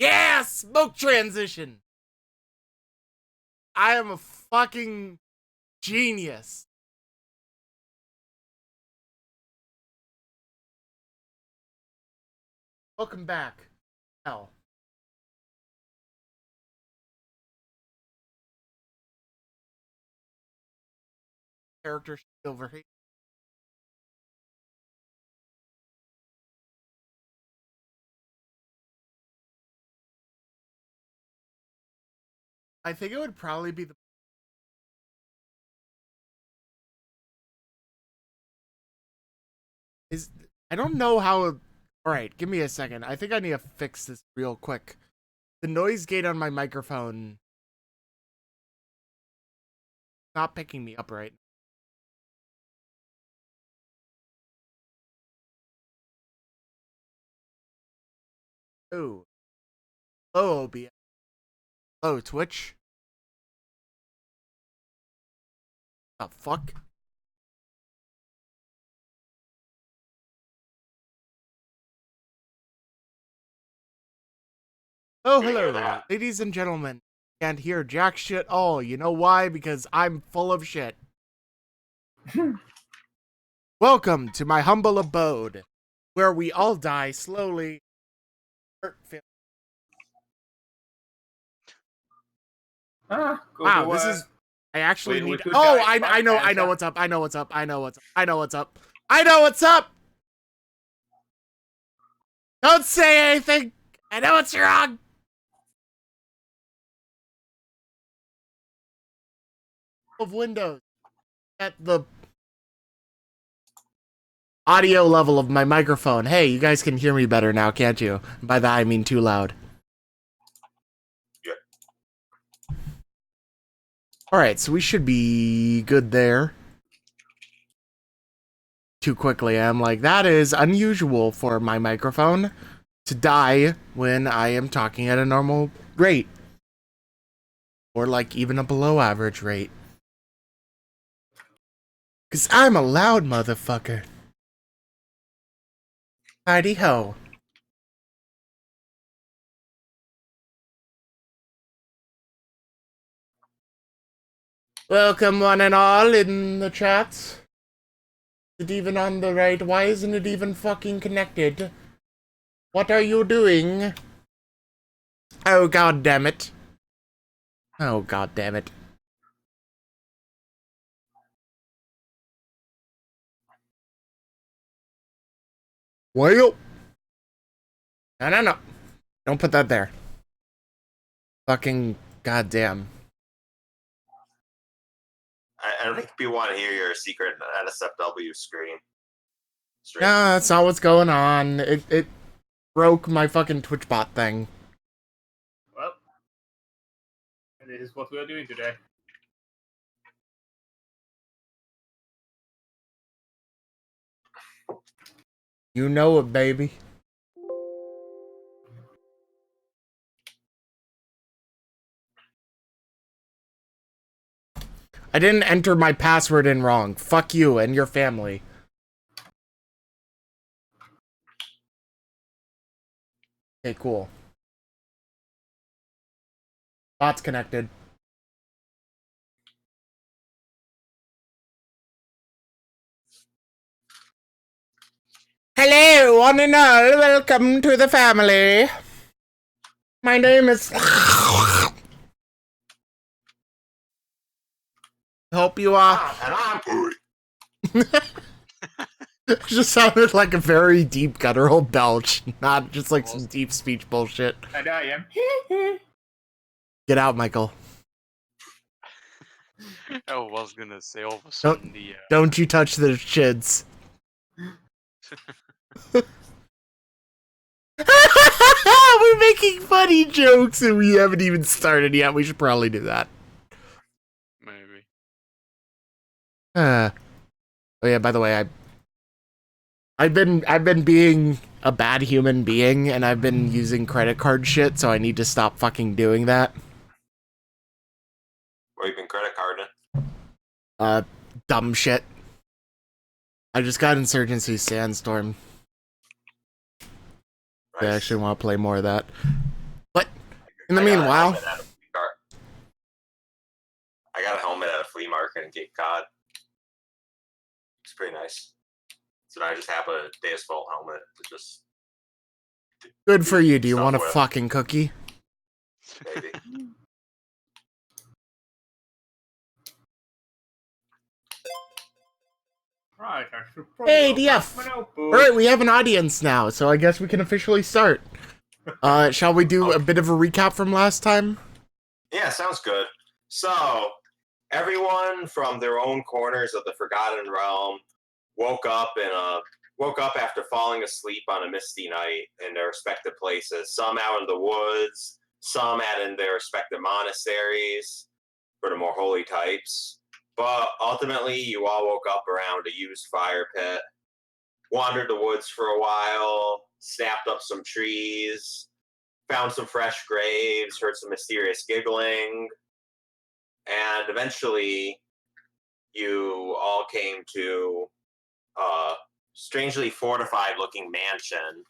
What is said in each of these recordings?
Yeah, smoke transition. I am a fucking genius. Welcome back. Hell. Character over here. I think it would probably be the is I don't know how. Alright, give me a second. I think I need to fix this real quick. The noise gate on my microphone not picking me up right. Oh. Oh, OBS. Oh, Twitch. The fuck? Oh, hello, ladies and gentlemen. Can't hear jack shit all. You know why? Because I'm full of shit. Welcome to my humble abode, where we all die slowly. Wow, this is. I actually need. Oh, I know what's up. I know what's up. I know what's up. I know what's up. I know what's up. Don't say anything. I know what's wrong. Of Windows at the audio level of my microphone. Hey, you guys can hear me better now, can't you? By that I mean too loud. Yeah. Alright, so we should be good there. Too quickly, I'm like, that is unusual for my microphone to die when I am talking at a normal rate. Or like even a below average rate. Cause I'm a loud motherfucker. Heidi ho. Welcome one and all in the chat. Is it even on the right? Why isn't it even fucking connected? What are you doing? Oh god damn it. Oh god damn it. Well. No. Don't put that there. Fucking goddamn. I don't think people want to hear your secret NSFW screen. No, that's not what's going on. It broke my fucking Twitch bot thing. Well, this is what we are doing today. You know it, baby. I didn't enter my password in wrong. Fuck you and your family. Okay, cool. Bot's connected. Hello, one and all. Welcome to the family. My name is... Hope you are... And I'm It just sounded like a very deep guttural belch, not just like some deep speech bullshit. And I am. Get out, Michael. I was gonna say all of a sudden the Don't you touch the shids. We're making funny jokes and we haven't even started yet. We should probably do that. maybe. Oh yeah, by the way, I've been being a bad human being and I've been using credit card shit, so I need to stop fucking doing that. Or you can credit carding. Dumb shit. I just got Insurgency Sandstorm. I actually want to play more of that. In the I got a meanwhile, helmet at a flea cart. I got a helmet at a flea market in Cape Cod. It's pretty nice. So now I just have a Deus Vult helmet to just good for you. Do you stuff want a with. fucking cookie? Maybe. Right, I should Hey, probably DF. open my notebook. All right, we have an audience now, so I guess we can officially start. Shall we do a bit of a recap from last time? Yeah, sounds good. So, everyone from their own corners of the Forgotten Realm woke up after falling asleep on a misty night in their respective places. Some out in the woods, some out in their respective monasteries for the more holy types. But ultimately, you all woke up around a used fire pit, wandered the woods for a while, snapped up some trees, found some fresh graves, heard some mysterious giggling, and eventually you all came to a strangely fortified looking mansion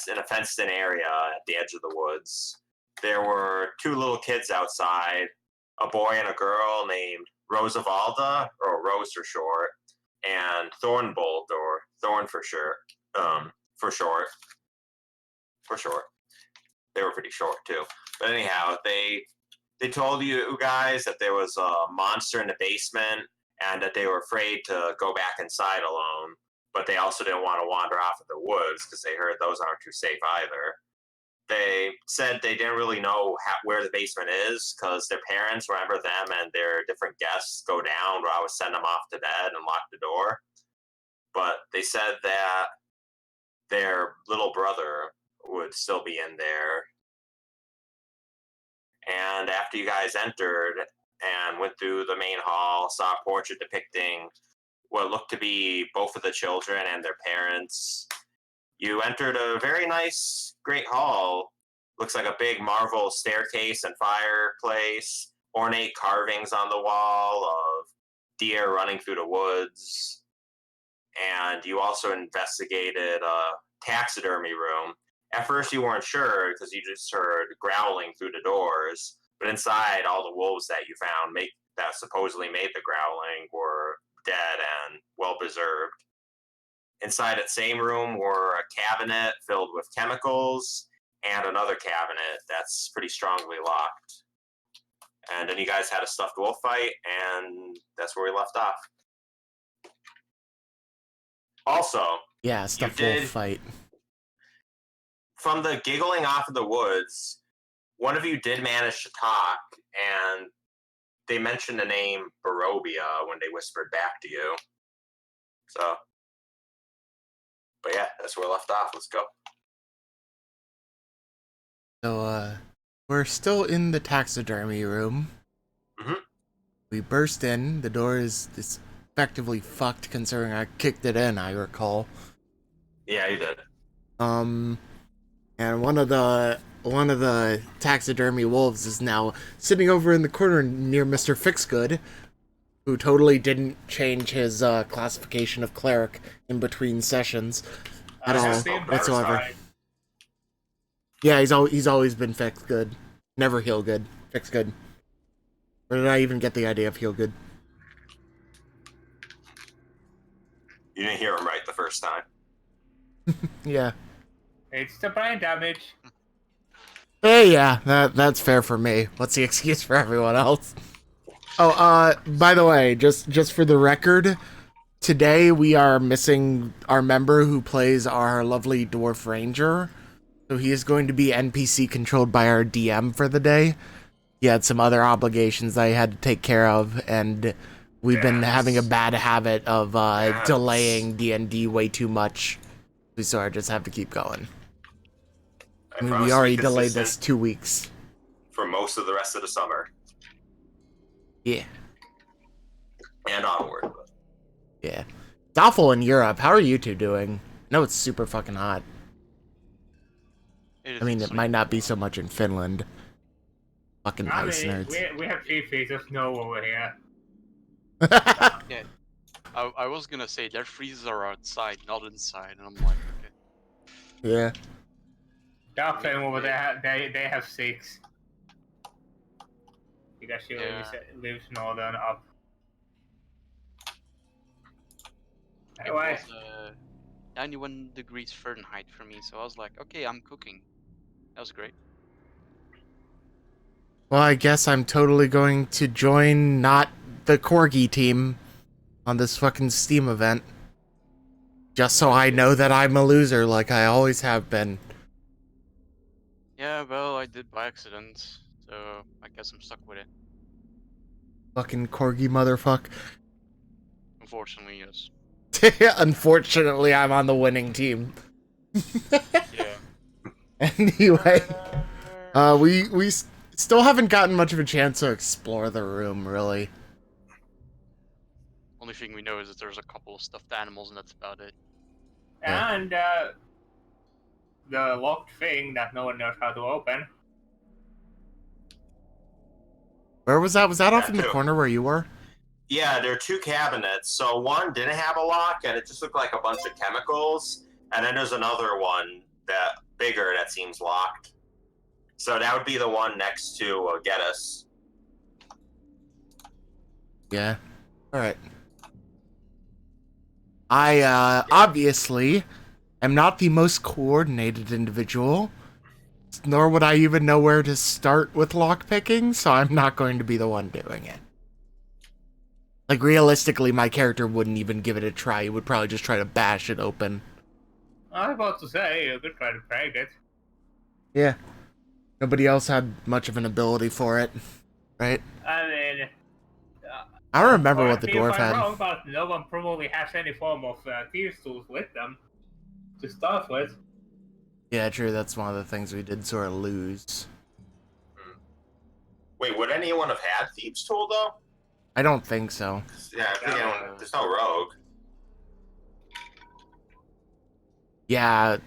in a fenced in area at the edge of the woods. There were two little kids outside, a boy and a girl named Rosavalda, or Rose for short, and Thornbolt, or Thorn for short. For short. For short. They were pretty short too. But anyhow, they told you guys that there was a monster in the basement and that they were afraid to go back inside alone. But they also didn't want to wander off in the woods because they heard those aren't too safe either. They said they didn't really know where the basement is because their parents, remember them and their different guests, go down where I would send them off to bed and lock the door. But they said that their little brother would still be in there. And after you guys entered and went through the main hall, saw a portrait depicting what looked to be both of the children and their parents, you entered a very nice, great hall. Looks like a big marble staircase and fireplace, ornate carvings on the wall of deer running through the woods. And you also investigated a taxidermy room. At first, you weren't sure because you just heard growling through the doors. But inside, all the wolves that you found that supposedly made the growling were dead and well preserved. Inside that same room were a cabinet filled with chemicals and another cabinet that's pretty strongly locked. And then you guys had a stuffed wolf fight, and that's where we left off. Also, Yeah, stuff wolf fight. From the giggling off of the woods, one of you did manage to talk, and they mentioned the name Barovia when they whispered back to you. So, but yeah, that's where we left off. Let's go. So, we're still in the taxidermy room. Mm-hmm. We burst in. The door is effectively fucked considering I kicked it in, I recall. Yeah, you did. And one of the taxidermy wolves is now sitting over in the corner near Mr. Fixgood, who totally didn't change his classification of cleric in between sessions at all whatsoever. Yeah, he's always been Fixgood, never heal good. Fixgood. Where did I even get the idea of heal good? You didn't hear him right the first time. Yeah. It's the brain damage. Hey, yeah, that's fair for me. What's the excuse for everyone else? Oh, by the way, just for the record, today we are missing our member who plays our lovely dwarf ranger. So he is going to be NPC controlled by our DM for the day. He had some other obligations that he had to take care of, and we've been having a bad habit of delaying D&D way too much. So I just have to keep going. I mean, we already delayed this 2 weeks. For most of the rest of the summer. Yeah. And onward. Yeah. It's awful in Europe. How are you two doing? No, it's super fucking hot. I mean, it might not be so much in Finland. Fucking ice nerds. We have 3 feet of snow over here. Yeah. I was gonna say their freezers are outside, not inside, and I'm like, okay. Yeah. Dark Flame over there, they have 6. because she Yeah. lives northern up. It Anyway, was 91 degrees Fahrenheit for me, so I was like, okay, I'm cooking. That was great. Well, I guess I'm totally going to join not the Corgi team on this fucking Steam event. Just so I know that I'm a loser like I always have been. Yeah, well, I did by accident, so I guess I'm stuck with it. Fucking Corgi motherfuck. Unfortunately, yes. Unfortunately, I'm on the winning team. Yeah. Anyway, we still haven't gotten much of a chance to explore the room, really. Only thing we know is that there's a couple of stuffed animals, and that's about it. Yeah. and the locked thing that no one knows how to open. Where was that? Was that off That in the too. corner where you were? Yeah, there are two cabinets. So one didn't have a lock, and it just looked like a bunch of chemicals. And then there's another one that bigger that seems locked. So that would be the one next to Geddes. Yeah. Alright. I, obviously am not the most coordinated individual, nor would I even know where to start with lockpicking, so I'm not going to be the one doing it. Like, realistically, my character wouldn't even give it a try. He would probably just try to bash it open. I was about to say, you could try to break it. Yeah. Nobody else had much of an ability for it, right? I mean, I don't remember what correct the me if dwarf I'm had. wrong, but no one probably has any form of thieves tools with them to start with. Yeah, true, that's one of the things we did sort of lose. Wait, would anyone have had Thieves' Tool, though? I don't think so. Yeah, I think there's no rogue. Yeah,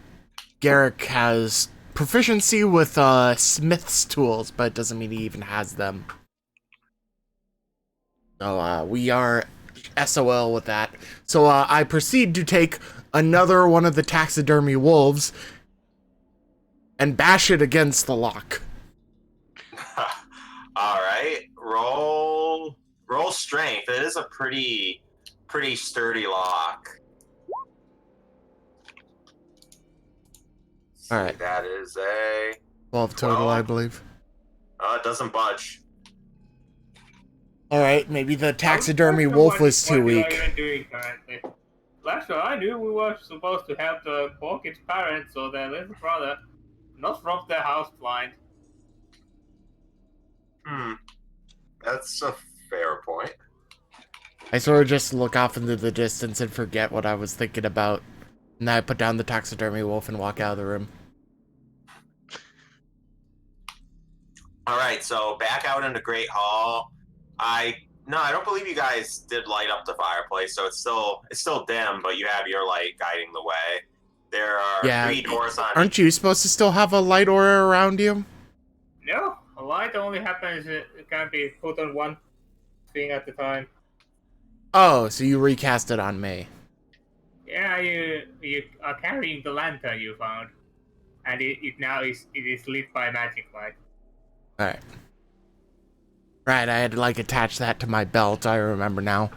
Garrick has proficiency with Smith's tools, but it doesn't mean he even has them. So we are SOL with that. So I proceed to take another one of the taxidermy wolves and bash it against the lock. All right, roll strength. It is a pretty sturdy lock. All right. That is a 12 total, 12. I believe. It doesn't budge. All right, maybe the taxidermy wolf was too What you are weak. even doing currently? Last time I knew, we were supposed to help the poor kid's parents or their little brother not rob their house blind. That's a fair point. I sort of just look off into the distance and forget what I was thinking about. And then I put down the taxidermy wolf and walk out of the room. All right, so back out in the Great Hall. I don't believe you guys did light up the fireplace, so it's still dim, but you have your light guiding the way. There are 3 doors on. Aren't you supposed to still have a light aura around you? No, a light only happens, it can be put on one thing at a time. Oh, so you recast it on me. Yeah, you are carrying the lantern you found, and it is lit by magic light. Alright. Right, I had to, like, attach that to my belt, I remember now.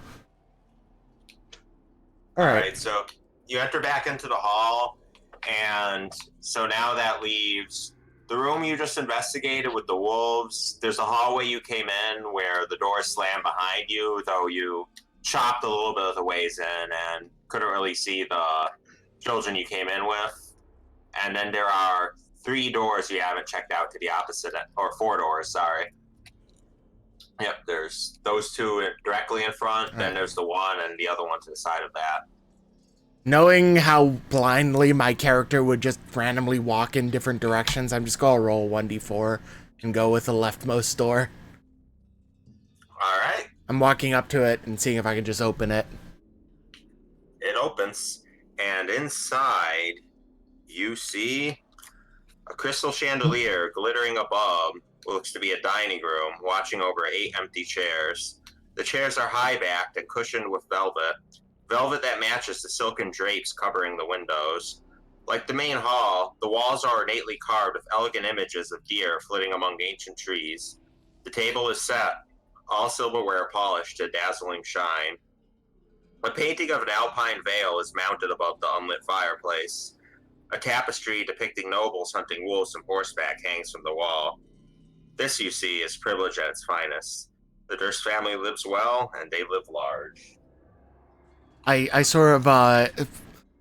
Alright, so you enter back into the hall, and so now that leaves the room you just investigated with the wolves. There's a hallway you came in where the door slammed behind you, though you chopped a little bit of the ways in and couldn't really see the children you came in with. And then there are 3 doors you haven't checked out to the opposite end, or 4 doors, sorry. Yep, there's those 2 directly in front, then there's the one and the other one to the side of that. Knowing how blindly my character would just randomly walk in different directions, I'm just gonna roll 1d4 and go with the leftmost door. Alright. I'm walking up to it and seeing if I can just open it. It opens, and inside you see a crystal chandelier glittering above what looks to be a dining room, watching over 8 empty chairs. The chairs are high-backed and cushioned with velvet that matches the silken drapes covering the windows. Like the main hall, the walls are ornately carved with elegant images of deer flitting among ancient trees. The table is set, all silverware polished to dazzling shine. A painting of an alpine vale is mounted above the unlit fireplace. A tapestry depicting nobles hunting wolves and horseback hangs from the wall. This, you see, is privilege at its finest. The Durst family lives well, and they live large. I sort of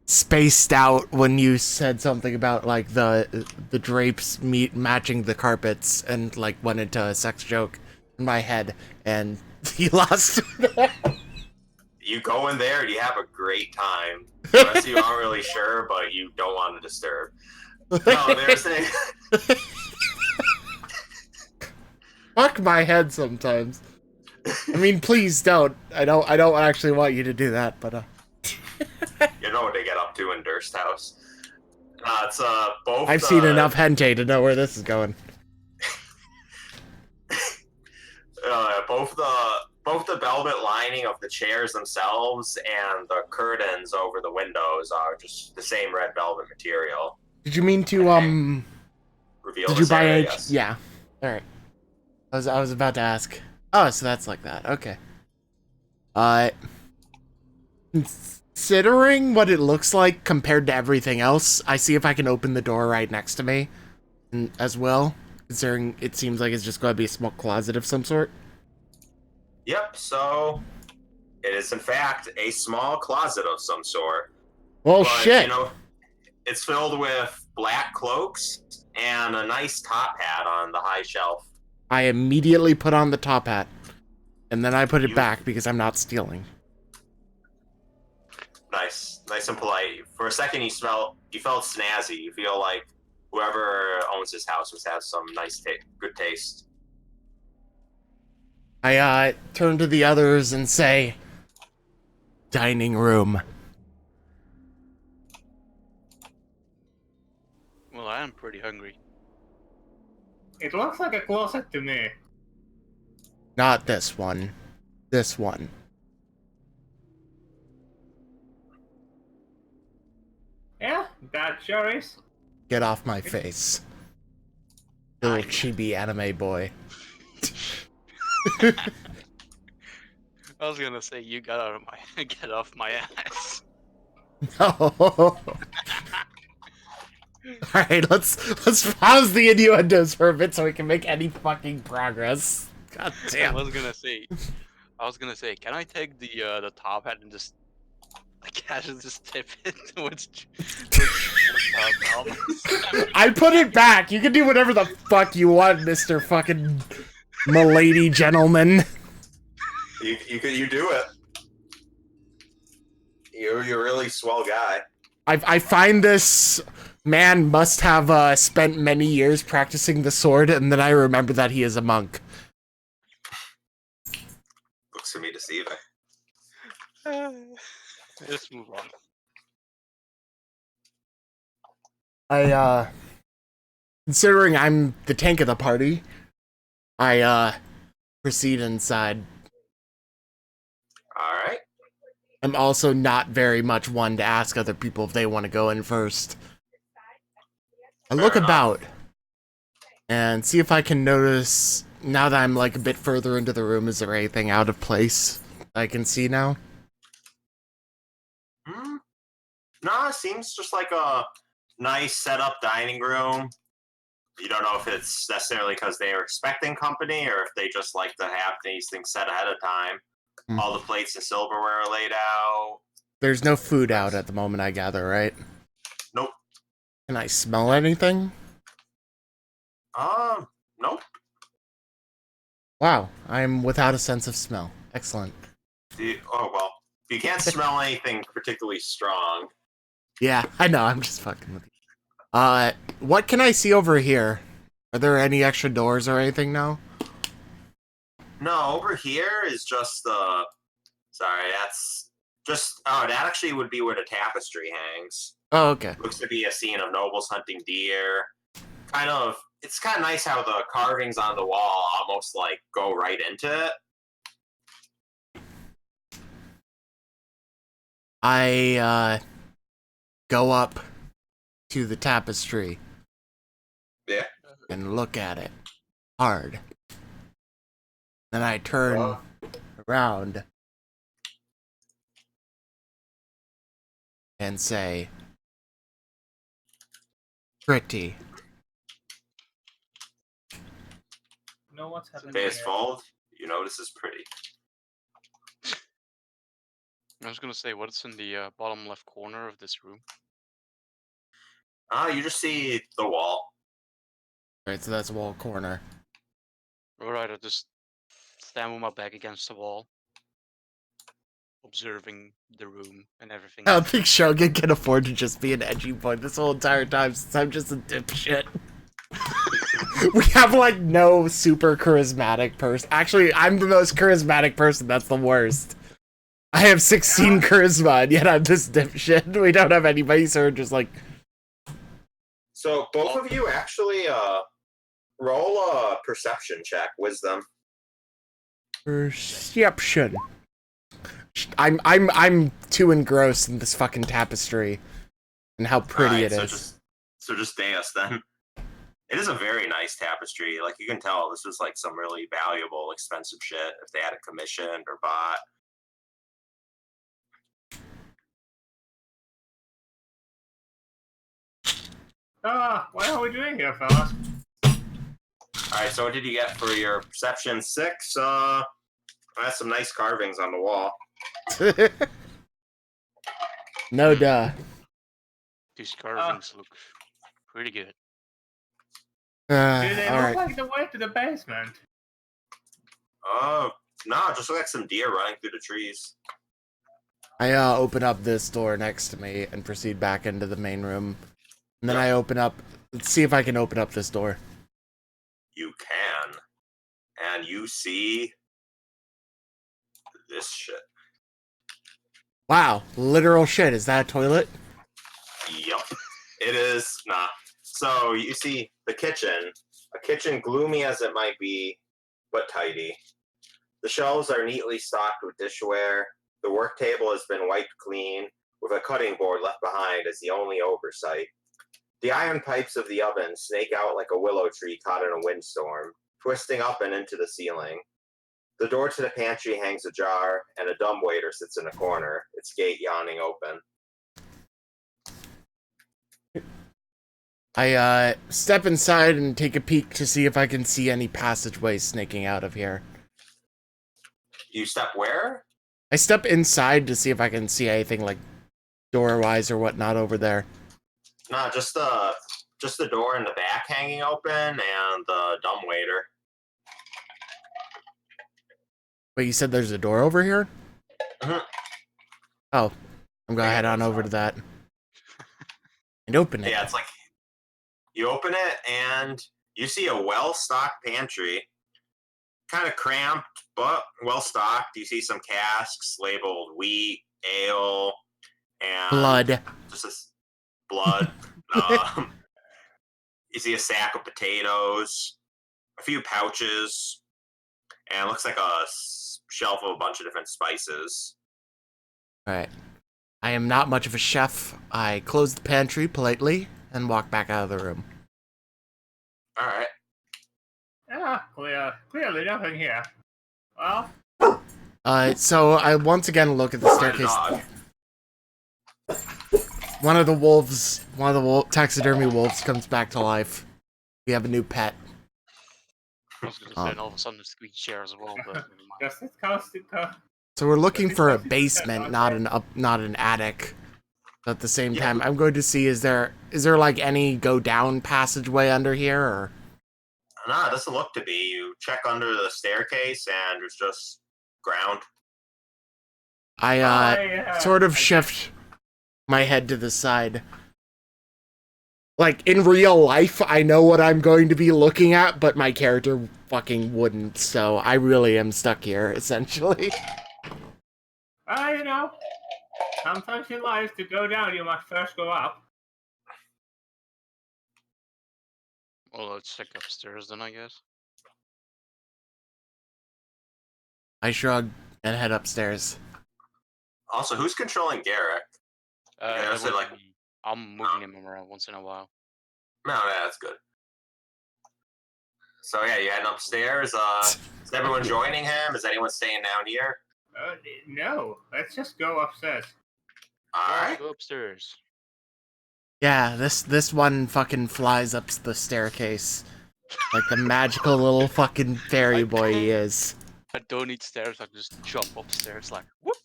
spaced out when you said something about like the drapes matching the carpets and like went into a sex joke in my head and he lost. You go in there and you have a great time. The rest of you aren't really sure, but you don't want to disturb. No, there's a... Fuck my head sometimes. I mean, please don't. I don't actually want you to do that, but You know what they get up to in Durst House. It's both. I've seen enough hentai to know where this is going. Both the velvet lining of the chairs themselves and the curtains over the windows are just the same red velvet material. Did you mean to Reveal Did you this buy area, a? yes. Yeah. All right. I was about to ask. Oh, so that's like that. Okay. Considering what it looks like compared to everything else, I see if I can open the door right next to me, as well. Considering it seems like it's just going to be a small closet of some sort. Yep. So it is in fact a small closet of some sort. Well, But, shit. You know, it's filled with black cloaks and a nice top hat on the high shelf. I immediately put on the top hat, and then I put it You- back because I'm not stealing. Nice and polite. For a second, you felt snazzy. You feel like whoever owns this house must have some nice, good taste. I turn to the others and say, dining room. Well, I am pretty hungry. It looks like a closet to me. Not this one. This one. Yeah, that sure is. Get off my face. Little chibi anime boy. I was gonna say you got out of my get off my ass. No. Alright, let's pause the innuendos for a bit so we can make any fucking progress. God I damn. was gonna say, can I take the top hat and just casually just tip it towards I put it back. You can do whatever the fuck you want, Mr. fucking milady gentleman. You do it. You're a really swell guy. I find this man must have spent many years practicing the sword, and then I remember that he is a monk. Looks to me deceiving. Let's move on. Considering I'm the tank of the party, I proceed inside. All right. I'm also not very much one to ask other people if they want to go in first. I look Fair enough. about and see if I can notice, now that I'm like a bit further into the room, is there anything out of place I can see now? No, it seems just like a nice set-up dining room. You don't know if it's necessarily because they are expecting company or if they just like to have these things set ahead of time. Hmm. All the plates and silverware are laid out. There's no food out at the moment, I gather, right? Nope. Can I smell anything? Nope. Wow, I'm without a sense of smell. Excellent. Oh, well. You can't smell anything particularly strong. Yeah, I know, I'm just fucking with you. What can I see over here? Are there any extra doors or anything now? No, over here is just the... Sorry, that's just... Oh, that actually would be where the tapestry hangs. Oh, okay. Looks to be a scene of nobles hunting deer. It's kind of nice how the carvings on the wall almost like go right into it. I go up to the tapestry Yeah. and look at it hard. Then I turn around and say, pretty. No, what's happening Face here? fold. You notice is pretty. I was gonna say, what's in the bottom left corner of this room? You just see the wall. Right, so that's wall corner. Alright, I just stand with my back against the wall, observing the room and everything. I don't think Shogun can afford to just be an edgy boy this whole entire time since I'm just a dipshit. We have like no super charismatic person. Actually, I'm the most charismatic person. That's the worst. I have 16 charisma, and yet I'm this dipshit. We don't have anybody, so we're just like. So both of you actually roll a perception check, wisdom. Perception. I'm too engrossed in this fucking tapestry and how pretty Alright, it so is. just Deus then. It is a very nice tapestry. Like you can tell this was like some really valuable, expensive shit if they had it commissioned or bought. What are we doing here, fellas? Alright, so what did you get for your perception? 6? That's some nice carvings on the wall. No duh. These carvings look pretty good. Do they look Alright. like the way to the basement? No, just look like some deer running through the trees. I open up this door next to me and proceed back into the main room. And then I open up. Let's see if I can open up this door. You can. And you see this shit. Wow, literal shit. Is that a toilet? Yup. It is not. So you see the kitchen. A kitchen gloomy as it might be, but tidy. The shelves are neatly stocked with dishware. The work table has been wiped clean, with a cutting board left behind as the only oversight. The iron pipes of the oven snake out like a willow tree caught in a windstorm, twisting up and into the ceiling. The door to the pantry hangs ajar, and a dumbwaiter sits in a corner, its gate yawning open. I step inside and take a peek to see if I can see any passageways snaking out of here. You step where? I step inside to see if I can see anything like door-wise or whatnot over there. No, just the door in the back hanging open and the dumbwaiter. Wait, you said there's a door over here? Mhm. Oh, I'm gonna head on over to that. And open it. Yeah, it's like you open it and you see a well-stocked pantry. Kind of cramped, but well-stocked. You see some casks labeled wheat, ale, and Blood. just this blood. You see a sack of potatoes, a few pouches, and it looks like a shelf of a bunch of different spices. Alright. I am not much of a chef. I close the pantry politely and walk back out of the room. All right. Clearly nothing here. Well, So I once again look at the staircase. Dog. One of the taxidermy wolves comes back to life. We have a new pet. I was gonna say, and all of a sudden there's 3 chairs as well, but never mind. just this costume. So we're looking for a basement, not an attic. At the same time, I'm going to see is there like any go down passageway under here or? No, it doesn't look to be. You check under the staircase and there's just ground. I sort of shift my head to the side. Like, in real life, I know what I'm going to be looking at, but my character fucking wouldn't, so I really am stuck here, essentially. You know, sometimes in life, to go down, you must first go up. Well, let's check upstairs then, I guess. I shrug and head upstairs. Also, who's controlling Garrick? That so would like- be- I'm moving him around once in a while. No, yeah, that's good. So yeah, you heading upstairs. Is everyone joining him? Is anyone staying down here? No, let's just go upstairs. All Let's right. go upstairs. Yeah, this one fucking flies up the staircase. Like the magical little fucking fairy boy he is. I don't need stairs. I just jump upstairs like whoop.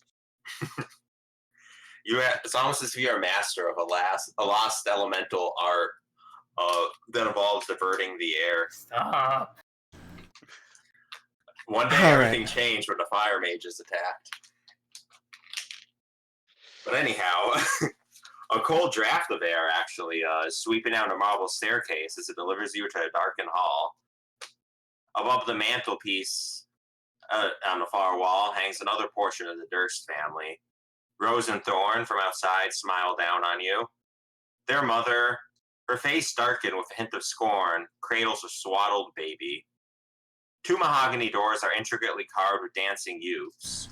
It's almost as if you're a master of a lost elemental art that involves diverting the air. Stop. One day All right. everything changed when the fire mages attacked. But anyhow, a cold draft of air actually is sweeping down a marble staircase as it delivers you to a darkened hall. Above the mantelpiece on the far wall hangs another portion of the Durst family. Rose and Thorn from outside smile down on you. Their mother, her face darkened with a hint of scorn, cradles a swaddled baby. 2 mahogany doors are intricately carved with dancing youths.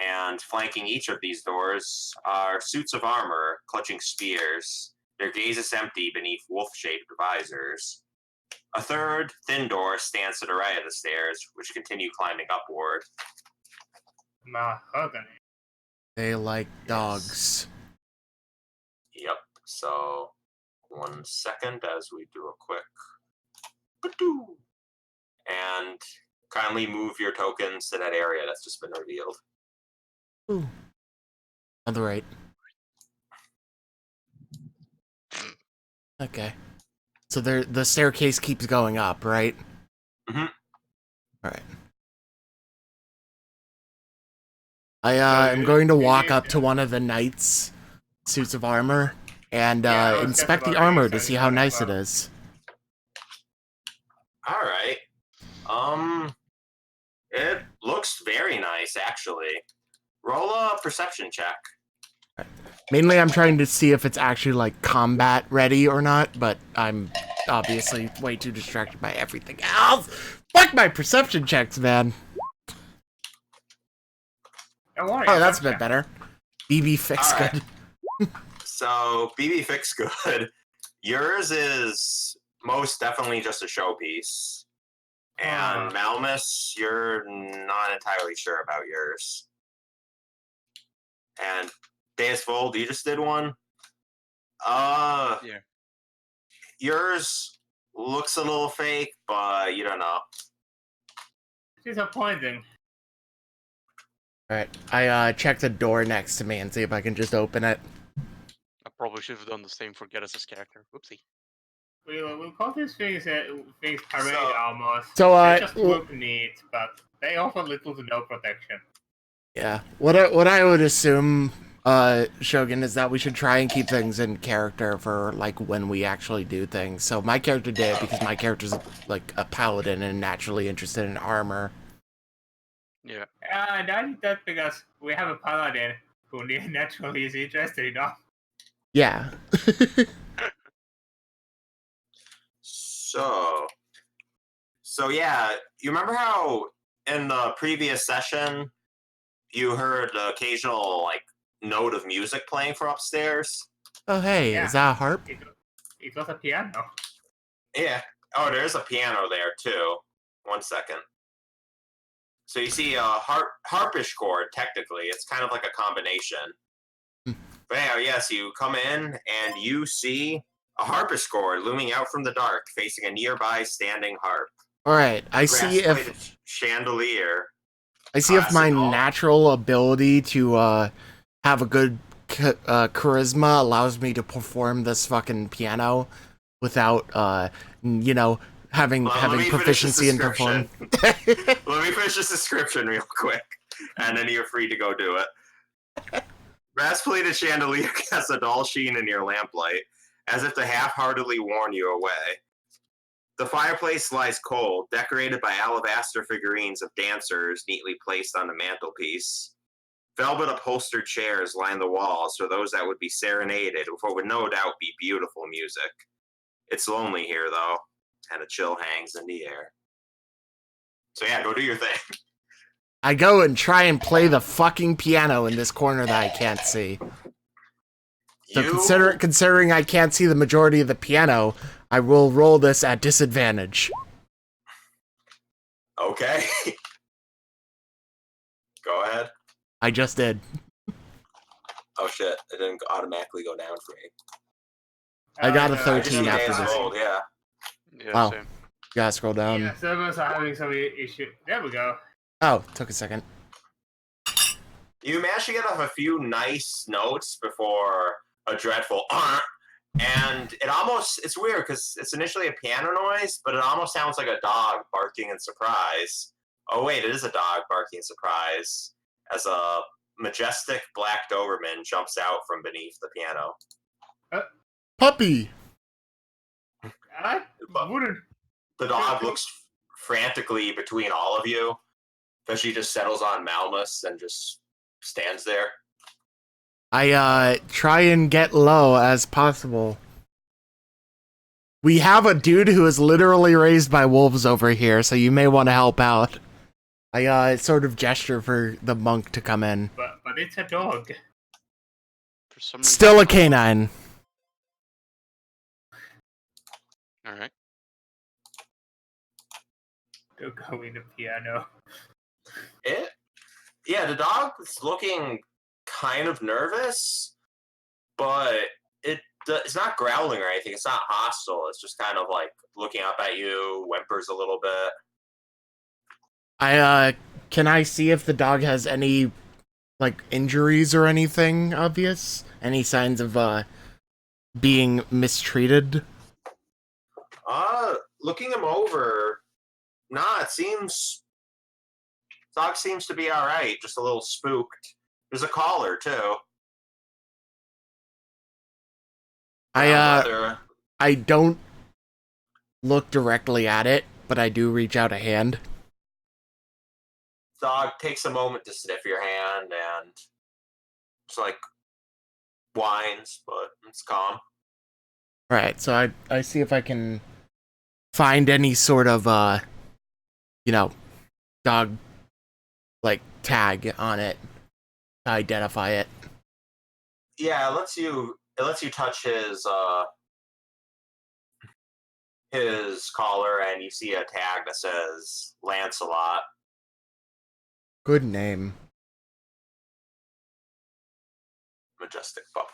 And flanking each of these doors are suits of armor clutching spears, their gazes empty beneath wolf-shaped visors. A third, thin door stands to the right of the stairs, which continue climbing upward. Mahogany. They like dogs. Yep, so 1 second as we do a quick... And kindly move your tokens to that area that's just been revealed. Ooh. On the right. Okay. So the staircase keeps going up, right? Mhm. Alright. I am going to walk up to one of the knights' suits of armor and Yeah, I was inspect just the about armor to to say see how that nice as it well. is. All right. It looks very nice, actually. Roll a perception check. Mainly I'm trying to see if it's actually like combat ready or not, but I'm obviously way too distracted by everything else. Fuck my perception checks, man. Don't worry, Oh, I that's a gotcha. bit better. BB fix All right. good. So, BB Fix good. Yours is most definitely just a showpiece. And Malmus, you're not entirely sure about yours. And Deus Vold, you just did one? Yeah. Yours looks a little fake, but you don't know. Disappointing. Alright, I check the door next to me and see if I can just open it. I probably should have done the same for Geddes' character. Whoopsie. We'll call these things parade So- almost. So, They just look neat, but they offer little to no protection. Yeah, what I would assume, Shogun, is that we should try and keep things in character for, like, when we actually do things. So my character did, because my character's, like, a paladin and naturally interested in armor. Yeah. And I think that's because we have a paladin who naturally is interested in armor. Yeah. So yeah, you remember how in the previous session you heard the occasional like note of music playing from upstairs? Oh, hey, Yeah. is that a harp? It was a piano. Yeah. Oh, there's a piano there too. 1 second. So you see a harpish chord. Technically, it's kind of like a combination. But yeah, yes, you come in and you see a harpish chord looming out from the dark, facing a nearby standing harp. Alright, I see Brass-plated if chandelier. my classical. natural ability to, have a good charisma allows me to perform this fucking piano without, you know, having Well, let me finish proficiency this in performing. description. Let me finish this description real quick, and then you're free to go do it. Brass-plated chandelier casts a dull sheen in your lamplight, as if to half-heartedly warn you away. The fireplace lies cold, decorated by alabaster figurines of dancers neatly placed on the mantelpiece. Velvet upholstered chairs line the walls for those that would be serenaded with what would no doubt be beautiful music. It's lonely here, though, and a chill hangs in the air. So yeah, go do your thing. I go and try and play the fucking piano in this corner that I can't see. So considering I can't see the majority of the piano, I will roll this at disadvantage. Okay. Go ahead. I just did. Oh shit! It didn't automatically go down for me. I got a I just 13 see after Dan's this. gold. Yeah. Yeah, Wow. same. Gotta scroll down. Yeah, servers are having some issue. There we go. Oh, took a second. You managed to get off a few nice notes before a dreadful and it's weird because it's initially a piano noise, but it almost sounds like a dog barking in surprise. Oh wait, it is a dog barking in surprise as a majestic black Doberman jumps out from beneath the piano. Puppy! I wouldn't. The dog looks frantically between all of you, but she just settles on Malmus and just stands there. I try and get low as possible. We have a dude who is literally raised by wolves over here, so you may want to help out. I sort of gesture for the monk to come in. But it's a dog. For some reason, Still a canine. Alright. Don't go in the piano. Yeah, the dog is looking kind of nervous, but it's not growling or anything. It's not hostile. It's just kind of like looking up at you, whimpers a little bit. Can I see if the dog has any, like, injuries or anything obvious? Any signs of, being mistreated? Looking him over, nah, dog seems to be alright, just a little spooked. There's a collar, too. I don't look directly at it, but I do reach out a hand. Dog takes a moment to sniff your hand and just like whines, but it's calm. Right, so I see if I can find any sort of, dog, like, tag on it to identify it. Yeah, it lets you touch his collar, and you see a tag that says Lancelot. Good name. Majestic pup.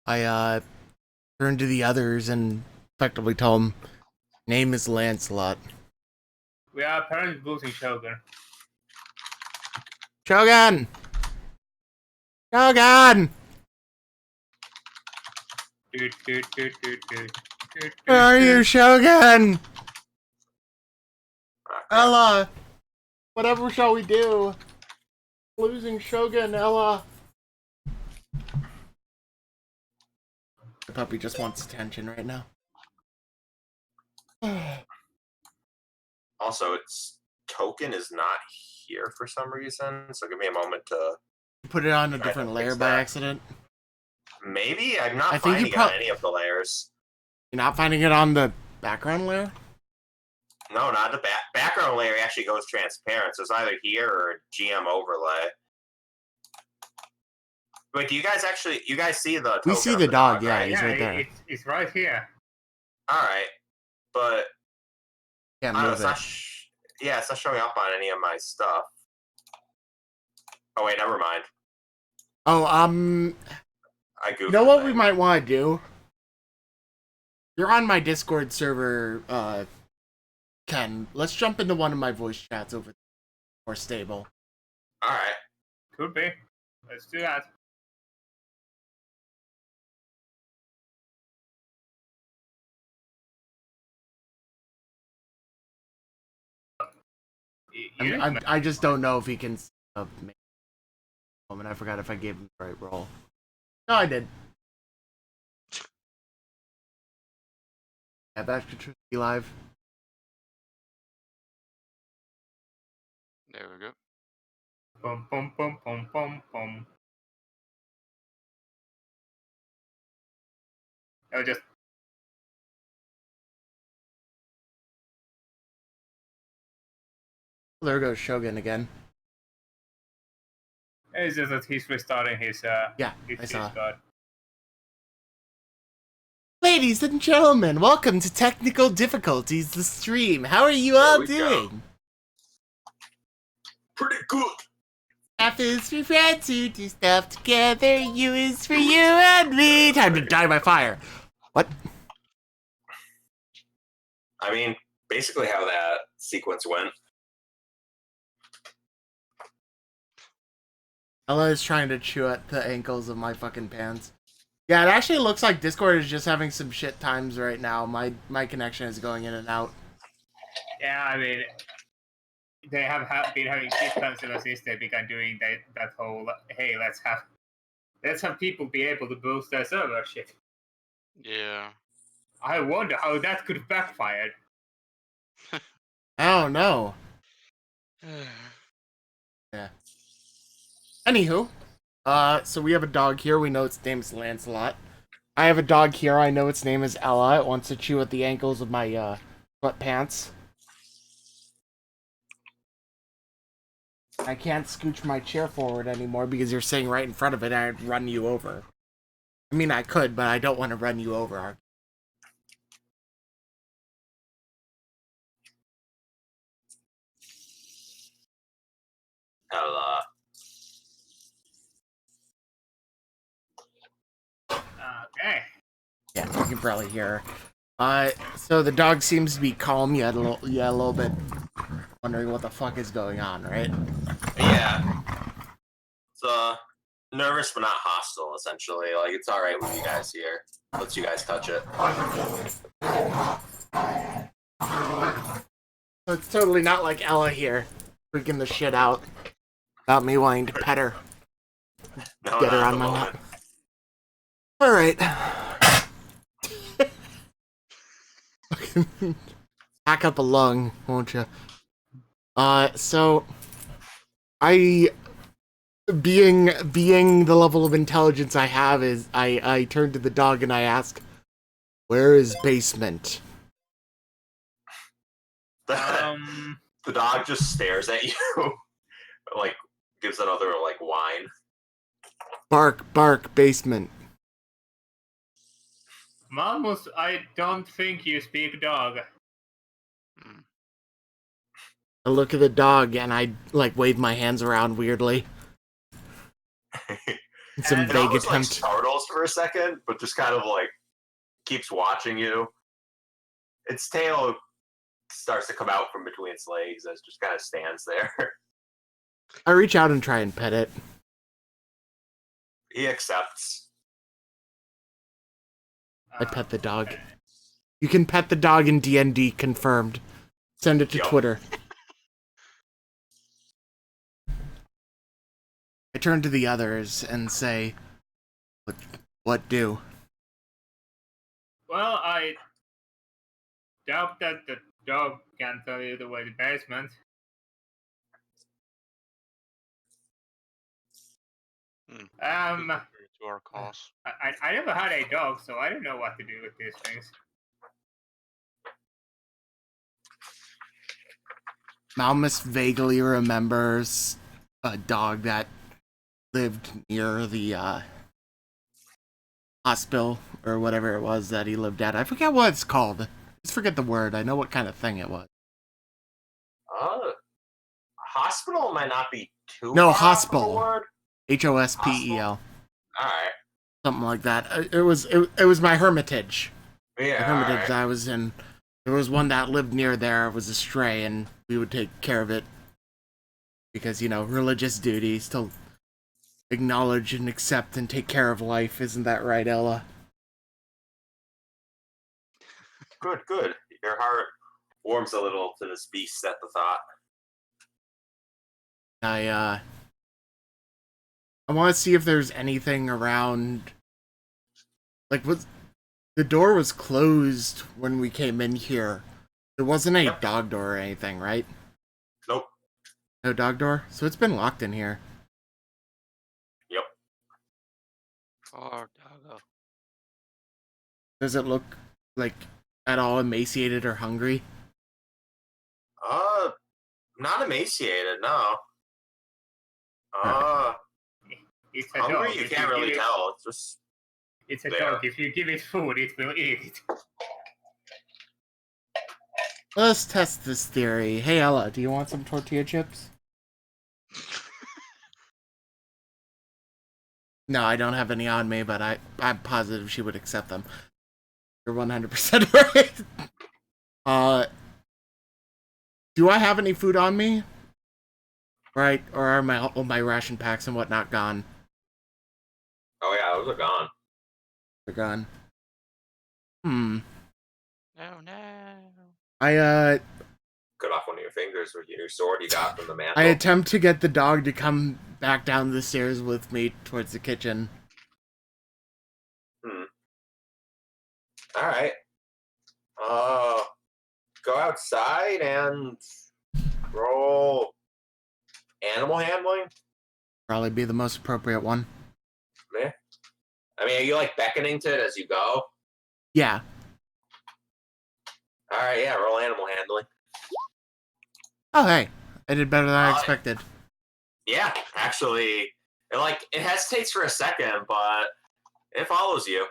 I, turn to the others and effectively tell them, name is Lancelot. We are apparently losing Shogun. Shogun! Shogun! Where are you, Shogun? Ella! Whatever shall we do? Losing Shogun, Ella. The puppy just wants attention right now. Also, its token is not here for some reason, so give me a moment to... Put it on a Try to different fix layer by that. accident? Maybe? I'm not I think finding you it on any of the layers. You're not finding it on the background layer? No, not the background layer actually goes transparent, so it's either here or GM overlay. Wait, do you guys see the token We see of the dog, yeah, right? he's right there. It's right here. Alright, but Can't I don't know, move it. it's not showing up on any of my stuff. Oh wait, never mind. Oh, I goofed you know the what thing. we might want to do? You're on my Discord server, Ken. Let's jump into one of my voice chats over there. More stable. Alright. Could be. Let's do that. I just don't know if he can. Moment, I forgot if I gave him the right roll. No, I did. Yeah, back to Be Live. There we go. Bum bum bum bum bum bum. No, just There goes Shogun again. it's just that he's restarting his Yeah, his I saw. Discord. Ladies and gentlemen, welcome to Technical Difficulties, the stream. How are you all doing? Pretty good. F is for friends who do stuff together. U is for you and me. Time to die by fire. What? I mean, basically how that sequence went. Ella is trying to chew at the ankles of my fucking pants. Yeah, it actually looks like Discord is just having some shit times right now. My connection is going in and out. Yeah, I mean, they have been having shit times ever since they began doing that whole, hey, let's have people be able to boost their server shit. Yeah. I wonder how that could have backfired. Oh no. Yeah. Anywho, so we have a dog here. We know its name is Lancelot. I have a dog here. I know its name is Ella. It wants to chew at the ankles of my sweatpants. I can't scooch my chair forward anymore because you're sitting right in front of it and I'd run you over. I mean, I could, but I don't want to run you over. Ella. Okay. Yeah, you can probably hear her. So the dog seems to be calm. You had a little bit wondering what the fuck is going on, right? Yeah. It's nervous but not hostile, essentially. Like, it's alright with you guys here. Lets you guys touch it. So it's totally not like Ella here, freaking the shit out about me wanting to pet her, No, get her not on at the my moment. lap. All right. Pack up a lung, won't you? So I, being the level of intelligence I have, is I turn to the dog and I ask, "Where is basement?" The dog just stares at you, like gives another like whine. Bark, bark, basement. Mamus, I don't think you speak dog. I look at the dog and I like wave my hands around weirdly. Some And It vague almost like attempt. startles for a second, but just kind of like keeps watching you. Its tail starts to come out from between its legs and it just kind of stands there. I reach out and try and pet it. He accepts. I pet the dog. You can pet the dog in D&D, confirmed. Send it to Yup. Twitter. I turn to the others and say, what do? Well, I doubt that the dog can tell you the way to the basement. To our cause. I never had a dog, so I don't know what to do with these things. Malmus vaguely remembers a dog that lived near the hospital or whatever it was that he lived at. I forget what it's called. Just forget the word. I know what kind of thing it was. Hospital might not be too No, far off of hospital. the word. Hospel. Alright. Something like that. It was my hermitage. Yeah. The hermitage alright. that I was in. There was one that lived near there. It was a stray, and we would take care of it. Because, you know, religious duties to acknowledge and accept and take care of life. Isn't that right, Ella? Good, good. Your heart warms a little to this beast at the thought. I want to see if there's anything around. Like, the door was closed when we came in here. There wasn't any Yep. dog door or anything, right? Nope. No dog door? So it's been locked in here. Yep. Oh, doggo. Does it look, like, at all emaciated or hungry? Not emaciated, no. It's a Hungry, dog. you If can't really give it- tell. It's just It's a There. dog. If you give it food, it will eat it. Let's test this theory. Hey, Ella, do you want some tortilla chips? No, I don't have any on me, but I'm positive she would accept them. You're 100% right. Do I have any food on me? Right, or are all my ration packs and whatnot gone? Oh yeah, those are gone. They're gone. No, no. I Cut off one of your fingers with your new sword you got from the mantle. I attempt to get the dog to come back down the stairs with me towards the kitchen. All right. Go outside and roll animal handling. Probably be the most appropriate one. Yeah. I mean, are you like beckoning to it as you go? Yeah. All right, yeah, roll animal handling. Oh, hey. I did better than I expected. Yeah, actually, it hesitates for a second, but it follows you.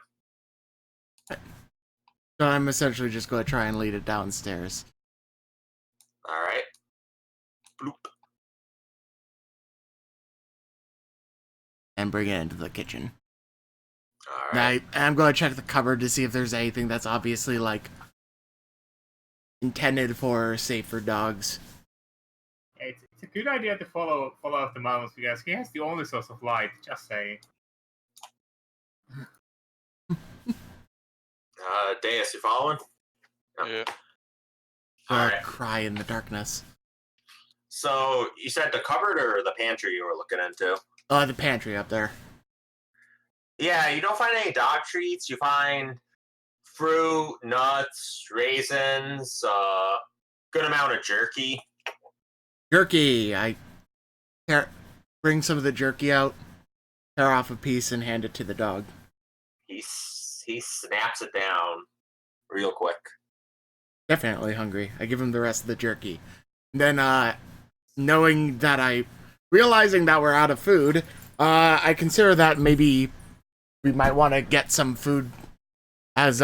So I'm essentially just going to try and lead it downstairs. All right. Bloop. And bring it into the kitchen. All Now, right. I'm going to check the cupboard to see if there's anything that's obviously, like, intended for safer dogs. It's a good idea to follow up the mountains because he has the only source of light. Just saying. Deus, you following? Yeah. All Or right. cry in the darkness. So you said the cupboard or the pantry you were looking into? The pantry up there. Yeah, you don't find any dog treats. You find fruit, nuts, raisins, good amount of jerky. Jerky! I bring some of the jerky out, tear off a piece, and hand it to the dog. He snaps it down real quick. Definitely hungry. I give him the rest of the jerky. And then, realizing that we're out of food, I consider that maybe we might want to get some food as,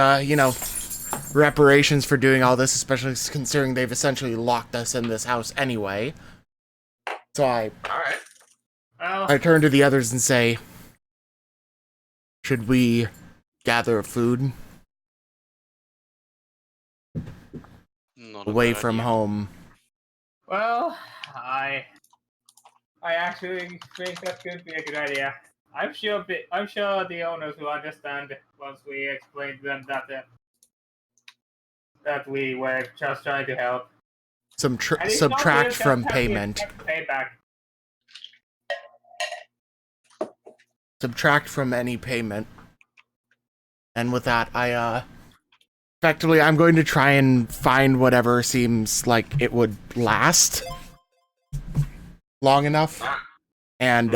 reparations for doing all this, especially considering they've essentially locked us in this house anyway. So All right. I turn to the others and say, should we gather food Not a away bad from idea. home? Well, I actually think that could be a good idea. I'm sure the owners will understand once we explain to them that we were just trying to help. And if not, Subtract we'll just from have to payment. expect payback. Subtract from any payment. And with that, effectively, I'm going to try and find whatever seems like it would last long enough, and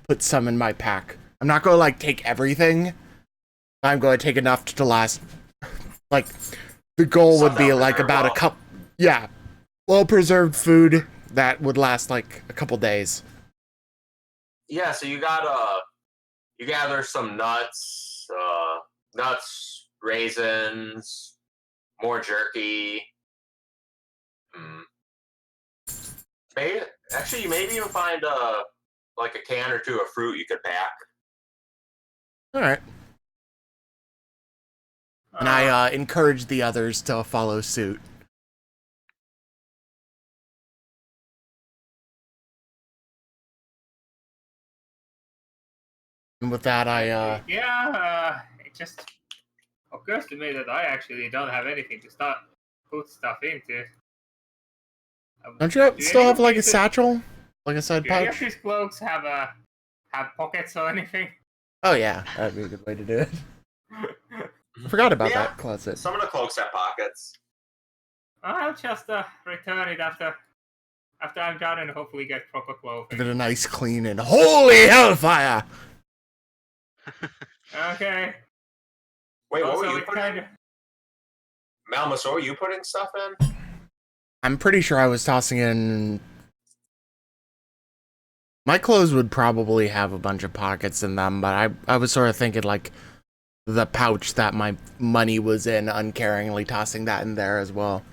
put some in my pack. I'm not going to take everything. I'm going to take enough to last. The goal would be about a cup. Yeah, well-preserved food that would last a couple days. Yeah, so you gather some nuts, raisins, more jerky. You maybe even find a can or two of fruit you could pack. All right. And I encourage the others to follow suit. And with that, it just occurs to me that I actually don't have anything to put stuff into. Don't you still have a these- satchel? Like a side Do any of pouch? these cloaks have pockets or anything? Oh yeah, that'd be a good way to do it. Forgot about Yeah. that closet. Some of the cloaks have pockets. I'll just return it after I'm done and hopefully get proper Give clothing. it a nice clean and holy hellfire! Okay. Wait, what Also, were you it putting? kinda... Malmus, what were you putting stuff in? I'm pretty sure I was tossing in. My clothes would probably have a bunch of pockets in them, but I was sort of thinking the pouch that my money was in, uncaringly tossing that in there as well.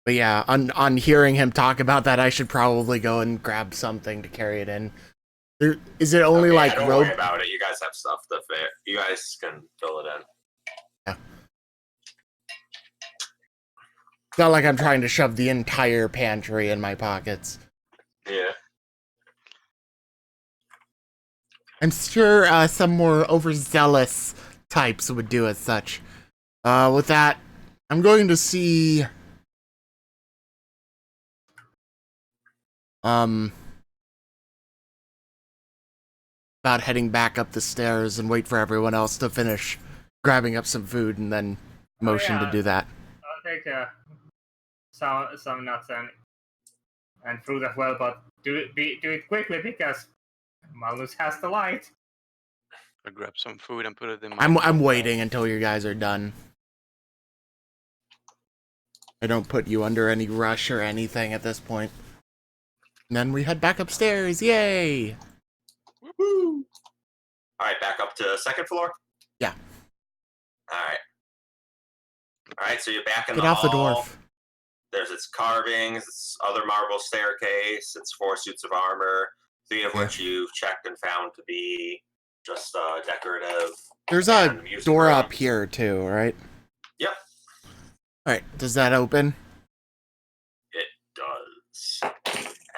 But yeah, on hearing him talk about that, I should probably go and grab something to carry it in. Is it only Okay, like don't rope? worry about it. You guys have stuff to fit. You guys can fill it in. Yeah. It's not like I'm trying to shove the entire pantry in my pockets. Yeah. I'm sure some more overzealous types would do as such. With that, I'm going to see... about heading back up the stairs and wait for everyone else to finish grabbing up some food and then motion to do that. I'll take some nuts and fruit as well, but do it quickly because Malus has the light. I grab some food and put it in my. I'm waiting until you guys are done. I don't put you under any rush or anything at this point. And then we head back upstairs. Yay! Woo! All right, back up to the second floor. Yeah. All right. So you're back in Get the off the hall. dwarf. There's its carvings, its other marble staircase, its 4 suits of armor, 3 of which you've checked and found to be just decorative. There's a and music door room. up here too, right? Yep, Alright, does that open? it does.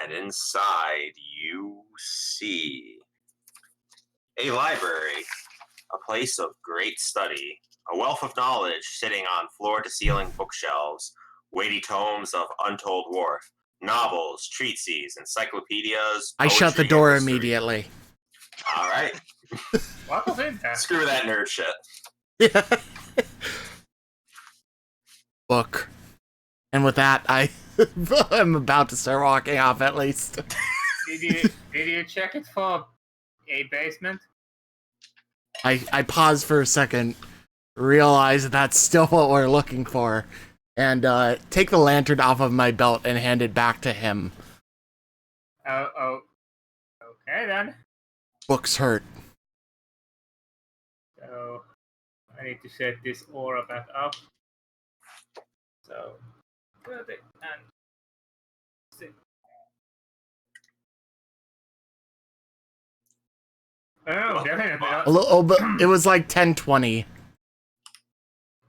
And inside you see a library, a place of great study, a wealth of knowledge sitting on floor-to-ceiling bookshelves, weighty tomes of untold worth, novels, treatises, encyclopedias. I shut the poetry, door and history. immediately. All right, What was in there? screw that nerd shit. Book. And with that, I'm about to start walking off at least. Did you check it for a basement? I pause for a second, realize that's still what we're looking for, and take the lantern off of my belt and hand it back to him. Oh, okay then. Books hurt. So I need to set this aura back up. So 30 and 6. Oh, definitely not. A little bit. It was like 10:20.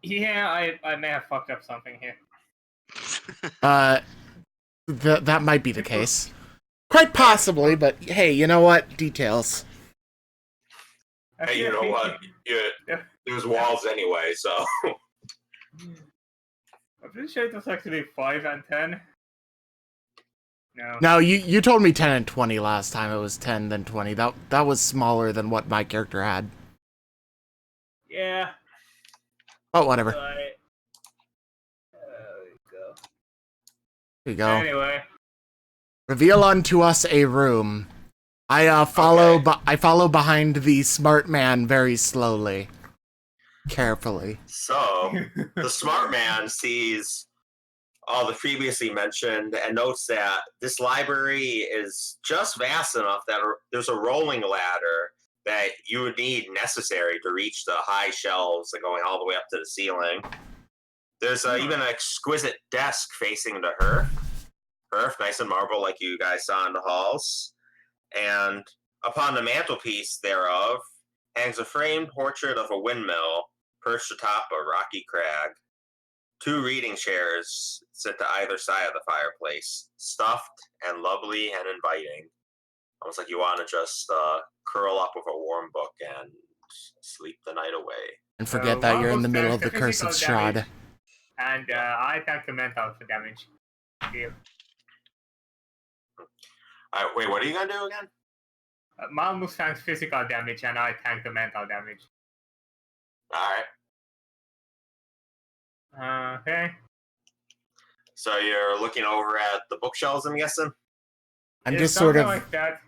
Yeah, I may have fucked up something here. That might be the case. Quite possibly, but hey, you know what? Details. Hey, you know what? There's walls anyway, so. I'm pretty sure it was actually 5 and 10. No. No, you told me 10 and 20 last time. It was 10 then 20. That was smaller than what my character had. Yeah. But whatever. Right. There we go. There you go. Anyway. Reveal unto us a room. I follow behind the smart man very slowly. Carefully. So, the smart man sees all the previously mentioned and notes that this library is just vast enough that there's a rolling ladder that you would need necessary to reach the high shelves and going all the way up to the ceiling. There's even an exquisite desk facing the hearth, nice and marble like you guys saw in the halls. And upon the mantelpiece thereof hangs a framed portrait of a windmill perched atop a rocky crag. 2 reading chairs sit to either side of the fireplace, stuffed and lovely and inviting. Almost like you want to just curl up with a warm book and sleep the night away. And forget that you're in the middle of the curse of Strahd. And I tank the mental for damage. Deal. Alright, wait, what are you going to do again? Malmus tanks physical damage and I tank the mental damage. Alright. Okay. So you're looking over at the bookshelves, I'm guessing? I'm Yeah, just sort something of like that.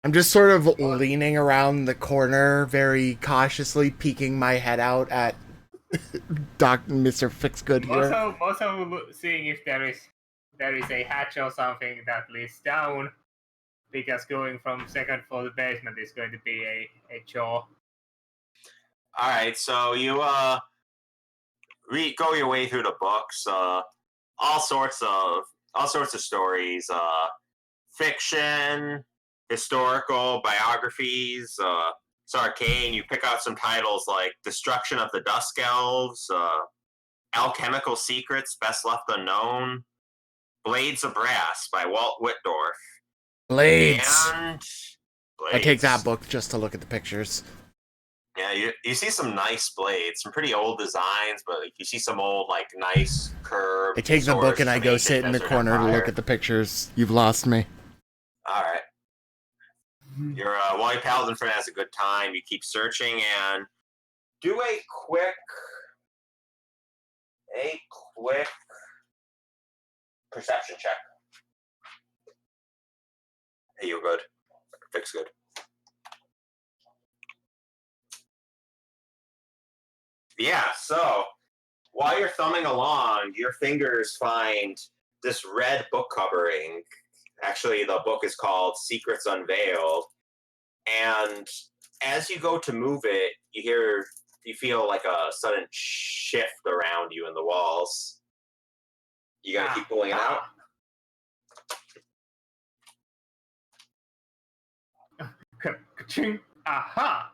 I'm just sort of leaning around the corner, very cautiously peeking my head out at Mr. Fixgood here. Also seeing if there is a hatch or something that leads down, because going from second floor to basement is going to be a chore. All right, so you go your way through the books. All sorts of stories. Fiction, historical, biographies. It's arcane. You pick out some titles like "Destruction of the Dusk Elves," "Alchemical Secrets Best Left Unknown," "Blades of Brass" by Walt Whitdorf, Blades. and I take that Blades. book just to look at the pictures. Yeah, you see some nice blades, some pretty old designs, but like, you see some old, like, nice curved. I take the book swords and I from go ancient sit in the Desert corner to Empire. look at the pictures. You've lost me. All right. Your White Paladin friend has a good time. You keep searching and do a quick perception check. Hey, you're good. Fix good. Yeah, so while you're thumbing along, your fingers find this red book covering. Actually, the book is called Secrets Unveiled. And as you go to move it, you feel like a sudden shift around you in the walls. You gotta keep pulling it out. Ka-ching. Aha!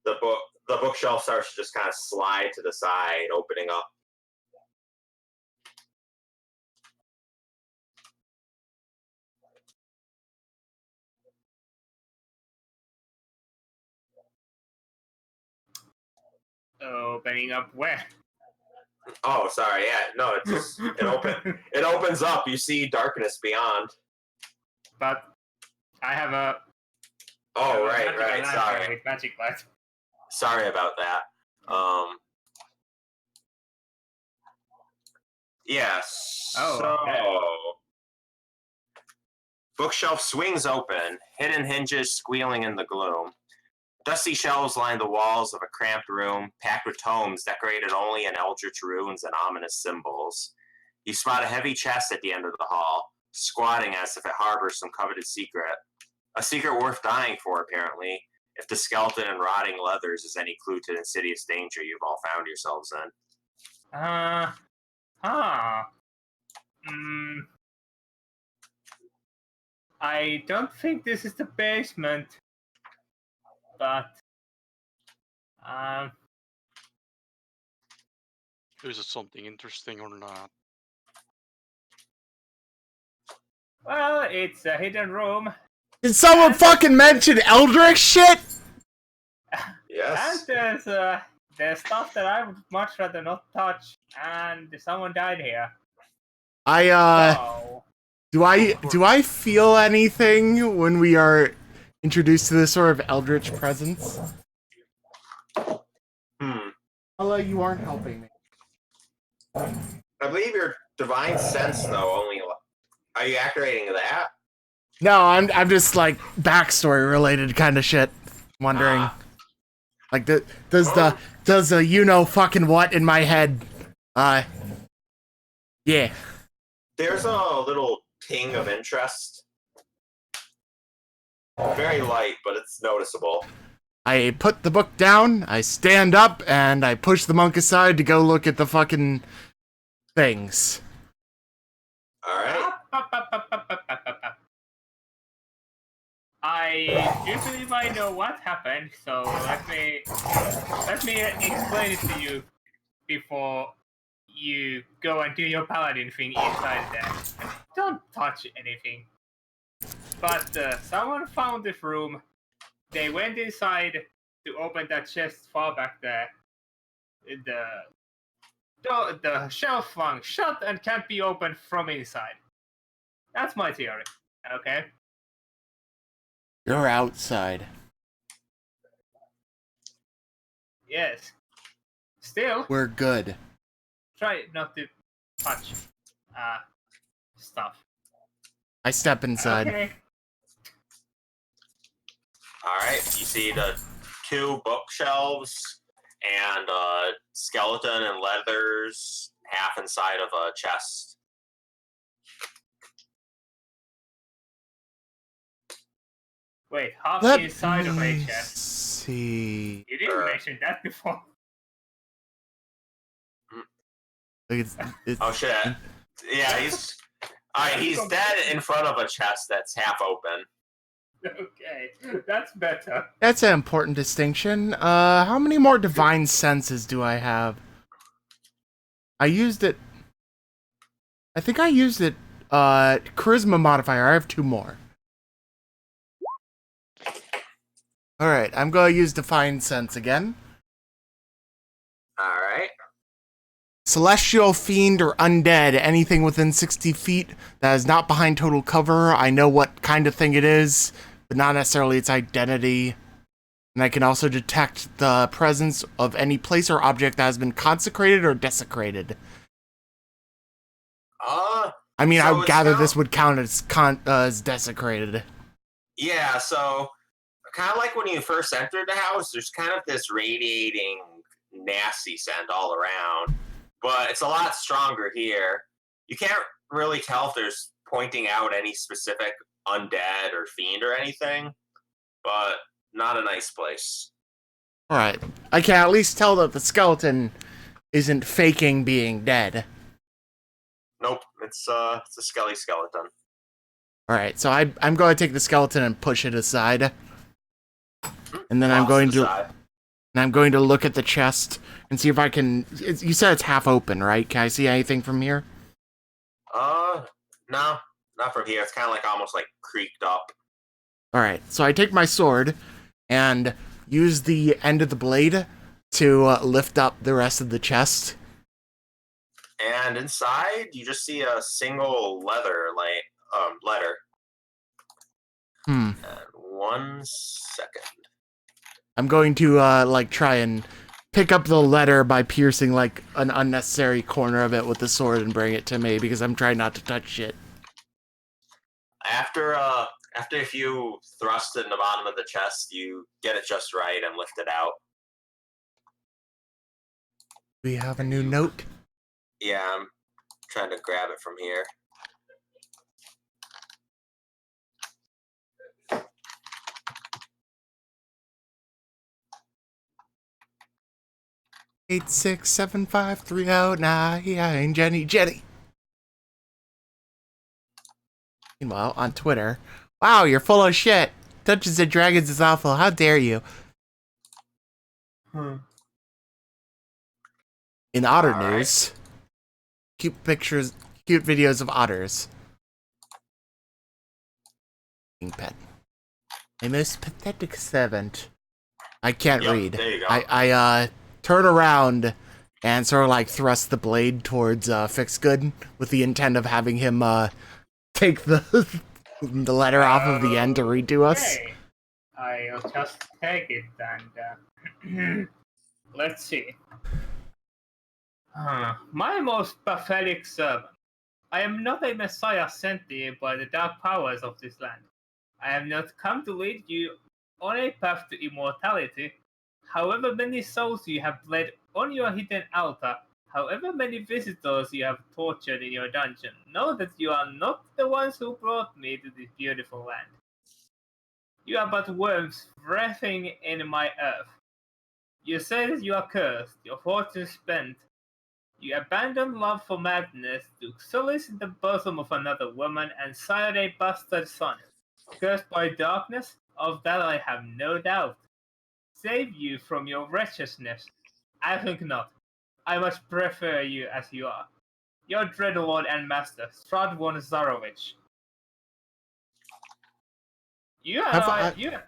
The bookshelf starts to just kind of slide to the side, opening up. Opening up where? Oh, sorry. Yeah, no, it opens up. You see darkness beyond. But I have a. Oh, a right. magical lantern Sorry. with magic light. Sorry about that. Yes. Oh, okay. Bookshelf swings open, hidden hinges squealing in the gloom. Dusty shelves line the walls of a cramped room, packed with tomes decorated only in eldritch runes and ominous symbols. You spot a heavy chest at the end of the hall, squatting as if it harbors some coveted secret. A secret worth dying for, apparently, if the skeleton and rotting leathers is any clue to the insidious danger you've all found yourselves in. I don't think this is the basement, but Is it something interesting or not? well, it's a hidden room. Did someone fucking mention Eldritch shit? Yes. And there's stuff that I would much rather not touch, and someone died here. So, Do I feel anything when we are introduced to this sort of eldritch presence? Hello, you aren't helping me. I believe your divine sense, though, only. Are you activating that? No, I'm just like backstory related kind of shit. Wondering, like does the you know fucking what in my head? Yeah. There's a little ting of interest. Very light, but it's noticeable. I put the book down, I stand up, and I push the monk aside to go look at the fucking things. Alright. I do believe I know what happened, so let me explain it to you before you go and do your paladin thing inside there. Don't touch anything. But someone found this room. They went inside to open that chest far back there. The shelf flung shut and can't be opened from inside. That's my theory. Okay. You're outside. Yes. Still, We're good. try not to touch stuff. I step inside. Okay. Alright, you see the 2 bookshelves and a skeleton and leathers half inside of a chest. Wait, half Let inside of a me chest. see. You didn't mention that before. It's, Oh shit. Yeah, he's alright, he's dead in front of a chest that's half open. Okay, that's better. That's an important distinction. How many more divine senses do I have? I used it. I think I used it. Charisma modifier. I have 2 more. Alright, I'm gonna use Divine Sense again. Alright. Celestial, fiend, or undead, anything within 60 feet that is not behind total cover. I know what kind of thing it is, but not necessarily its identity. And I can also detect the presence of any place or object that has been consecrated or desecrated. I mean, So I would it's gather kind this of- would count as desecrated. Yeah, so kind of like when you first entered the house, there's kind of this radiating nasty scent all around, but it's a lot stronger here. You can't really tell if there's pointing out any specific undead or fiend or anything, but not a nice place. Alright, I can at least tell that the skeleton isn't faking being dead. Nope, it's a skelly skeleton. Alright, so I'm going to take the skeleton and push it aside. And then I'm Toss going it to aside. and I'm going to look at the chest and see if I can. You said it's half open, right? Can I see anything from here? No, not from here. It's kind of like almost like creaked up. All right, so I take my sword and use the end of the blade to lift up the rest of the chest. And inside, you just see a single letter. Hmm. And 1 second. I'm going to try and pick up the letter by piercing like an unnecessary corner of it with the sword and bring it to me because I'm trying not to touch shit. After a few thrusts in the bottom of the chest, you get it just right and lift it out. We have a new note. Yeah, I'm trying to grab it from here. Eight 675 Jenny. Meanwhile, on Twitter, wow, you're full of shit. Dungeons and Dragons is awful. How dare you? In otter All right. news, cute videos of otters. Pet. A most pathetic servant. I can't Yep, read. there you go. I turn around and sort of like thrust the blade towards Fixgood with the intent of having him take the the letter off of the end to read to us. Okay. I'll just take it and let's see. My most pathetic servant. I am not a messiah sent to you by the dark powers of this land. I have not come to lead you on a path to immortality. However many souls you have bled on your hidden altar, however many visitors you have tortured in your dungeon, know that you are not the ones who brought me to this beautiful land. You are but worms breathing in my earth. You say that you are cursed, your fortune spent. You abandon love for madness, took solace in the bosom of another woman, and sired a bastard son. Cursed by darkness, of that I have no doubt. Save you from your wretchedness? I think not. I much prefer you as you are. Your dread lord and master, Strahd von Zarovich.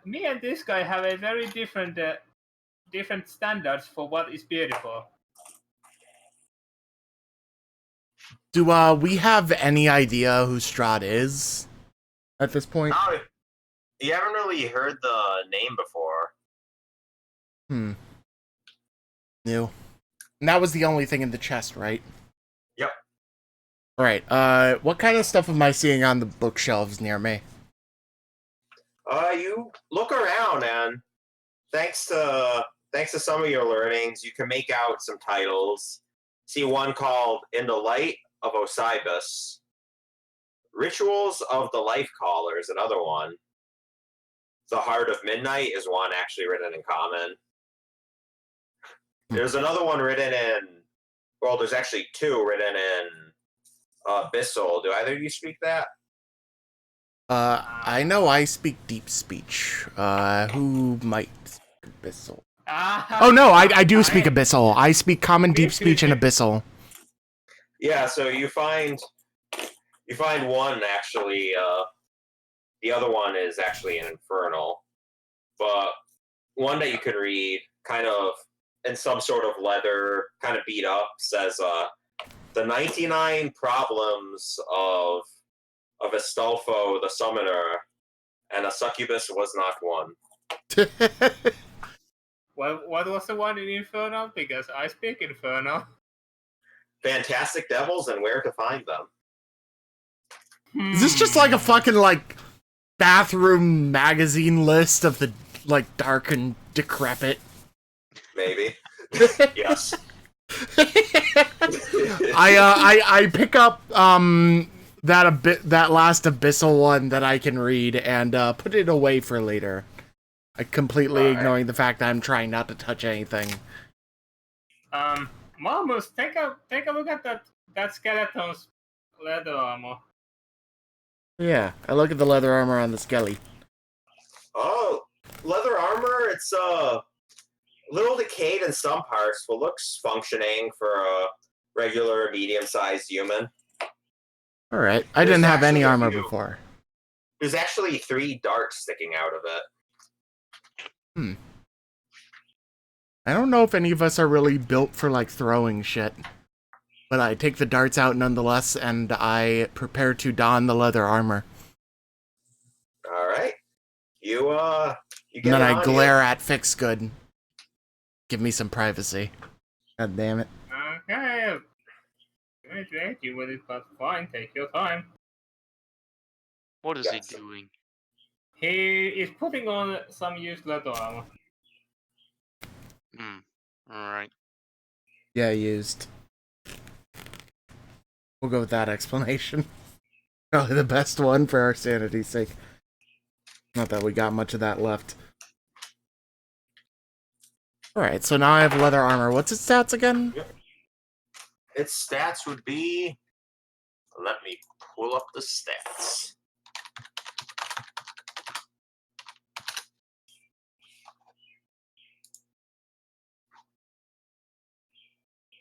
Me and this guy have a very different standards for what is beautiful. Do we have any idea who Strahd is at this point? No, you haven't really heard the name before. New. And that was the only thing in the chest, right? Yep. Alright, what kind of stuff am I seeing on the bookshelves near me? You look around, and thanks to some of your learnings, you can make out some titles. See one called "In the Light of Osibus," "Rituals of the Life Caller" is another one. The Heart of Midnight is one actually written in common. There's another one written in. Well, there's actually two written in Abyssal. Do either of you speak that? I know I speak deep speech. Who might speak Abyssal? Oh no, I do speak Abyssal. I speak common, deep speech, and Abyssal. Yeah, so you find one actually. The other one is actually an Infernal, but one that you could read, kind of in some sort of leather, kind of beat up, says the 99 problems of Astolfo the Summoner, and a succubus was not one. What was the one in Infernal? Because I speak Infernal. Fantastic devils and where to find them. Is this just like a fucking like bathroom magazine list of the like dark and decrepit? Maybe. Yes. I pick up that last Abyssal one that I can read and put it away for later. I completely ignoring the fact that I'm trying not to touch anything. Malmus, take a look at that skeleton's leather armor. Yeah, I look at the leather armor on the skelly. Oh, leather armor, it's a little decayed in some parts, but looks functioning for a regular medium-sized human. Alright, I didn't have any armor before. There's actually 3 darts sticking out of it. I don't know if any of us are really built for like throwing shit. But I take the darts out nonetheless, and I prepare to don the leather armor. Alright. You get and then I on glare at Fixgood. Give me some privacy. God damn it. Okay. Wait, you with it, but fine, take your time. What is he doing? He is putting on some used leather armor. Alright. Yeah, used. We'll go with that explanation. Probably the best one for our sanity's sake. Not that we got much of that left. Alright, so now I have leather armor. What's its stats again? Its stats would be... Let me pull up the stats.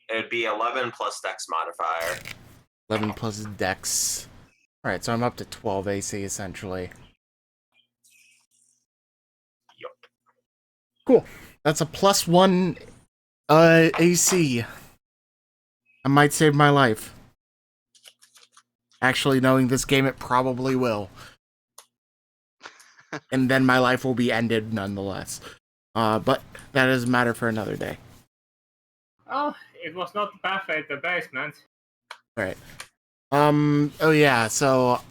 It'd be 11 plus dex modifier. 11 plus dex. Alright, so I'm up to 12 AC essentially. Yup. Cool. That's a +1 AC. I might save my life. Actually, knowing this game, it probably will. And then my life will be ended nonetheless. But that is a matter for another day. Oh, it was not the pathway to the basement. Alright. Oh yeah, so...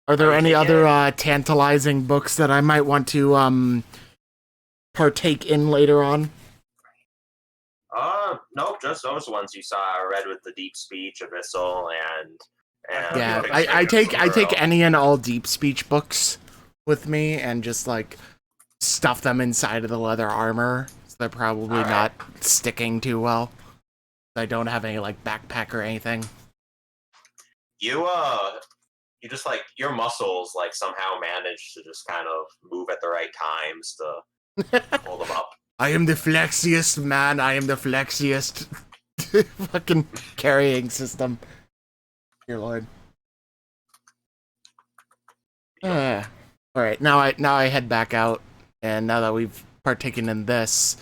Are there any other tantalizing books that I might want to partake in later on? Nope, just those ones you saw. I read with the deep speech, Abyssal, and yeah, I take any and all deep speech books with me and just like stuff them inside of the leather armor. So they're probably not sticking too well. I don't have any like backpack or anything. You just like your muscles like somehow manage to just kind of move at the right times to hold them up. I am the flexiest, man. I am the flexiest. Fucking carrying system. Dear Lord. Alright, now I head back out, and now that we've partaken in this,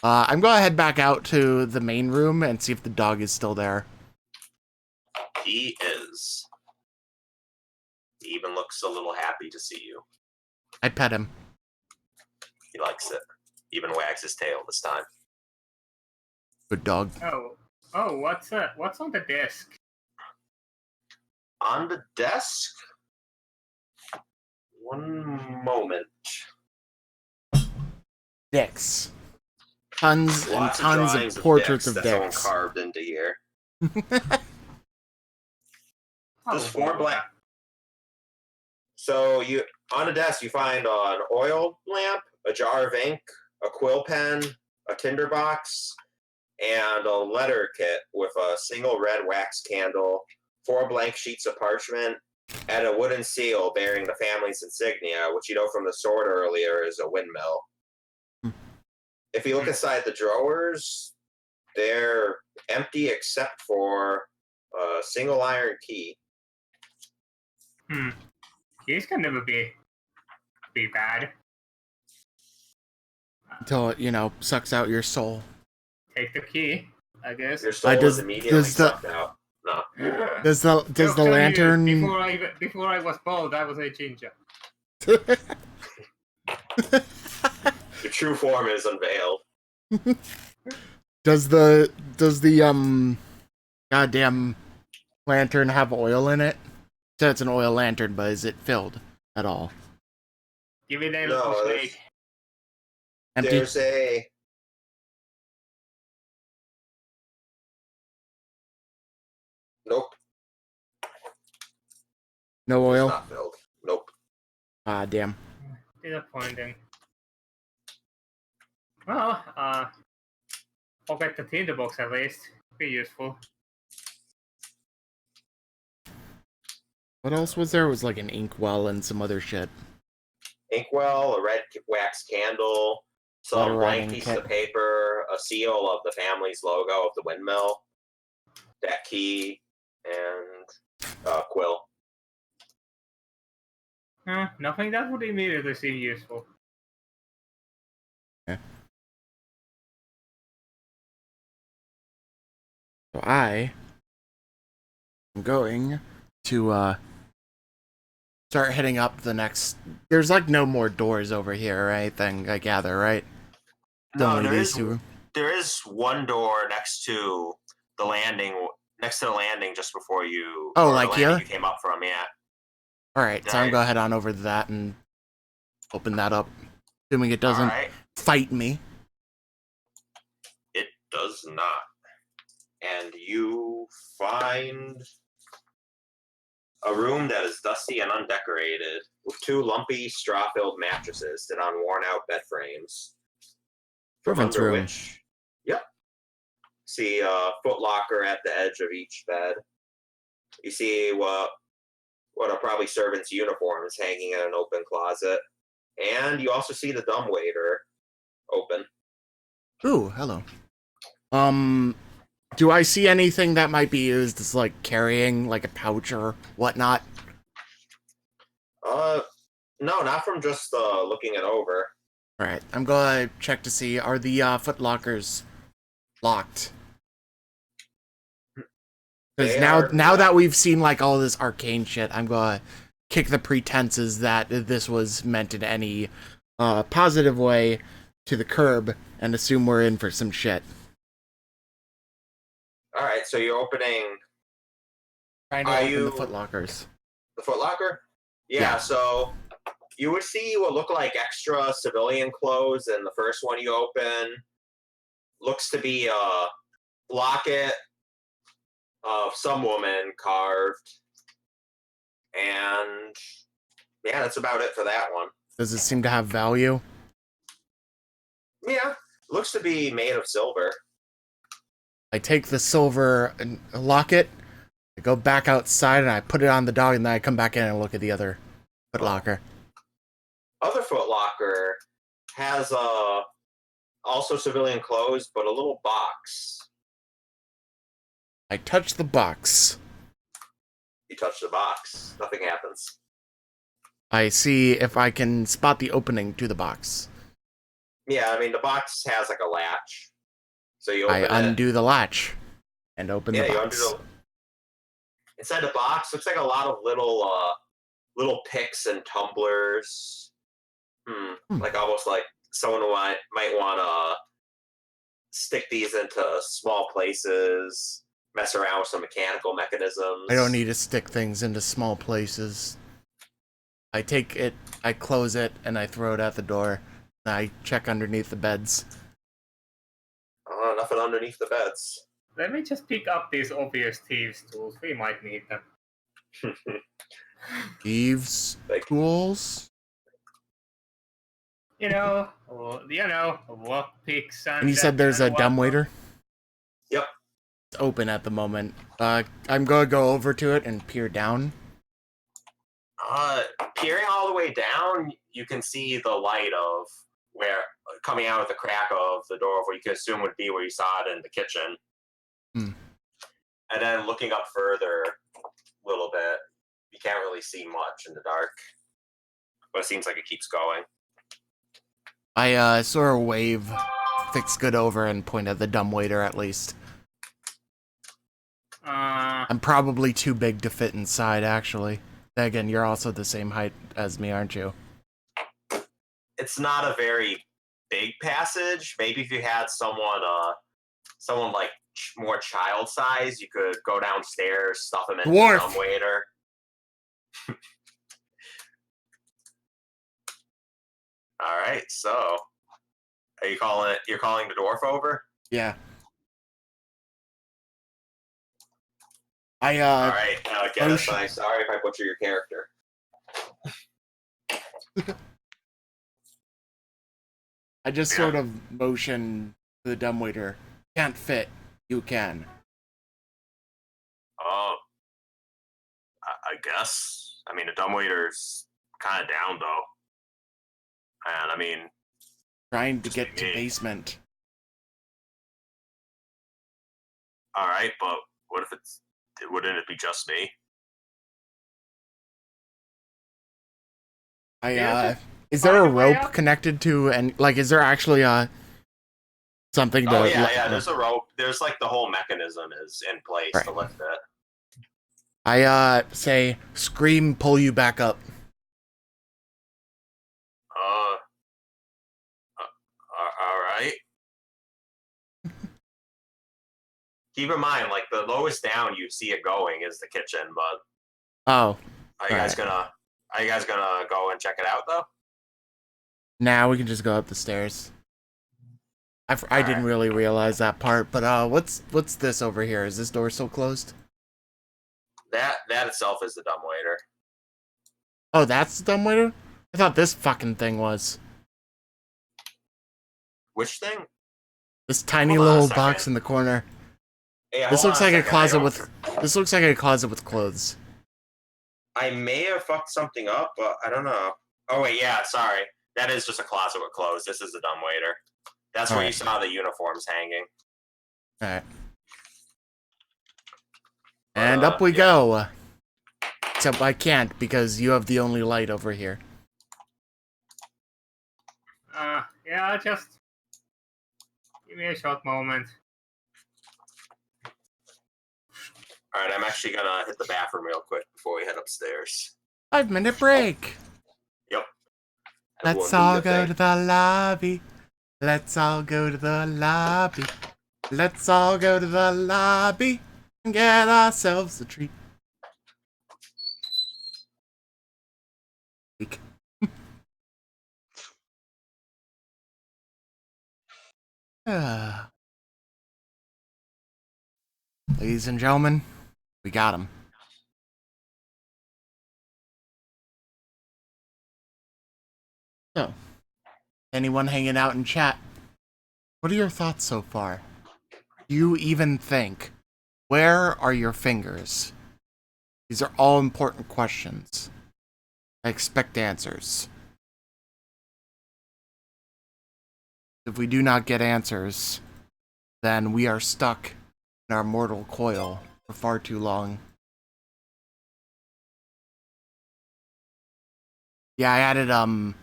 I'm gonna head back out to the main room and see if the dog is still there. He is. He even looks a little happy to see you. I pet him. He likes it. Even wags his tail this time. Good dog. Oh, what's on the desk? On the desk? One moment. Dicks. Tons and Lots tons drawings of portraits of that someone dicks. carved into here. Just Oh, 4 black. So On the desk, you find an oil lamp, a jar of ink, a quill pen, a tinderbox, and a letter kit with a single red wax candle, 4 blank sheets of parchment, and a wooden seal bearing the family's insignia, which you know from the sword earlier is a windmill. If you look inside the drawers, they're empty except for a single iron key. Keys can never be bad. Until it, sucks out your soul. Take the key, I guess. Your soul is immediately sucked out. No. Does the lantern... Before I was bald, I was a ginger. The true form is unveiled. Does the goddamn lantern have oil in it? So it's an oil lantern, but is it filled at all? Give me that No, snake. Empty? There's a... Nope. No It's oil? not filled. Nope. Ah, damn. Disappointing. Well, I'll get the tinderbox at least. Be useful. What else was there? It was like an inkwell and some other shit. Inkwell, a red wax candle, some Letter blank writing pieces kit. of paper, a seal of the family's logo of the windmill, that key, and a quill. Nothing that would immediately seem useful. So I am going to start heading up the next... There's like no more doors over here or anything, I gather, right? No, Only there these is, two. there is one door next to the landing just before you... Oh, or like the landing here? you came up from, yeah. Alright, so I'm going to head on over to that and open that up. Assuming it doesn't Alright, fight me. it does not. And you find a room that is dusty and undecorated, with 2 lumpy, straw-filled mattresses sit on worn-out bed frames. From Servant's under room. which, yep, see a footlocker at the edge of each bed. You see what are probably servant's uniforms hanging in an open closet, and you also see the dumbwaiter open. Ooh, hello. Do I see anything that might be used as, like, carrying, like, a pouch or whatnot? No, not from just looking it over. Alright, I'm gonna check to see, are the footlockers locked? Because now that we've seen, like, all this arcane shit, I'm gonna kick the pretenses that this was meant in any positive way to the curb and assume we're in for some shit. Alright, so you're opening Trying to open the footlockers. the footlocker? Yeah. Yeah, so you would see what look like extra civilian clothes, and the first one you open looks to be a locket of some woman carved. And yeah, that's about it for that one. Does it seem to have value? Yeah, looks to be made of silver. I take the silver locket, I go back outside, and I put it on the dog, and then I come back in and look at the other footlocker. Other footlocker has also civilian clothes, but a little box. I touch the box. You touch the box, nothing happens. I see if I can spot the opening to the box. Yeah, I mean, the box has like a latch. So you open I undo the latch and open the box. you undo the... Inside the box looks like a lot of little picks and tumblers. Like almost like someone who might want to stick these into small places, mess around with some mechanical mechanisms. I don't need to stick things into small places. I take it, I close it, and I throw it at the door. I check underneath the beds. Nothing underneath the beds. Let me just pick up these obvious thieves' tools. We might need them. Thieves' Like, tools? Lockpicks And you said there's a and whatnot. dumbwaiter? Yep. It's open at the moment. I'm gonna go over to it and peer down. Peering all the way down, you can see the light of where coming out of the crack of the door of what you could assume would be where you saw it in the kitchen. Hmm. And then looking up further a little bit, you can't really see much in the dark. But it seems like it keeps going. I sort of wave Fix Good over and point at the dumbwaiter at least. I'm probably too big to fit inside, actually. Then again, you're also the same height as me, aren't you? It's not a very big passage. Maybe if you had someone like more child size, you could go downstairs, stuff them into the Dwarf! dumbwaiter. All right, so are you calling it? You're calling the dwarf over? Yeah. All right, get us. Motion. I'm sorry if I butcher your character. I just Yeah. sort of motion to the dumbwaiter. Can't fit. You can. Oh, I guess. I mean, the dumbwaiter's kind of down though, and I mean, Trying to just get be to me. basement. All right, but what if wouldn't it be just me? Is there a Find a way rope up? connected to, and like, is there actually something Oh to? yeah. There's a rope. There's like the whole mechanism is in place to Right. lift it. I say, scream, pull you back up. Uh, all right. Keep in mind, like the lowest down you see it going is the kitchen. But Oh, are you guys gonna go and check it out though? now we can just go up the stairs. I didn't Alright. really realize that part, but what's this over here? Is this door still closed? That itself is the dumbwaiter. Oh, that's the dumbwaiter? I thought this fucking thing was. Which thing? This tiny Hold on a little second. box in the corner. Yeah, This hold looks on like a second. closet with. This looks like a closet with clothes. I may have fucked something up, but I don't know. Oh wait, yeah, sorry. That is just a closet with clothes. This is the dumbwaiter. That's where you Alright. saw the uniforms hanging. Alright. But, And up we yeah. go. Except I can't because you have the only light over here. Yeah, just give me a short moment. All right, I'm actually gonna hit the bathroom real quick before we head upstairs. 5-minute break. Yep. Let's Everyone do all your go thing. to the lobby. Let's all go to the lobby. Let's all go to the lobby and get ourselves a treat. Ladies and gentlemen, we got him. So, anyone hanging out in chat, what are your thoughts so far? Do you even think? Where are your fingers? These are all important questions. I expect answers. If we do not get answers, then we are stuck in our mortal coil for far too long. Yeah, I added a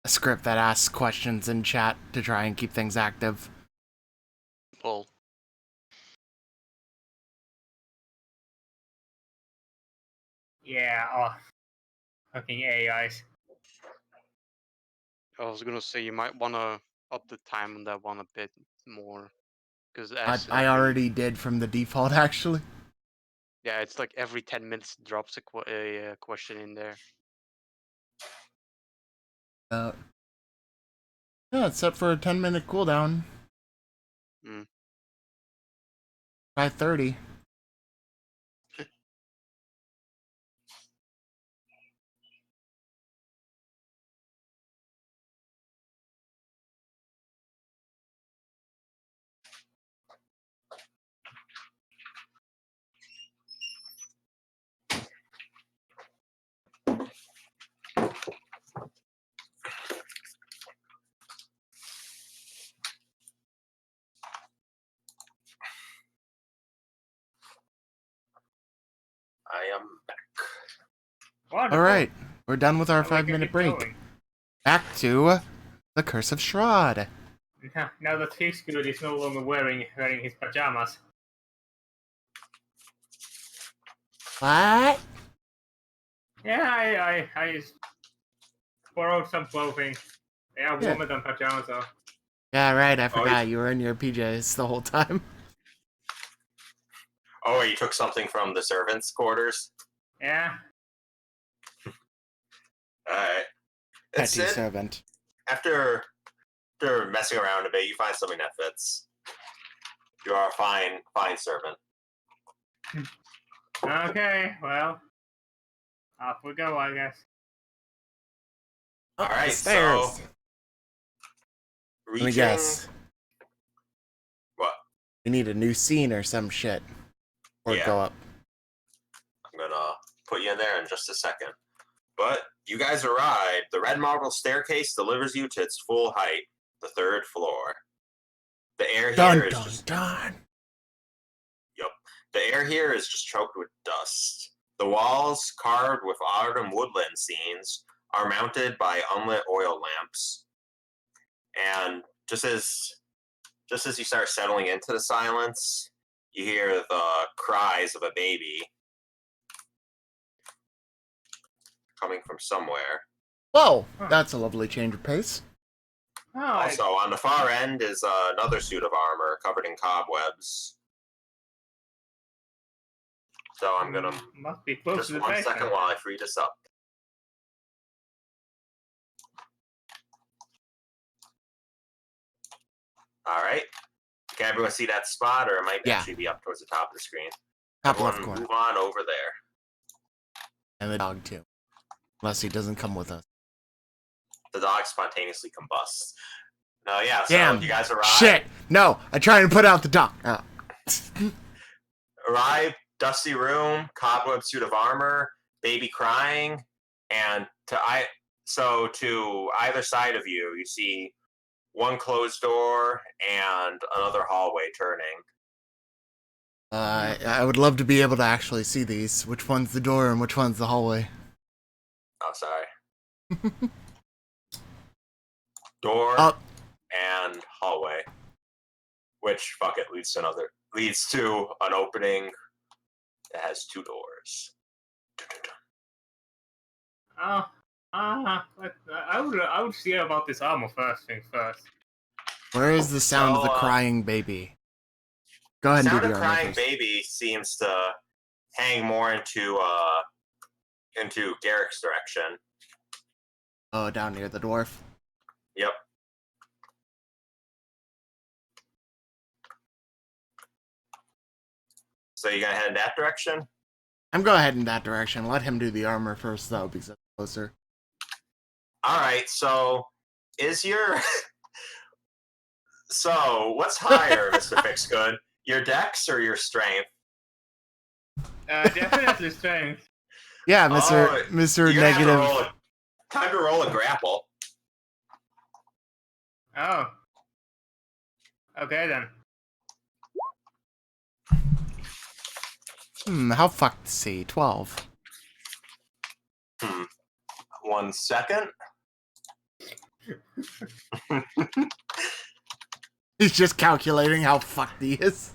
script that asks questions in chat to try and keep things active. Well, Yeah, oh, fucking AIs. I was gonna say you might wanna up the time on that one a bit more, because I already did from the default, actually. yeah, it's like every 10 minutes drops a question in there. Yeah, it's set for a 10-minute cooldown. Mm. By 30. I am back. Wonderful. Alright, we're done with our Now we can 5-minute keep break. going. Back to the Curse of Strahd. Now that Fixgood is no longer wearing his pajamas. What? Yeah, I borrowed some clothing. They are Yeah. warmer than pajamas, so. Yeah, right, I forgot yeah. you were in your PJs the whole time. Oh, you took something from the servants' quarters? Yeah. Alright. It's Petty it. servant. After messing around a bit, you find something that fits. You are a fine servant. Okay, well. Off we go, I guess. Up Alright, the stairs. so Let me reaching. guess. What? We need a new scene or some shit. Or Yeah. go up. I'm gonna put you in there in just a second. But you guys arrive. The red marble staircase delivers you to its full height, the 3rd floor. The air here Dun is dun just dun. the air here is just choked with dust. The walls, carved with autumn woodland scenes, are mounted by unlit oil lamps. And just as you start settling into the silence, you hear the cries of a baby coming from somewhere. Whoa, Huh. that's a lovely change of pace. Oh, Also, on the far end is another suit of armor covered in cobwebs. So I'm gonna must be close just to the 1 basement. second while I free this up. All right. Can everyone see that spot, or it might Yeah. actually be up towards the top of the screen? Top Everyone left corner. move on over there. And the dog too. Unless he doesn't come with us. The dog spontaneously combusts. No, yeah. So Damn. you guys arrive. Shit! No! I try and put out the dog. Oh. Arrive. Dusty room. Cobweb suit of armor. Baby crying. And to either side of you, you see one closed door and another hallway turning. I would love to be able to actually see these. Which one's the door and which one's the hallway? Oh, sorry. Door Up. and hallway. Which, fuck it, leads to an opening that has 2 doors. I would see about this armor first thing first. Where is the sound of the So, crying baby? Go ahead and do Sound the of armor crying first. baby seems to hang more into Garrick's direction. Oh, down near the dwarf. Yep. So you gonna head in that direction? I'm going ahead in that direction. Let him do the armor first, though, because it's closer. Alright, so is your So what's higher, Mr. Fixgood? Your dex or your strength? Definitely strength. Yeah, Mr. Oh, Mr. You're gonna have to Negative. time to roll a grapple. Oh. Okay then. How fucked to see? 12. 1 second. He's just calculating how fucked he is.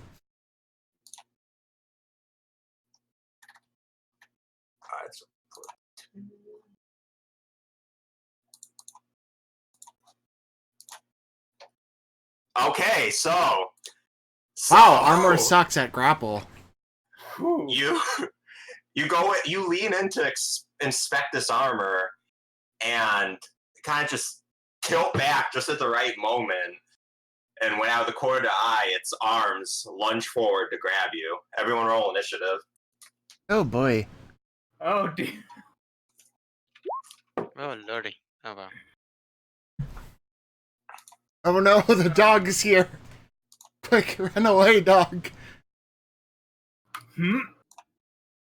Alright, so okay, so Wow, armor sucks at grapple. Whew. you lean in to inspect this armor and kind of just tilt back just at the right moment, and when out of the corner of the eye, its arms lunge forward to grab you. Everyone roll initiative. Oh boy. Oh dear. Oh lordy. Oh wow. Oh no, the dog is here. Quick, run away, dog.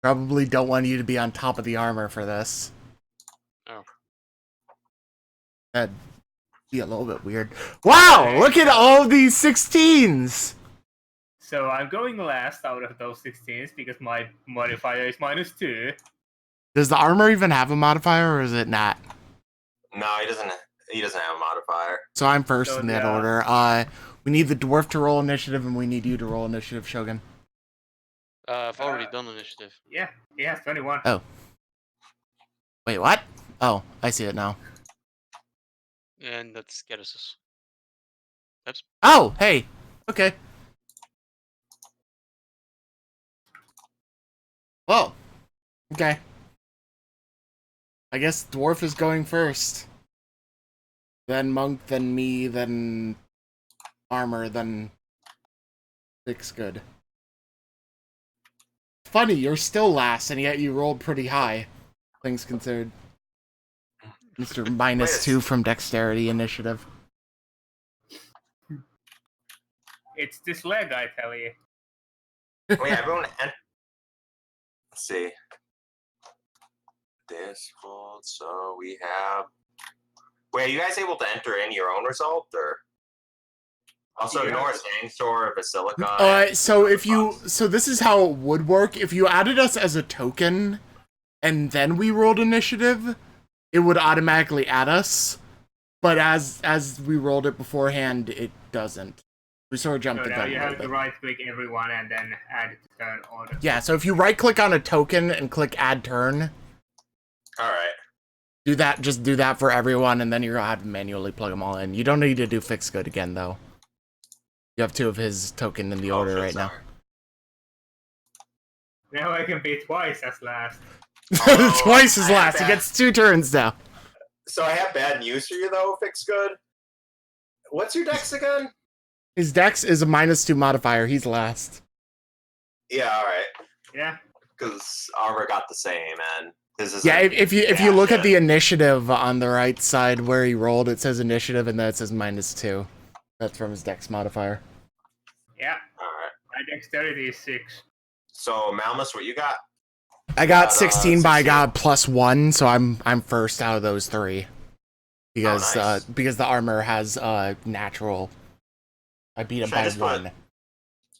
Probably don't want you to be on top of the armor for this. Oh. That'd be a little bit weird. Wow, look at all these 16s! So I'm going last out of those 16s because my modifier is -2. Does the armor even have a modifier, or is it not? No, he doesn't. He doesn't have a modifier. So I'm first So in that the- order. We need the dwarf to roll initiative, and we need you to roll initiative, Shogun. I've already done initiative. Yeah, he has 21. Oh. Wait, what? Oh, I see it now. And that's Geddes'. Oops. Oh, hey. Okay. Well. Okay. I guess dwarf is going first. Then monk, then me, then armor, then Fix good. Funny, you're still last, and yet you rolled pretty high. Things considered. Mr. -2 from dexterity initiative. It's this leg, I tell you. Wait, everyone. Let's see. This fold. So we have. Wait, are you guys able to enter in your own result, or also Yeah. ignore Sangtor, Basilica? So if you, so this is how it would work. If you added us as a token, and then we rolled initiative, it would automatically add us. But as we rolled it beforehand, it doesn't. We sort of jumped So the now gun you a have little to bit. right-click everyone and then add to turn order. Yeah, so if you right-click on a token and click Add Turn, All right. do that. Just do that for everyone, and then you're gonna have to manually plug them all in. You don't need to do Fix Good again, though. You have 2 of his token in the order right now. Now I can be twice as last. Oh, Twice as I last. He bet. gets 2 turns now. So I have bad news for you, though. Fix good. What's your dex again? His dex is a -2 modifier. He's last. Yeah, all right. Yeah. Because armor got the same, and this is Yeah, if you look at shit. the initiative on the right side where he rolled, it says initiative, and then it says -2. That's from his dex modifier. Yeah. All right. My dexterity is 6. So Malmus, what you got? I got Got, 16, but I 16. got +1, so I'm first out of those 3. Because nice. because the armor has natural. I beat him Should I by just 1.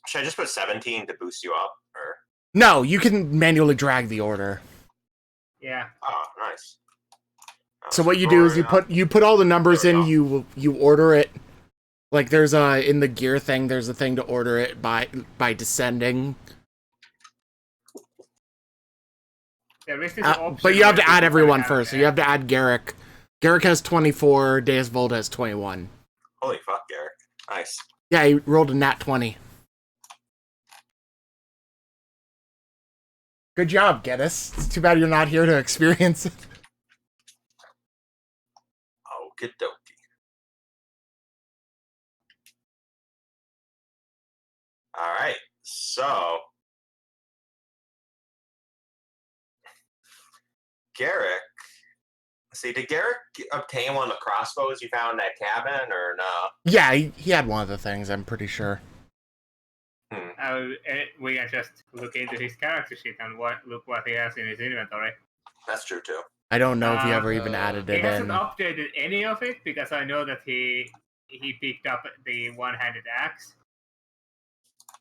Should I just put 17 to boost you up, or? No, you can manually drag the order. Yeah. Oh, nice. So what you do is you put all the numbers There in, we you order it. Like there's in the gear thing, there's a thing to order it by descending. There is this option But you have where to add people everyone have first. So you have to add Garrick. Garrick has 24. Deus Volta has 21. Holy fuck, Garrick. Nice. Yeah, he rolled a nat 20. Good job, Geddes. It's too bad you're not here to experience it. Okie dokie. All right. So Garrick. See, did Garrick obtain one of the crossbows you found in that cabin, or no? Yeah, he had one of the things, I'm pretty sure. we can just look into his character sheet and look what he has in his inventory. That's true too. I don't know if he ever even added He it hasn't in. updated any of it because I know that he picked up the one-handed axe.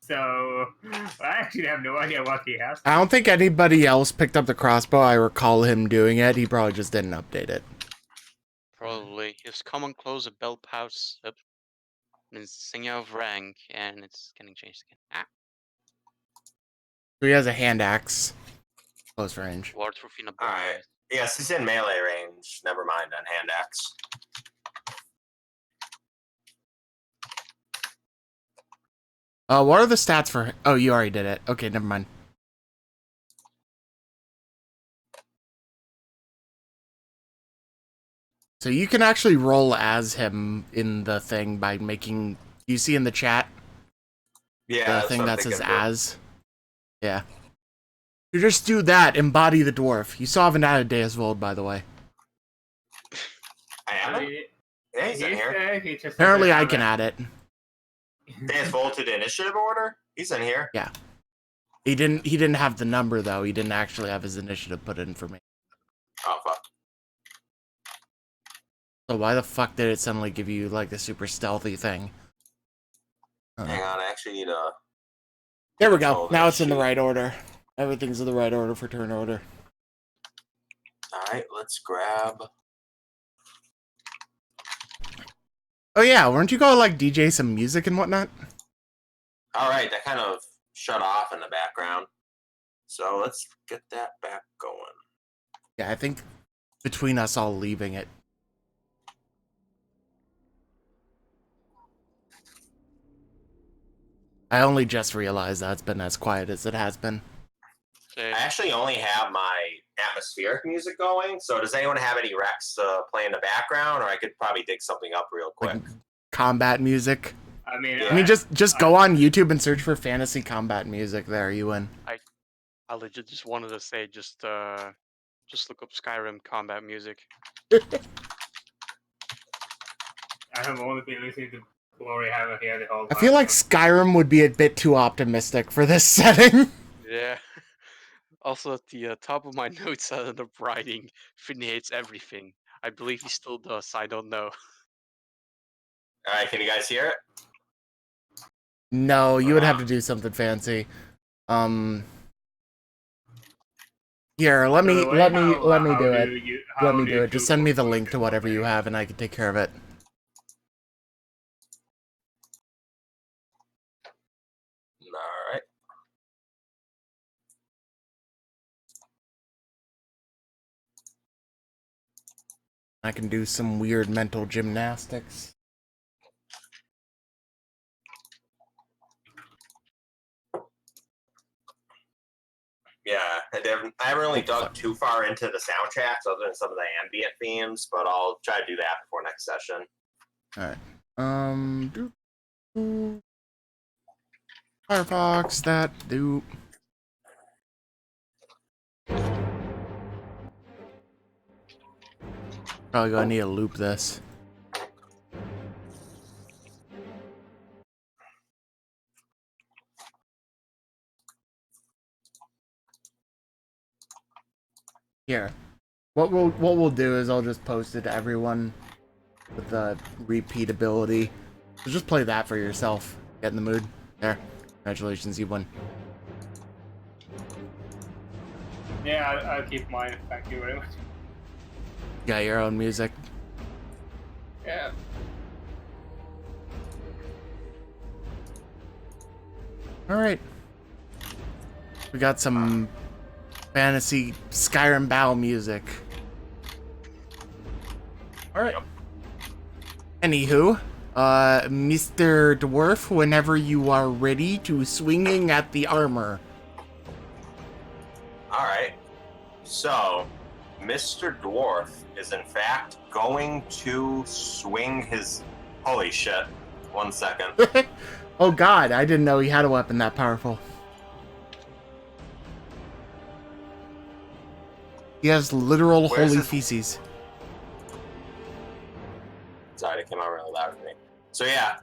So I actually have no idea what he has. I don't think anybody else picked up the crossbow. I recall him doing it. He probably just didn't update it. Probably. His common close a belt pouch up. And it's singer of rank, and it's getting changed again. Ah, So he has a hand axe. Close range. waterproof in a All right. Yes, he's in melee range. Never mind on hand axe. What are the stats for... Oh, you already did it. Okay, never mind. So you can actually roll as him in the thing by making... You see in the chat? Yeah, The thing what I'm that says thinking, too. as? Yeah. You just do that, embody the dwarf. You still haven't added Deus Vold, by the way. I am. Yeah, he's in here. He just Apparently doesn't I have can it. add it. Dance bolted initiative order. He's in here. He didn't have the number, though. He didn't actually have his initiative put in for me. Oh fuck. So why the fuck did it suddenly give you, like, a super stealthy thing? Hang on, I actually need a. There we go. Oh, Now that it's in the sheet. right order. Everything's in the right order for turn order. Alright, let's grab. Oh yeah, weren't you gonna like DJ some music and whatnot? Alright, that kind of shut off in the background. So let's get that back going. Yeah, I think between us all leaving it. I only just realized that's been as quiet as it has been. I actually only have my atmospheric music going, so does anyone have any recs to play in the background, or I could probably dig something up real quick. Like combat music. I mean, Yeah. I mean, just go on YouTube and search for fantasy combat music. There, you win. I legit just wanted to say, just look up Skyrim combat music. I have only been listening to Glory Hammer here the whole I time. feel like Skyrim would be a bit too optimistic for this setting. Yeah. Also, at the top of my notes, I ended up writing, Finny hates everything. I believe he still does. I don't know. Alright, can you guys hear it? No, you would have to do something fancy. Here, let me do it. Let me do it. Just send me the link to whatever you have, and I can take care of it. Alright. I can do some weird mental gymnastics. Yeah, I haven't really dug too far into the soundtracks other than some of the ambient themes, but I'll try to do that before next session. Alright. Firefox, that do. Probably gonna need to loop this. Here. What we'll do is I'll just post it to everyone with the repeatability. So just play that for yourself. Get in the mood. There. Congratulations, you won. Yeah, I'll keep mine. Thank you very much. You got your own music. Yeah. Alright. We got some fantasy Skyrim battle music. Alright. Anywho, Mr. Dwarf, whenever you are ready to swinging at the armor. Alright. So, Mr. Dwarf is in fact going to swing his... Holy shit. 1 second. Oh god, I didn't know he had a weapon that powerful. He has literal Where's holy his- feces. Sorry, it came out really loud for me. So yeah,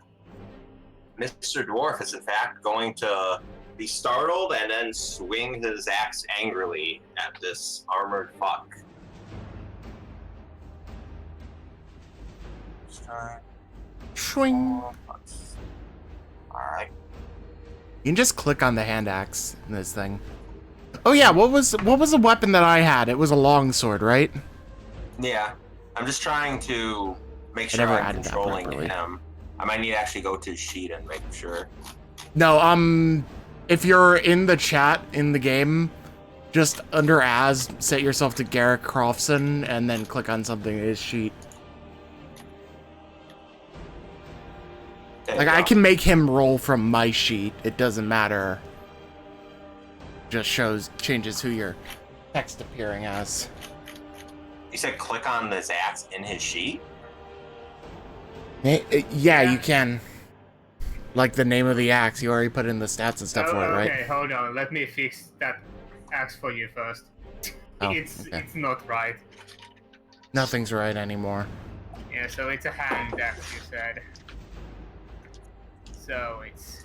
Mr. Dwarf is in fact going to be startled and then swing his axe angrily at this armored fuck. Swing. Alright. You can just click on the hand axe in this thing. Oh yeah, what was the weapon that I had? It was a longsword, right? Yeah. I'm just trying to make I sure never I'm added that controlling properly. him. I might need to actually go to his sheet and make sure. No, if you're in the chat in the game, just under as set yourself to Garrett Crofson and then click on something in his sheet. There Like you I go. can make him roll from my sheet. It doesn't matter. Just changes who your text appearing as. You said click on this axe in his sheet? Yeah, you can. Like the name of the axe, you already put in the stats and stuff for it, right? Okay, hold on. Let me fix that axe for you first. Oh, it's okay. it's not right. Nothing's right anymore. Yeah, so it's a hand axe, you said. So it's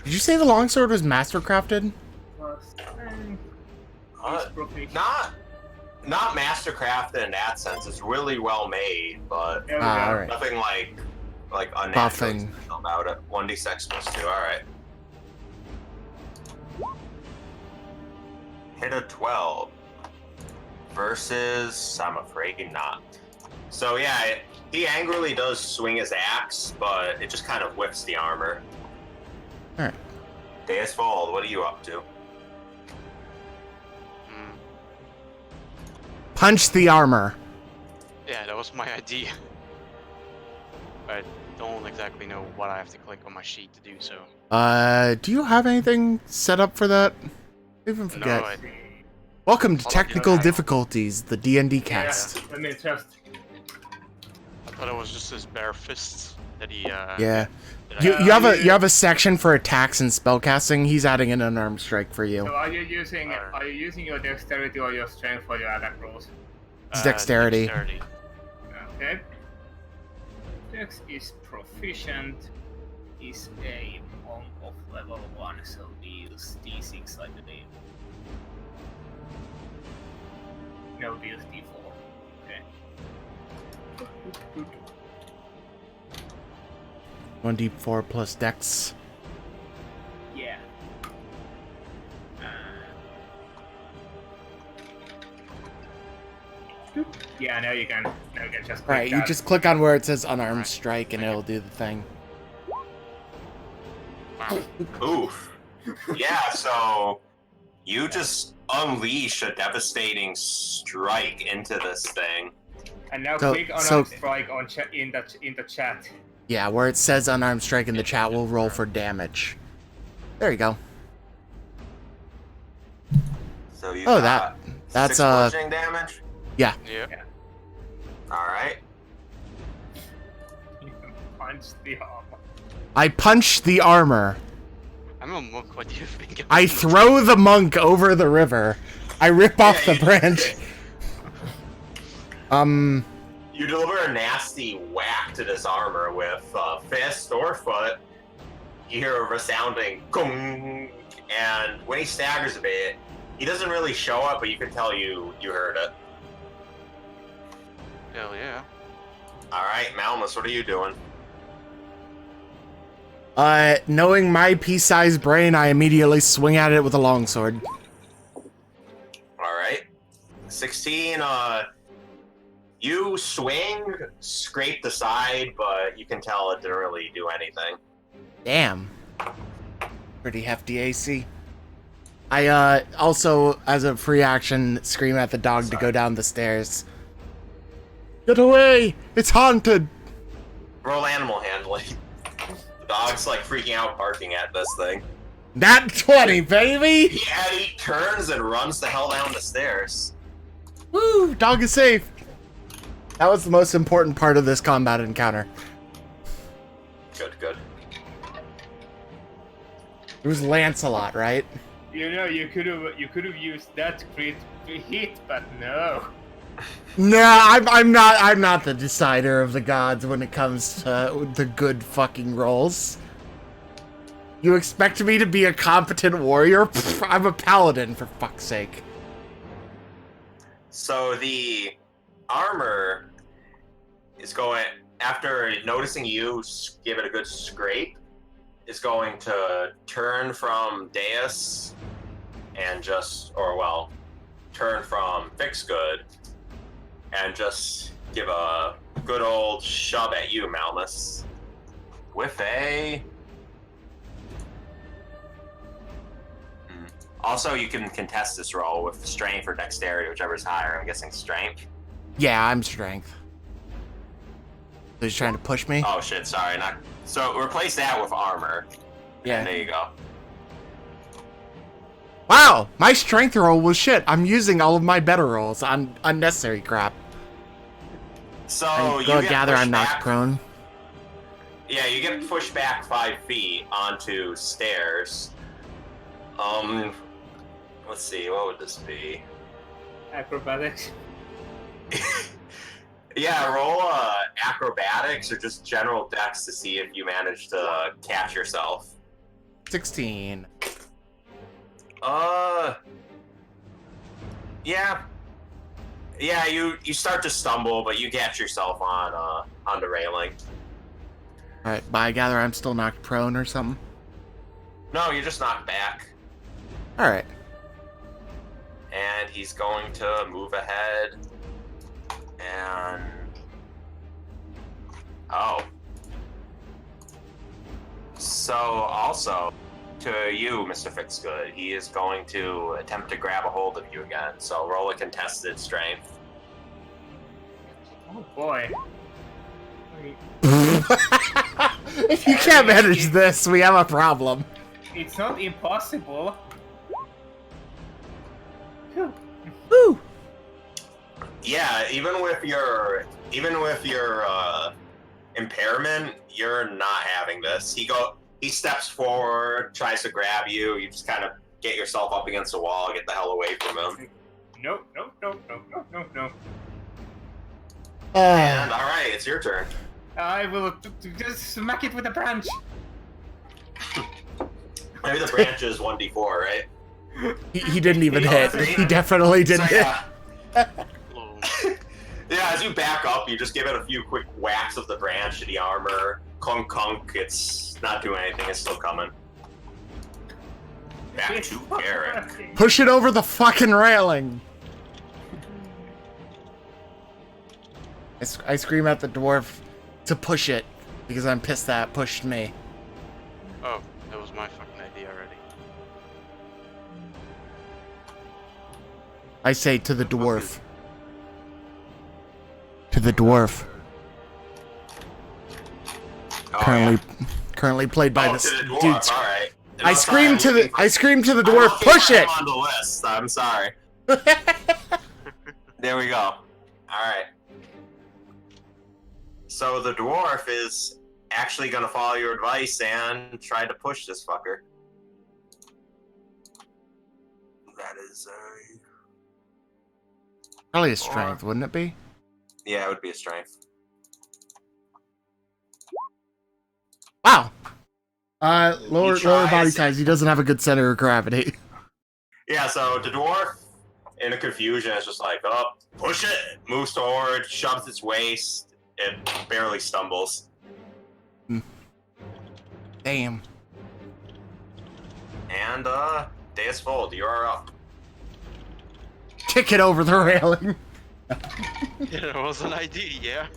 Did you say the longsword was mastercrafted? plus. Uh, It's probably. not mastercrafted in that sense. It's really well made, but There we go. Alright. nothing like like unnaturally Buffing. special about it. 1d6 plus 2. All right. Hit a 12 versus, I'm afraid not. So yeah, he angrily does swing his axe, but it just kind of whips the armor. All right. Deus Vald, what are you up to? Punch the armor. Yeah, that was my idea. I don't exactly know what I have to click on my sheet to do so. Do you have anything set up for that? I even forget. No, Welcome to All I Technical do- Difficulties, the D&D cast. Let me just. I thought it was just his bare fists that he. Yeah. that You, I- you have a section for attacks and spellcasting. He's adding in an unarmed strike for So you. are you using your dexterity or your strength for your attack rolls? It's dexterity. Dexterity. Okay. Dex is proficient. Is a monk of level 1, so we use D6, I believe. No, we use D4. Okay. 1d4 plus dex. Yeah. Yeah, now you can just click Alright, you that. just click on where it says unarmed strike and it'll do the thing. Wow. Oof. Yeah, so you just unleash a devastating strike into this thing. And now So- click on so- a strike on in the chat. Yeah, where it says unarmed strike in the chat, we'll roll for damage. There you go. So you Oh, got that's 6 bludgeoning damage. yeah. Yeah. All right. You can punch the armor. I punch the armor. I'm a monk. What do you think? I throw the monk over the river. I rip off the you- branch. You deliver a nasty whack to this armor with fist or foot. You hear a resounding gong, and when he staggers a bit, he doesn't really show up, but you can tell you heard it. Hell yeah. All right, Malmus, what are you doing? Knowing my pea-sized brain, I immediately swing at it with a longsword. All right, 16. You swing, scrape the side, but you can tell it didn't really do anything. Damn. Pretty hefty AC. I, also, as a free action, scream at the dog to go down the stairs. Get away! It's haunted! Roll animal handling. The dog's like freaking out, barking at this thing. Nat 20, baby! He turns and runs the hell down the stairs. Woo! Dog is safe! That was the most important part of this combat encounter. Good, good. It was Lancelot, right? You know, you could have used that crit hit, but no. Nah, I'm not the decider of the gods when it comes to the good fucking rolls. You expect me to be a competent warrior? Pfft, I'm a paladin, for fuck's sake. So the armor is going, after noticing you give it a good scrape, is going to turn from Deus and turn from Fix Good and just give a good old shove at you, Malmus. With a... Also, you can contest this roll with strength or dexterity, whichever is higher. I'm guessing strength. Yeah, I'm strength. So he's trying to push me? Oh shit, sorry, not. So replace that with armor. Yeah. And there you go. Wow, my strength roll was shit. I'm using all of my better rolls on unnecessary crap. So I you go get gather pushed I'm not back- prone. Yeah, you get pushed back 5 feet onto stairs. Let's see, what would this be? Acrobatics. Yeah, roll acrobatics or just general dex to see if you manage to catch yourself. 16. Yeah, you start to stumble, but you catch yourself on the railing. Alright, but I gather I'm still knocked prone or something? No, you're just knocked back. Alright. And he's going to move ahead. And... Oh. So, also, to you, Mr. Fixgood, he is going to attempt to grab a hold of you again. So roll a contested strength. Oh boy. If you can't manage this, we have a problem. It's not impossible. Woo! Yeah, even with your impairment, you're not having this. He steps forward, tries to grab you. You just kind of get yourself up against the wall, get the hell away from him. No. And all right, it's your turn. I will just smack it with a branch. Maybe the branch is 1d4, right? He didn't even hit. He definitely didn't hit. Yeah, as you back up, you just give it a few quick whacks of the branch to the armor. Clunk, clunk. It's not doing anything. It's still coming. Back to Garrick. Push it over the fucking railing. I scream at the dwarf to push it because I'm pissed that it pushed me. Oh, that was my fucking idea already. I say to the dwarf. To the dwarf. Oh, Currently played by to this the dwarf. dude. All right. I scream to the dwarf, push it. I'm on the list. I'm sorry. There we go. All right. So the dwarf is actually going to follow your advice and try to push this fucker. That is Probably a strength, wouldn't it be? yeah, it would be a strength. Wow. Lower tries. body size. He doesn't have a good center of gravity. Yeah, so the dwarf, in a confusion, is just like, oh, push it, moves forward, shoves its waist, it barely stumbles. Damn. And, Deus Fold, you are up. Kick it over the railing. Yeah, that was an idea, yeah.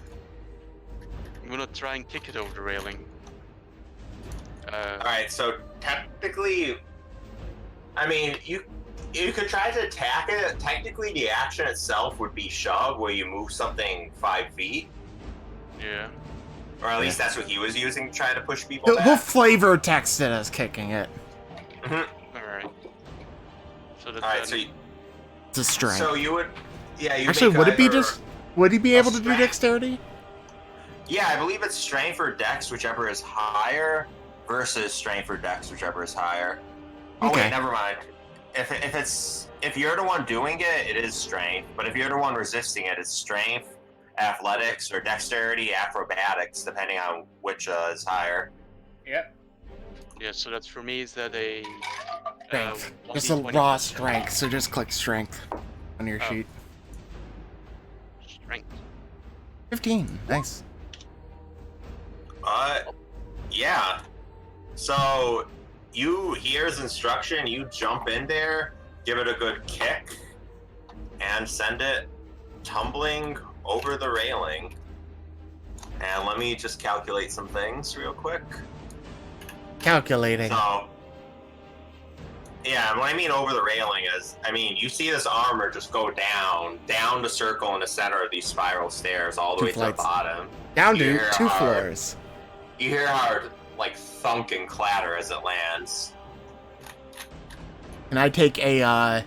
I'm gonna try and kick it over the railing. Alright, so technically, I mean, you could try to attack it. Technically, the action itself would be shove, where you move something 5 feet. Yeah. Or at least that's what he was using to try to push people He'll back. flavor text it as kicking it. Alright. So that's Alright, so It's a strength. So you would, yeah. You Actually, make would it be either- just? Would he be able to do strength. dexterity? Yeah, I believe it's strength or dex, whichever is higher, versus strength or dex, whichever is higher. Oh Okay. wait, never mind. If you're the one doing it, it is strength. But if you're the one resisting it, it's strength, athletics, or dexterity, acrobatics, depending on which is higher. Yep. Yeah, so that's for me, is that a... Strength. Just a 1d20 raw strength, so just click strength on your Oh. sheet. Strength. 15. Nice. Yeah. So you hear his instruction, you jump in there, give it a good kick, and send it tumbling over the railing. And let me just calculate some things real quick. Calculating. So, yeah, what I mean over the railing is, I mean, you see this armor just go down the circle in the center of these spiral stairs all the Two way to the flights. bottom. Down to Here 2 are- floors. You hear how it, like, thunk and clatter as it lands. Can I take a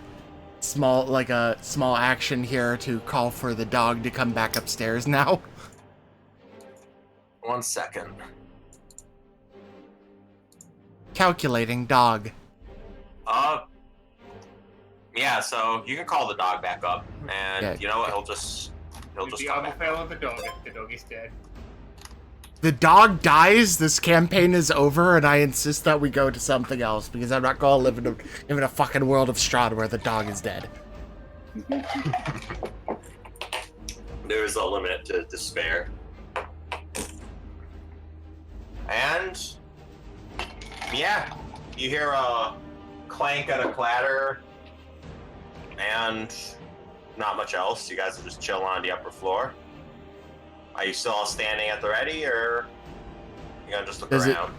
small action here to call for the dog to come back upstairs now? 1 second. Calculating dog. Yeah, so you can call the dog back up, and Yeah. you know what? He'll just The come armor back. fell on the dog. The dog is dead. The dog dies, this campaign is over, and I insist that we go to something else, because I'm not gonna live in a fucking world of Strahd where the dog is dead. There's a limit to despair. And yeah, you hear a clank and a clatter, and not much else. You guys are just chilling on the upper floor. Are you still all standing at the ready, or you gonna just look around?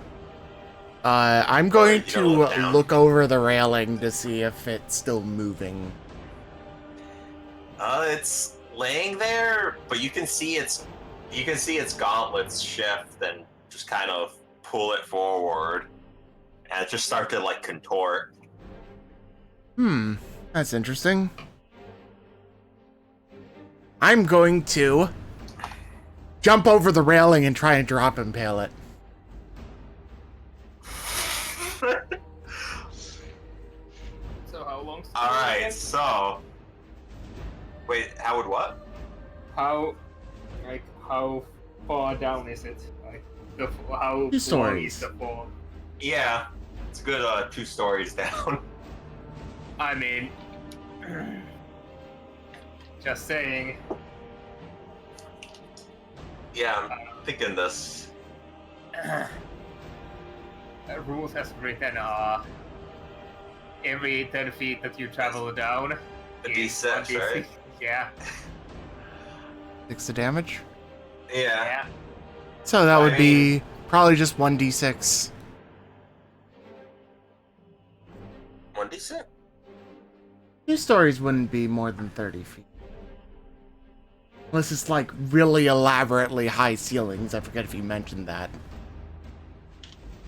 I'm going you to don't look down? look over the railing to see if it's still moving. It's laying there, but you can see its gauntlets shift and just kind of pull it forward, and it just start to like contort. That's interesting. I'm going to jump over the railing and try and drop impale it. So how long? All right, so wait, how would what? How far down is it? Like how 2 long stories. is the fall? Yeah, it's a good 2 stories down. I mean, just saying. Yeah, I'm thinking this. Rules has written every 10 feet that you travel down. The is D6, 1d6. right? Yeah. 6 of damage. Yeah. Yeah. So that I would be probably just 1d6. 1d6. 2 stories wouldn't be more than 30 feet. Unless it's like really elaborately high ceilings. I forget if you mentioned that.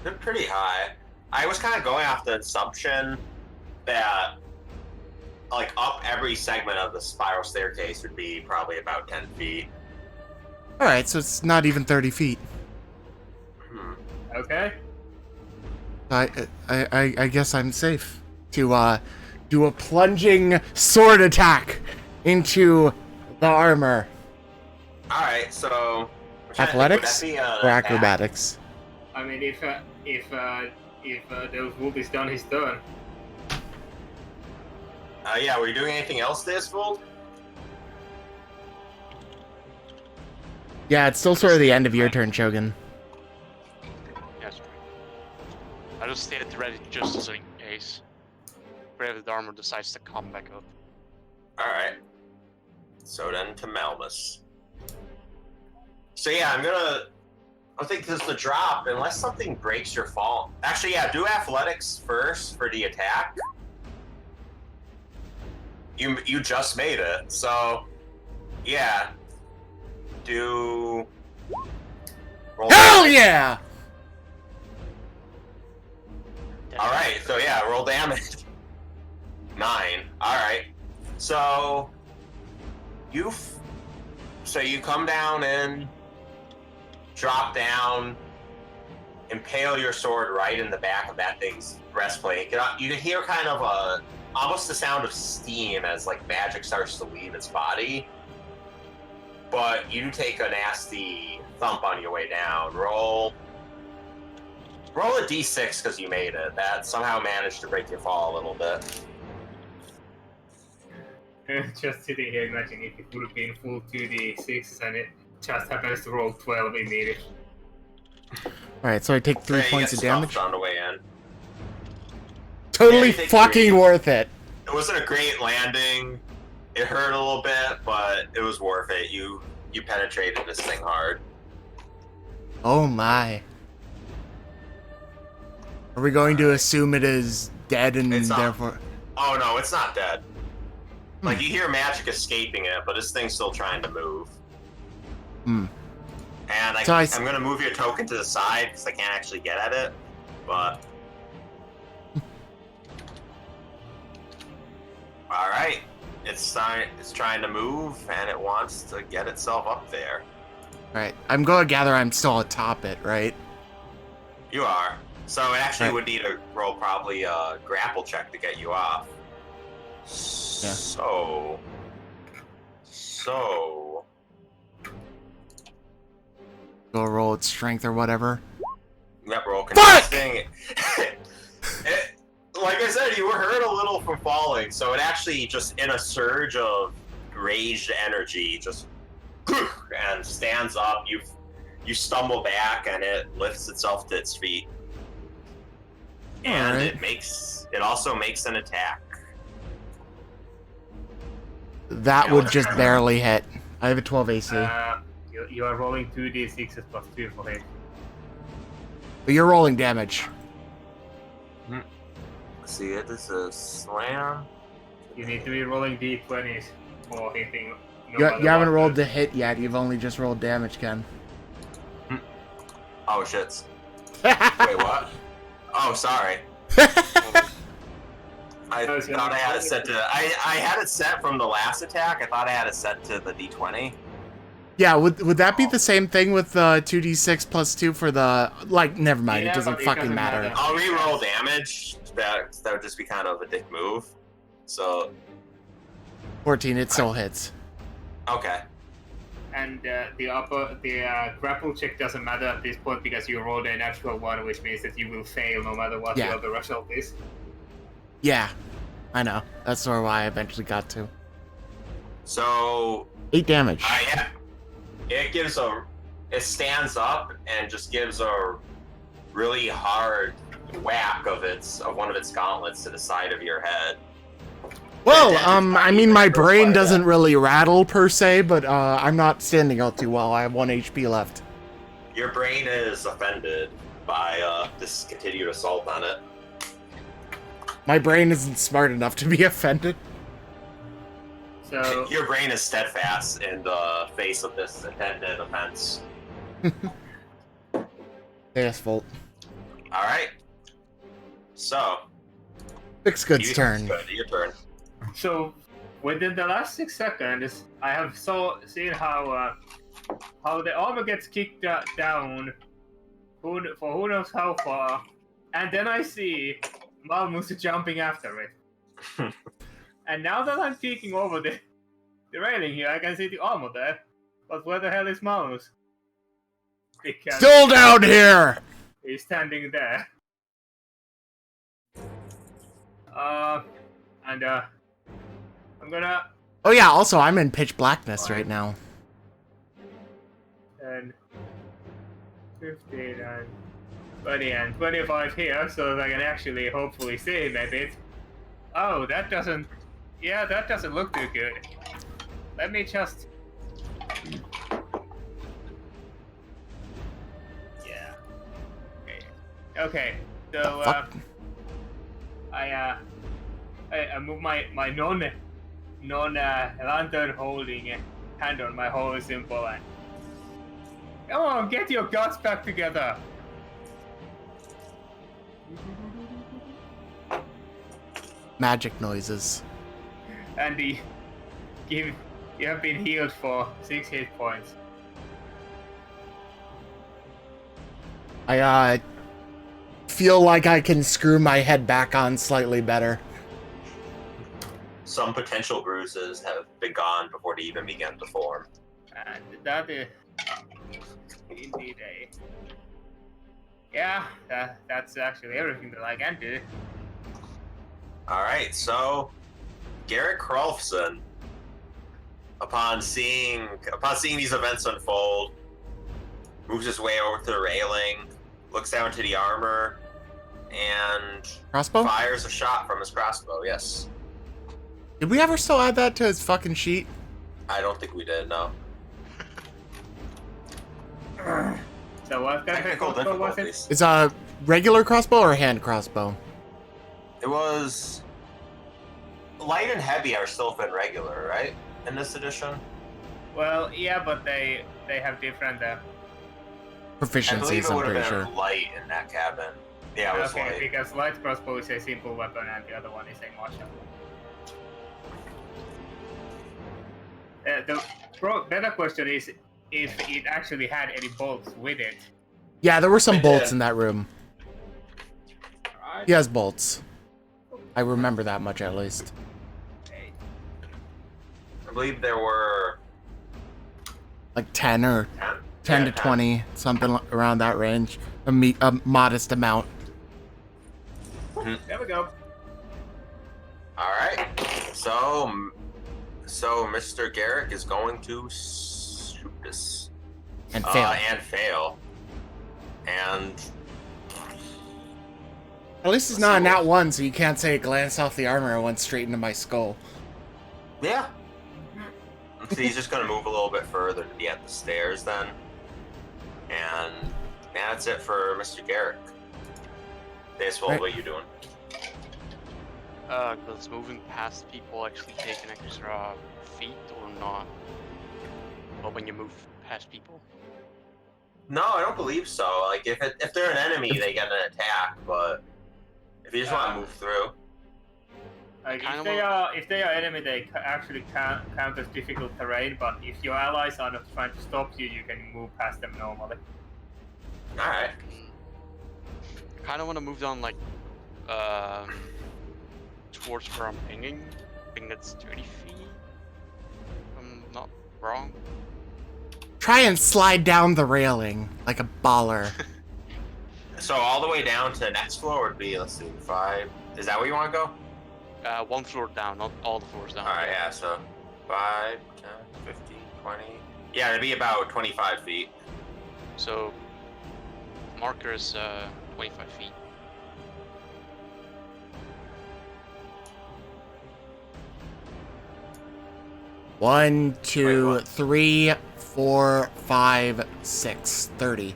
They're pretty high. I was kind of going off the assumption that like up every segment of the spiral staircase would be probably about 10 feet. Alright, so it's not even 30 feet. Okay. I guess I'm safe to do a plunging sword attack into the armor. All right, so Athletics would that be, or acrobatics? I mean, if the wolf is done his turn. Yeah, were you doing anything else this Vold? Yeah, it's still sort of the end of your turn, Shogun. Yes. I just stay at the ready just in case Brave the Armor decides to come back up. All right. So then to Malmus. So yeah, I think this is the drop, unless something breaks your fall. Actually, yeah, do athletics first for the attack. You just made it, so yeah. Do roll Hell damage. yeah! All right, so yeah, roll damage. 9. All right, so you come down and drop down, impale your sword right in the back of that thing's breastplate. You can hear kind of almost the sound of steam as like magic starts to leave its body. But you take a nasty thump on your way down. Roll a d6 because you made it. That somehow managed to break your fall a little bit. Just sitting here imagining if it would have been full 2d6s and it just happens to roll 12 immediately. Alright, so I take 3 Yeah, you points get of damage. stuffed on the way in. Totally you take fucking 3. worth it. It wasn't a great landing. It hurt a little bit, but it was worth it. You penetrated this thing hard. Oh my. Are we going to assume it is dead and It's not. therefore... Oh no, it's not dead. Like you hear magic escaping it, but this thing's still trying to move. Hmm. And So I'm gonna move your token to the side because I can't actually get at it. But all right, it's trying to move and it wants to get itself up there. Alright, I'm going to gather I'm still atop it, right? You are. So it actually Right. would need to roll probably a grapple check to get you off. Yeah. So Go roll its strength or whatever. yep, roll Fuck! contesting. Like I said, you were hurt a little from falling, so it actually just in a surge of raged energy just and stands up. you stumble back and it lifts itself to its feet. And Alright. it also makes an attack. That would just barely hit. I have a 12 AC. You are rolling 2d6s plus 2 for hit. But you're rolling damage. See, it is a slam. You need to be rolling d20s for hitting. No You matter haven't what. rolled the hit yet. You've only just rolled damage, Ken. Oh, shit. Wait, what? Oh, sorry. I thought I had it set to... I had it set from the last attack. I thought I had it set to the d20. Yeah, would that be the same thing with the 2d6 plus 2 for the... Like, never mind. Yeah, it doesn't but it fucking doesn't matter. matter. I'll re-roll damage. That would just be kind of a dick move. So, 14, it still hits. okay. And the grapple check doesn't matter at this point because you rolled a natural one, which means that you will fail no matter what Yeah. the other result is. Yeah, I know. That's sort of why I eventually got to. So, 8 damage. it stands up and just gives a really hard whack of one of its gauntlets to the side of your head. Well, It I mean, my brain like doesn't that. really rattle per se, but I'm not standing out too well. I have 1 HP left. Your brain is offended by this continued assault on it. My brain isn't smart enough to be offended. So Your brain is steadfast in the face of this intended offense. Yes, Volt. All right. So, Fix Good's turn. Good, your turn. So, within the last 6 seconds, I have seen how the armor gets kicked down, for who knows how far, and then I see Malmus jumping after it. And now that I'm peeking over the railing here, I can see the armor there. But where the hell is Malmus? Because Still down here! he's standing there. I'm gonna Oh yeah, also, I'm in pitch blackness right now. 10, 15, and 20, and 25 here, so that I can actually hopefully see him a bit. Oh, that doesn't look too good. Let me just... Yeah. Okay, so, Fuck. I move my non-lantern holding hand on my whole symbol and... Come on, get your guts back together! Magic noises. Andy, you have been healed for 6 hit points. I, feel like I can screw my head back on slightly better. Some potential bruises have been gone before they even began to form. And that is indeed a... Yeah, that's actually everything that I can do. Alright, so Garrett Krolfson, upon seeing these events unfold, moves his way over to the railing, looks down to the armor, and Crossbow? fires a shot from his crossbow, yes. Did we ever still add that to his fucking sheet? I don't think we did, no. So what kind of Technical crossbow was it? difficulties. Is a regular crossbow or a hand crossbow? It was... Light and heavy are still been regular, right? In this edition? Well, yeah, but they have different... I believe Proficiencies, it I'm would have pretty been sure. light in that cabin. Yeah, it was okay, light. because light crossbow is a simple weapon and the other one is a martial. The better question is if it actually had any bolts with it. Yeah, there were some It bolts did. in that room. Right? He has bolts. I remember that much at least. Okay. I believe there were Like 10 or 10 to 10. 20, something around that range. A modest amount. There we go. Alright, so Mr. Garrick is going to shoot this. And fail. And fail. And At least it's not a nat 1, so you can't say it glanced off the armor and went straight into my skull. yeah. So he's just gonna move a little bit further to be at the stairs then. And that's it for Mr. Garrick. Baseball, Right. what are you doing? Does moving past people actually take an extra feet or not? Or when you move past people? No, I don't believe so. Like if they're an enemy, they get an attack, but if you just want to move through. Like Kind if they are enemy, they actually count as difficult terrain. But if your allies are not trying to stop you, you can move past them normally. Alright. I kind of want to move down like towards where I'm pinging. I think that's 30 feet. If I'm not wrong. Try and slide down the railing like a baller. So all the way down to the next floor would be, let's see, 5. Is that where you want to go? One floor down, not all the floors down. Alright, yeah, so 5, 10, 15, 20. Yeah, it'd be about 25 feet. So marker is 25 feet. One, two, what? 3, 4, 5, 6, 30.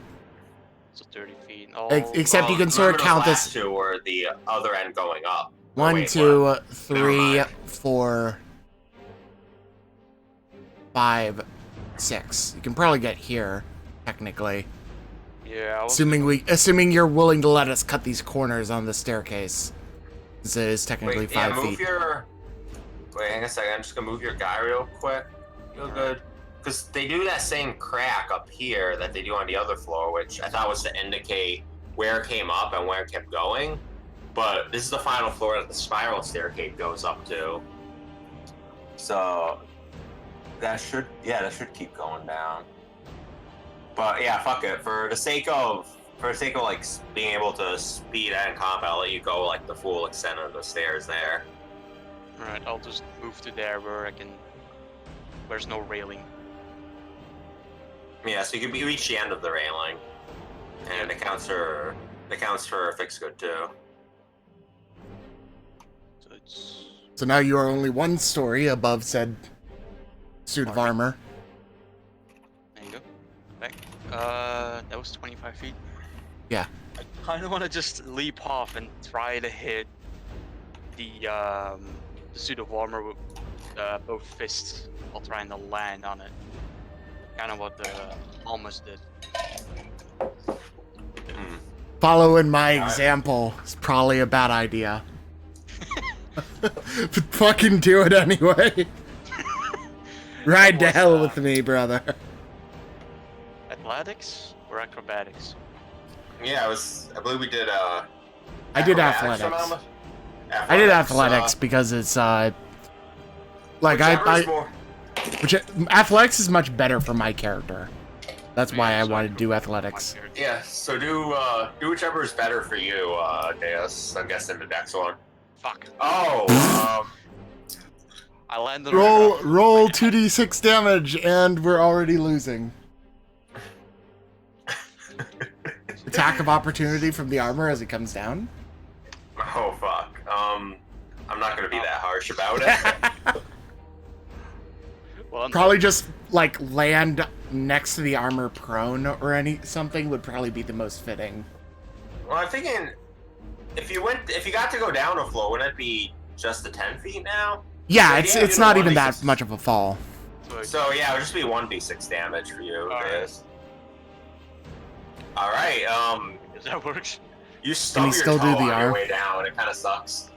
So 30 feet. Oh, Except you can sort of remember count those last this. two were the other end going up. Oh, 1, wait, 2, what? 3, mind. 4, 5, 6. You can probably get here, technically. yeah. I was Assuming you're willing to let us cut these corners on the staircase. This is technically Wait, yeah, 5 move feet. Wait, hang on a second. I'm just gonna move your guy real quick. Feel good. Because they do that same crack up here that they do on the other floor, which I thought was to indicate where it came up and where it kept going. But this is the final floor that the spiral staircase goes up to. So that should keep going down. But yeah, fuck it. For the sake of like being able to speed and combat, I'll let you go like the full extent of the stairs there. Alright, I'll just move to there where I can. There's no railing. Yeah, so you can reach the end of the railing, and it counts for fixed good too. So it's. So now you are only one story above said suit of armor. There you go. Back. That was 25 feet. Yeah. I kind of want to just leap off and try to hit the suit of armor with both fists while trying to land on it. Kind of what the almost did. Following my example is probably a bad idea. But fucking do it anyway. Ride to hell with me, brother. Athletics or acrobatics? Yeah, I believe we did. I did athletics. I did athletics because it's like which athletics is much better for my character. That's why I wanted to do athletics. Yeah, so do whichever is better for you, Deus. I'm guessing the next one. Fuck. Oh, I landed. Roll 2d6 damage, and we're already losing. Attack of opportunity from the armor as it comes down. oh fuck. I'm not gonna be that harsh about it. Well, Probably just like land next to the armor prone or something would probably be the most fitting. Well, I'm thinking if you got to go down a floor, wouldn't it be just the 10 feet now? Yeah, So, it's you know, not even 1d6 that much of a fall. So yeah, it would just be 1d6 damage for you. Alright. Deus. All right. That works. You stub your still toe do the on your arm? way down. It kind of sucks.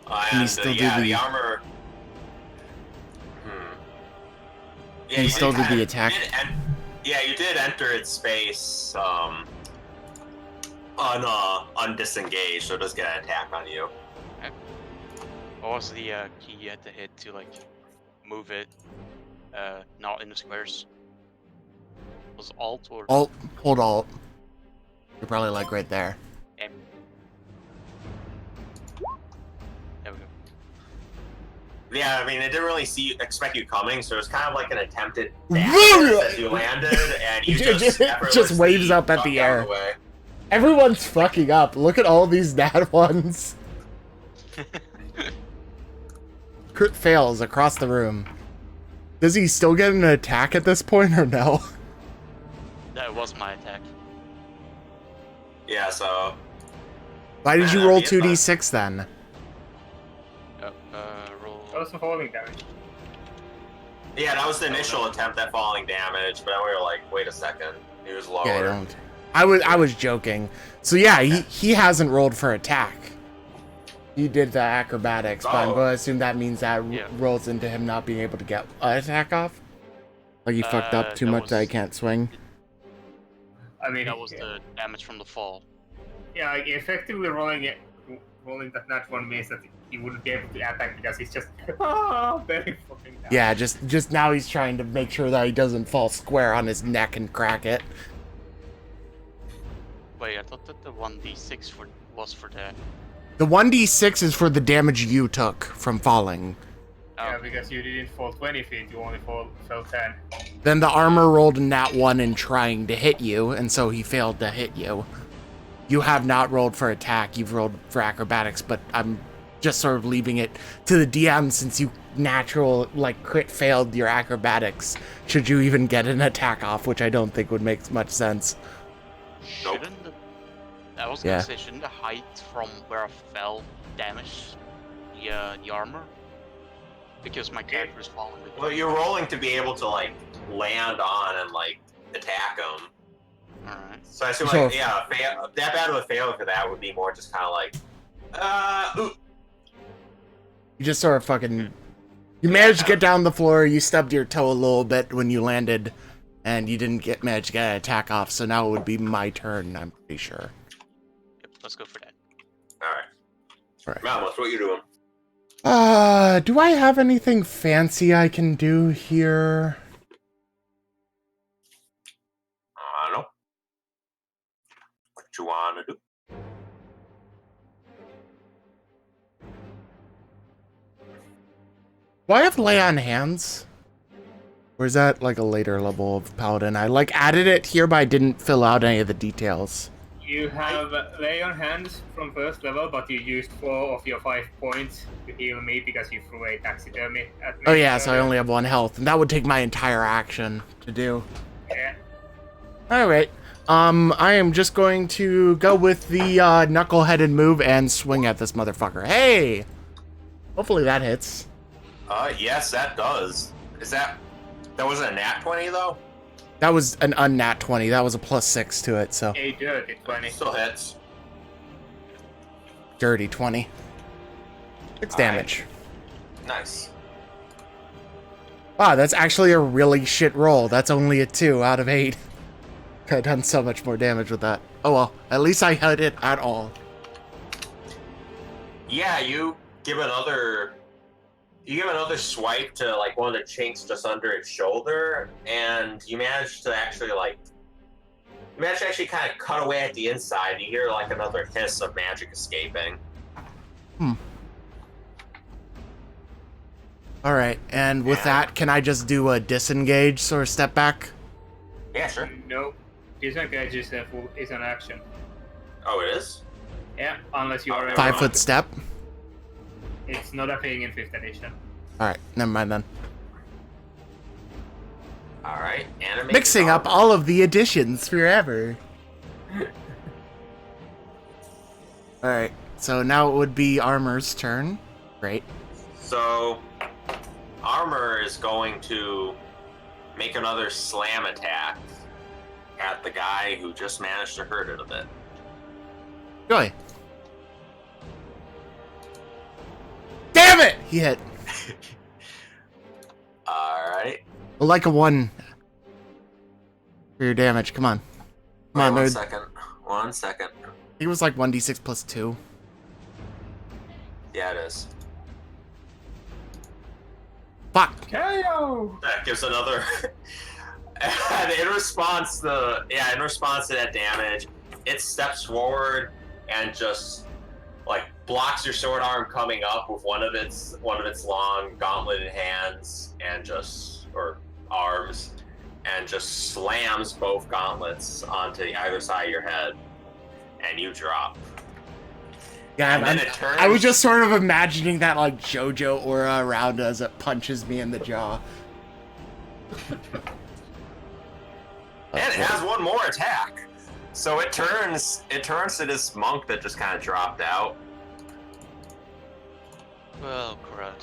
Can you still do yeah, the- armor. Yeah, Can you still do the kinda attack? Yeah, you did enter its space undisengaged, so it does get an attack on you. What was the key you had to hit to like move it? Not in the squares. Was Alt or? Alt, hold Alt. You're probably like right there. M. There we go. Yeah, I mean, it didn't really expect you coming, so it was kind of like an attempted dash as you landed, and you just waves up at the air. Everyone's fucking up. Look at all these nat ones. Crit fails across the room. Does he still get an attack at this point or no? That was my attack. Yeah, so... Why did you roll 2d6 then? Roll... That was some falling damage. Yeah, that was the initial attempt at falling damage, but then we were like, wait a second. He was lower. Yeah, I was joking. So yeah, he hasn't rolled for attack. He did the acrobatics, but I'm going to assume that means that rolls into him not being able to get an attack off? Like he fucked up too much that I can't swing? I mean, that was the damage from the fall. Yeah, like effectively rolling that nat one means that he wouldn't be able to attack because he's just very fucking down. Yeah, just now he's trying to make sure that he doesn't fall square on his neck and crack it. Wait, I thought that the 1d6 was for that. The 1d6 is for the damage you took from falling. Yeah, because you didn't fall 20 feet, you only fell 10. Then the armor rolled a nat 1 in trying to hit you, and so he failed to hit you. You have not rolled for attack, you've rolled for acrobatics, but I'm just sort of leaving it to the DM since you crit failed your acrobatics, should you even get an attack off, which I don't think would make much sense. Nope. I was gonna say, shouldn't the height from where I fell damage the armor? Because my character is falling with Well, you're rolling to be able to, like, land on and, like, attack him. Alright. So I assume, like, that bad of a failure for that would be more just kind of like, ooh. You just sort of fucking... You managed to get down the floor, you stubbed your toe a little bit when you landed, and you didn't manage to get an attack off, so now it would be my turn, I'm pretty sure. Yep, let's go for that. Alright. Malmus, what you doing? Do I have anything fancy I can do here? I don't know. What you wanna do? Do I have lay on hands? Or is that like a later level of paladin? I added it here, but I didn't fill out any of the details. You have lay on hands from first level, but you used 4 of your 5 points to heal me because you threw a taxidermy at me. Oh yeah, so I only have 1 health, and that would take my entire action to do. Yeah. Alright. I am just going to go with the knuckle-headed move and swing at this motherfucker. Hey! Hopefully that hits. Yes, that does. That wasn't a nat 20 though? That was an unnat 20. That was a +6 to it, so. A dirty 20. Still hits. Dirty 20. 6 damage. Nice. Wow, that's actually a really shit roll. That's only a 2 out of 8. Could have done so much more damage with that. Oh well, at least I hit it at all. Yeah, you give another swipe to like one of the chinks just under its shoulder, and you manage to actually kind of cut away at the inside. You hear like another hiss of magic escaping. Alright, and with that, can I just do a disengage or a step back? Yeah, sure. Nope. Disengage is an action. Oh, it is? Yeah, unless you are... 5-foot step? It's not a thing in 5th edition. Alright, never mind then. Alright, animate. Mixing up all of the additions forever. Alright, so now it would be Armor's turn. Great. So, Armor is going to make another slam attack at the guy who just managed to hurt it a bit. Joy. Damn it! He hit. Alright. Like a 1 for your damage. Come on. Come on, Wait, nerd. 1 second. I think it was like 1d6 plus 2. Yeah, it is. Fuck. KO! That gives another. And in response to that damage, it steps forward and just like blocks your sword arm coming up with one of its long gauntleted hands and just or arms, and just slams both gauntlets onto either side of your head, and you drop. Yeah, And then it turns. I was just sort of imagining that like JoJo aura around as it punches me in the jaw. And it has one more attack. So it turns to this monk that just kind of dropped out. Well, crud.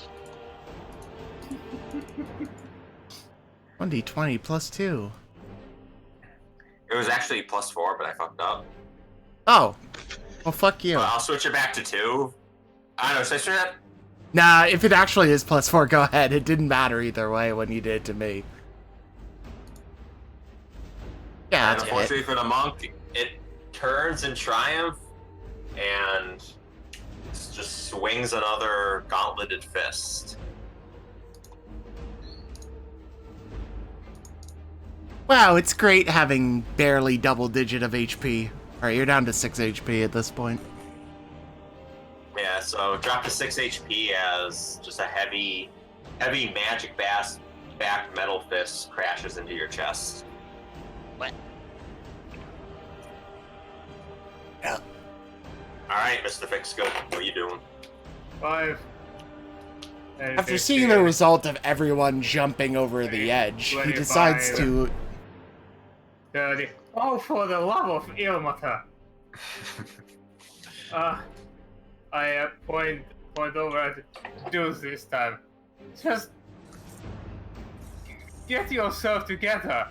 1d20 plus 2. It was actually +4, but I fucked up. Oh. Well, fuck you. Well, I'll switch it back to 2. I don't know, should I switch that? Nah, if it actually is +4, go ahead. It didn't matter either way when you did it to me. Yeah, And that's it. unfortunately for the monk, it turns in triumph and just swings another gauntleted fist. Wow, it's great having barely double digit of HP. Alright, you're down to 6 HP at this point. Yeah, so drop to 6 HP as just a heavy magic backed metal fist crashes into your chest. What? Yeah. Alright, Mr. Fix Good, what are you doing? 5. After seeing the result of everyone jumping over the edge, he 25. decides to... 30. Oh, for the love of Ilmater! I point over at Deuce this time. Just get yourself together.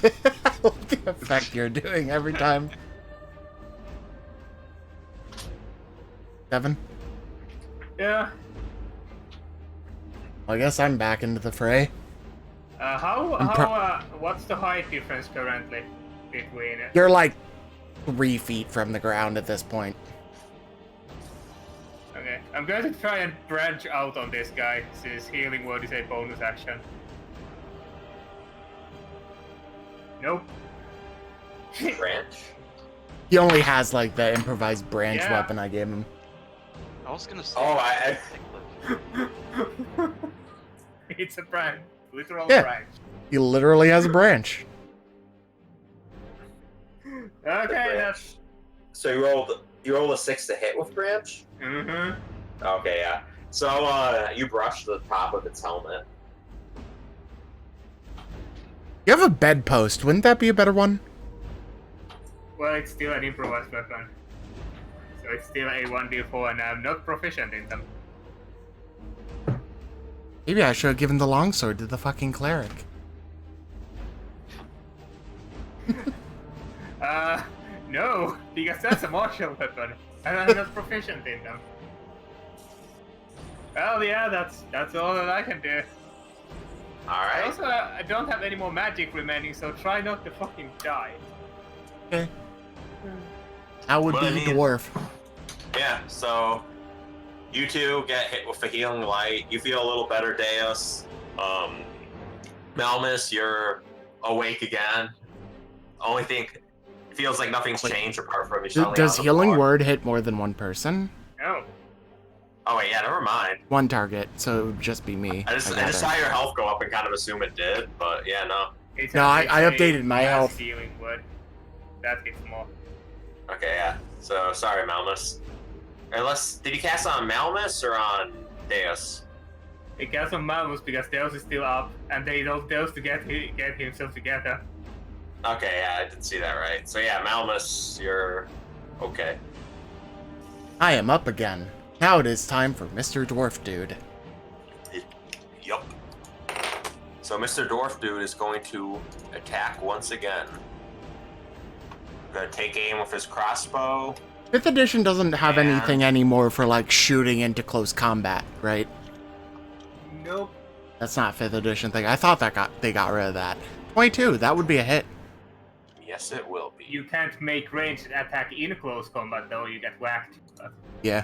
the effect you're doing every time. 7? Yeah. Well, I guess I'm back into the fray. What's the height difference currently between? You're like 3 feet from the ground at this point. Okay, I'm going to try and branch out on this guy since healing word is a bonus action. Nope. Branch? He only has like the improvised branch Yeah. weapon I gave him. I was gonna say. Oh, It's a branch, literal Yeah. branch. He literally has a branch. Okay, branch. that's. So you rolled a 6 to hit with branch? Mm-hmm. Okay, yeah. So you brush the top of its helmet. You have a bedpost. Wouldn't that be a better one? Well, it's still an improvised weapon, so it's still a 1d4, and I'm not proficient in them. Maybe I should have given the longsword to the fucking cleric. No, because that's a martial weapon, and I'm not proficient in them. Well, yeah, that's all that I can do. Alright. Also, I don't have any more magic remaining, so try not to fucking die. Okay. That would Well, be I mean- dwarf. Yeah, so you two get hit with a healing light. You feel a little better, Deus. Melmus, you're awake again. Only thing, it feels like nothing's Wait. changed apart from you suddenly Does on the healing floor. word hit more than one person? No. Oh wait, yeah, never mind. One target, so it would just be me. I just gather. saw your health go up and kind of assume it did, but yeah, no. It's No, I a updated my mass health. healing word. That hits more. Okay, yeah. So sorry, Melmus. Unless did he cast on Melmus or on Deus? He casts on Malmus because Deus is still up, and they don't Deus to get himself together. Okay, yeah, I didn't see that right. So yeah, Melmus, you're okay. I am up again. Now it is time for Mr. Dwarf Dude. Yup. So Mr. Dwarf Dude is going to attack once again. Gonna take aim with his crossbow. 5th edition doesn't have And- anything anymore for like shooting into close combat, right? Nope. That's not 5th edition thing. I thought they got rid of that. 22, that would be a hit. Yes, it will be. You can't make ranged attack in close combat though, you get whacked. But Yeah.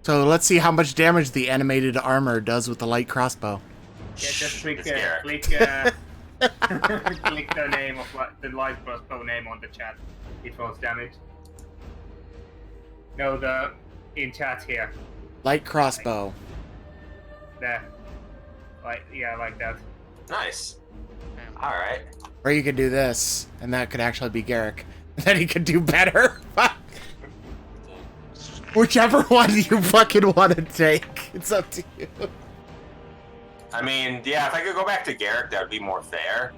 So let's see how much damage the animated armor does with the light crossbow. yeah, just click, It's Garrett. Click the name of the light crossbow name on the chat. It rolls damage. No, the in chat here. Light crossbow. There. Like like that. Nice. All right. Or you could do this, and that could actually be Garrick. And then he could do better. Whichever one you fucking want to take. It's up to you. I mean, yeah, if I could go back to Garrick, that would be more fair.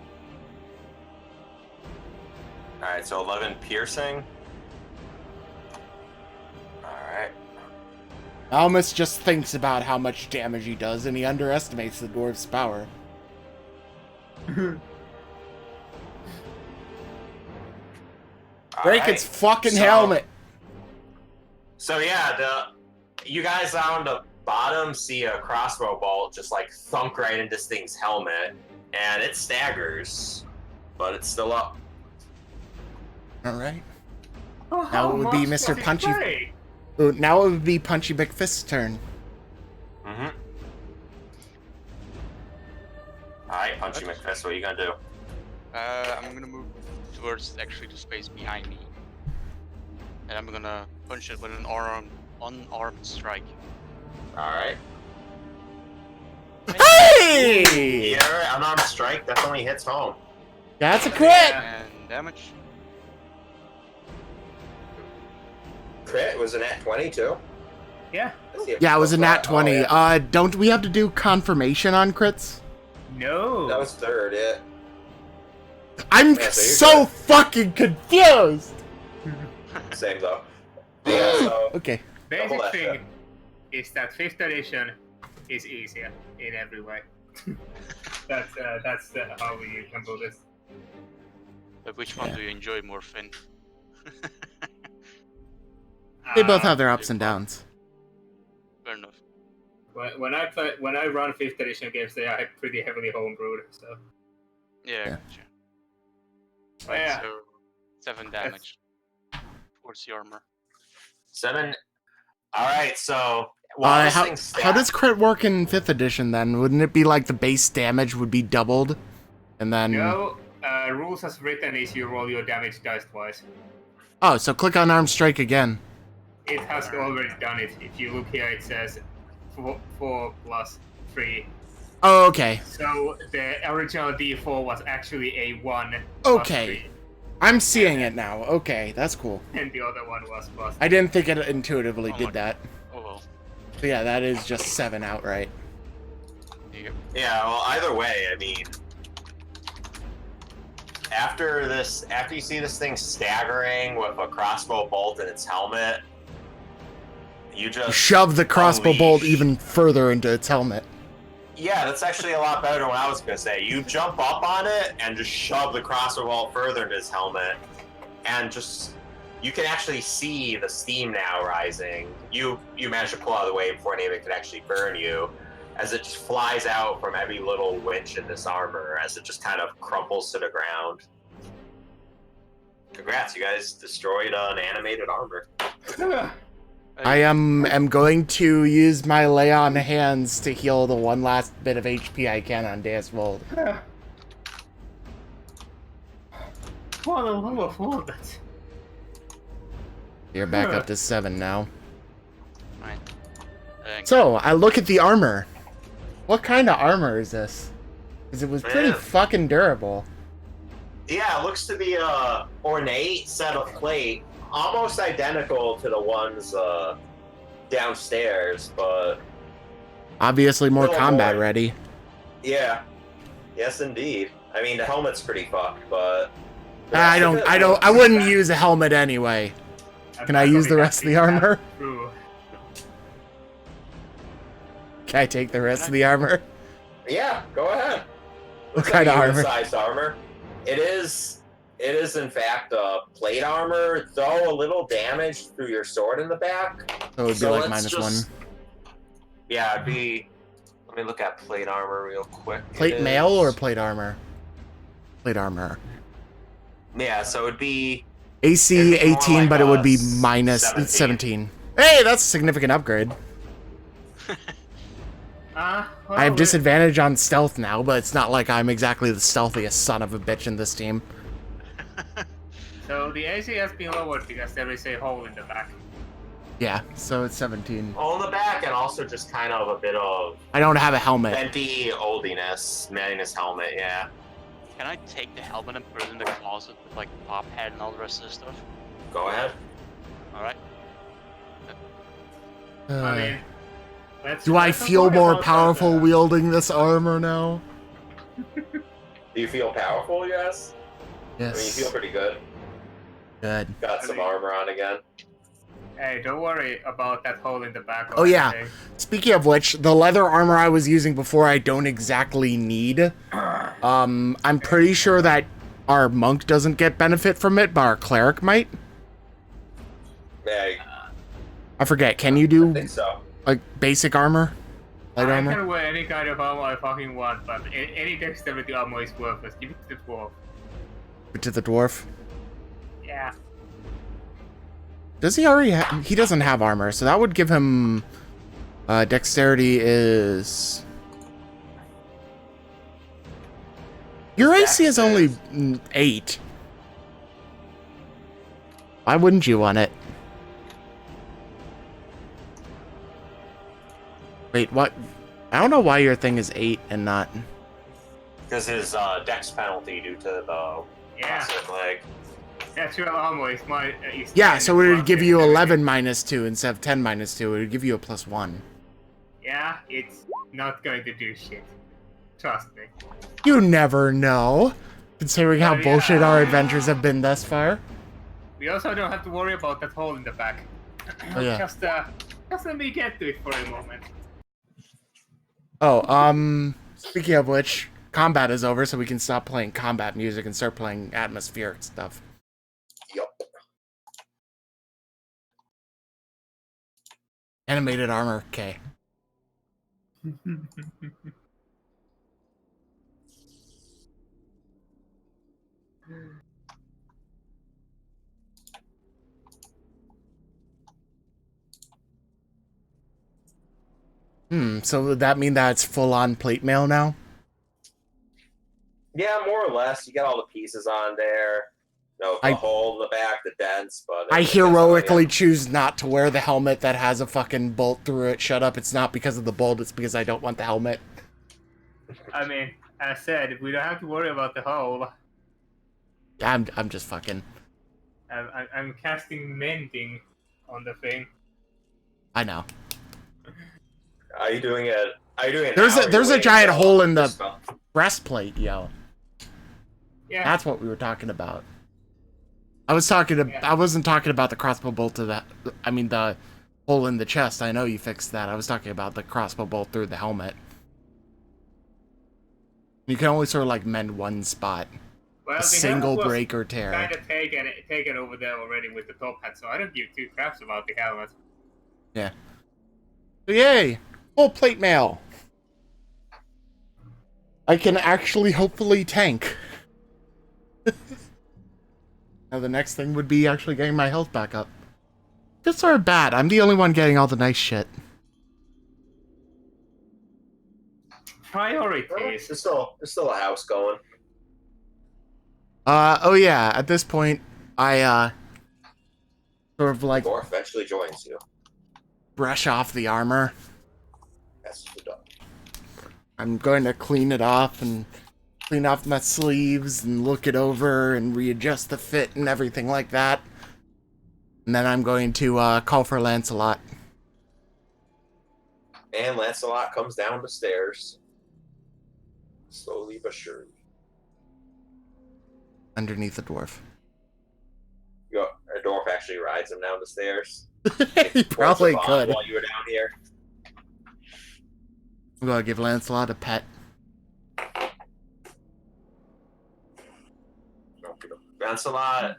Alright, so 11 piercing. Alright. Almus just thinks about how much damage he does, and he underestimates the dwarf's power. Break its fucking helmet! So yeah, you guys on the bottom see a crossbow bolt just like thunk right into this thing's helmet, and it staggers, but it's still up. Alright. Oh, Now it would be much Mr. does it Punchy. weigh? Ooh, now it would be Punchy McFist's turn. Mm-hmm. Alright, Punchy McFist, what are you gonna do? I'm gonna move towards actually the space behind me. And I'm gonna punch it with an unarmed strike. Alright. Hey! Yeah, unarmed strike definitely hits home. That's a crit! And damage. Crit was an at 20 too? Yeah. Yeah, it was a nat 20. Oh, yeah. Don't we have to do confirmation on crits? No. That was third, yeah. I'm Yeah, so so you're good. fucking confused! Same though. Yeah, so Okay. Basic double that thing shit. is that 5th edition is easier in every way. that's how we can do this. But which one do you enjoy more, Finn? They both have their ups and downs. Fair enough. When I run 5th edition games, they are pretty heavily homebrewed. So Yeah, Yeah. gotcha. Oh, yeah. So 7 damage towards the armor. 7. Alright, so while this thing's How does crit work in 5th edition then? Wouldn't it be like the base damage would be doubled? And then... no, rules as written is you roll your damage dice twice. Oh, so click on arm strike again. It has already done it. If you look here, it says 4 plus 3. Oh, okay. So the original D4 was actually a 1. Okay. I'm seeing it now. Okay, that's cool. And the other one was plus. I didn't think it intuitively Oh did my- that. Oh well. But yeah, that is just 7 outright. There you go. Yeah, well, either way, I mean, after you see this thing staggering with a crossbow bolt in its helmet, you just Shove the crossbow bolt unleash- even further into its helmet. Yeah, that's actually a lot better than what I was gonna say. You jump up on it and just shove the crossbow bolt further into his helmet, and just you can actually see the steam now rising. You managed to pull out of the way before any of it could actually burn you, as it just flies out from every little winch in this armor, as it just kind of crumples to the ground. Congrats, you guys destroyed an animated armor. I am going to use my lay on hands to heal the one last bit of HP I can on Deus Vult. What a low of all that. You're back up to 7 now. Fine. So, I look at the armor. What kind of armor is this? Because it was pretty Man. fucking durable. Yeah, it looks to be a ornate set of plate, almost identical to the ones downstairs, but Obviously more Little combat more. ready. yeah, yes indeed. I mean, the helmet's pretty fucked, but I wouldn't use a helmet anyway. Can I use the rest of the armor? True. Can I take the rest of the armor? Yeah, go ahead. What kind of armor? Sized armor. It is in fact plate armor, though a little damaged through your sword in the back. So it would be So like let's -1. Yeah, it'd be. Let me look at plate armor real quick. It Plate mail or is- plate armor? Plate armor. Yeah, so it'd be. AC It'd be more 18, like but it would a be minus 17. 17. Hey, that's a significant upgrade. I have disadvantage on stealth now, but it's not like I'm exactly the stealthiest son of a bitch in this team. So the AC has been lowered because there is a hole in the back. Yeah, so it's 17. All in the back, and also just kind of a bit of I don't have a helmet. venti oldiness, manniness helmet, yeah. Can I take the helmet and put it in the closet with like the pop head and all the rest of the stuff? Go ahead. Alright. I mean, Do I let's feel talk more about powerful that. wielding this armor now? Do you feel powerful, yes? I mean, you Yes. feel pretty good. Good. Got some armor on again. Hey, don't worry about that hole in the back. Oh, yeah. Speaking of which, the leather armor I was using before I don't exactly need. I'm pretty sure that our monk doesn't get benefit from it, but our cleric might. Yeah, I forget. Can you I do think so. like basic armor? Light I armor? can wear any kind of armor I fucking want, but any dexterity armor is worthless. Give it to the dwarf. To the dwarf. Yeah. Does he already have... He doesn't have armor, so that would give him... dexterity is... Your AC is only 8. Why wouldn't you want it? Wait, what? I don't know why your thing is 8 and not... Because his dex penalty due to the Yeah. classic leg. Natural armor is my. Yeah, so it would give you 11 minus 2 instead of 10 minus 2. It would give you a plus 1. Yeah, it's not going to do shit. Trust me. You never know, considering how Oh, yeah. bullshit our adventures have been thus far. We also don't have to worry about that hole in the back. Oh, yeah. Just let me get to it for a moment. Oh, speaking of which, combat is over, so we can stop playing combat music and start playing atmospheric stuff. Yup. Animated armor, okay. So would that mean that it's full-on plate mail now? Yeah, more or less. You got all the pieces on there. No, the I- hole in the back, the dents, but I everything else, heroically yeah. choose not to wear the helmet that has a fucking bolt through it. Shut up, it's not because of the bolt, it's because I don't want the helmet. I mean, as said, we don't have to worry about the hole. I'm just fucking... I'm casting mending on the thing. I know. Are you doing it? Are you doing it? There's now, a- or are there's you a waiting giant till hole in the- this stuff? Breastplate, yo. Yeah. That's what we were talking about. I wasn't talking about the crossbow bolt to that. I mean, the hole in the chest. I know you fixed that. I was talking about the crossbow bolt through the helmet. You can only sort of like mend one spot. Well, A the single helmet was break or tear. kind of taken over there already with the top hat, so I don't give two craps about the helmet. Yeah. So yay! Full plate mail. I can actually hopefully tank. Now the next thing would be actually getting my health back up. It's sort of bad. I'm the only one getting all the nice shit. Well, Priorities. there's still a house going. Oh yeah, at this point, I, sort of like Dwarf eventually joins you. brush off the armor. That's the dog. I'm going to clean it off and clean off my sleeves and look it over and readjust the fit and everything like that. And then I'm going to, call for Lancelot. And Lancelot comes down the stairs. Slowly but surely. Underneath the dwarf. A dwarf actually rides him down the stairs. He probably Once could. while you were down here. I'm gonna give Lancelot a pet. Lancelot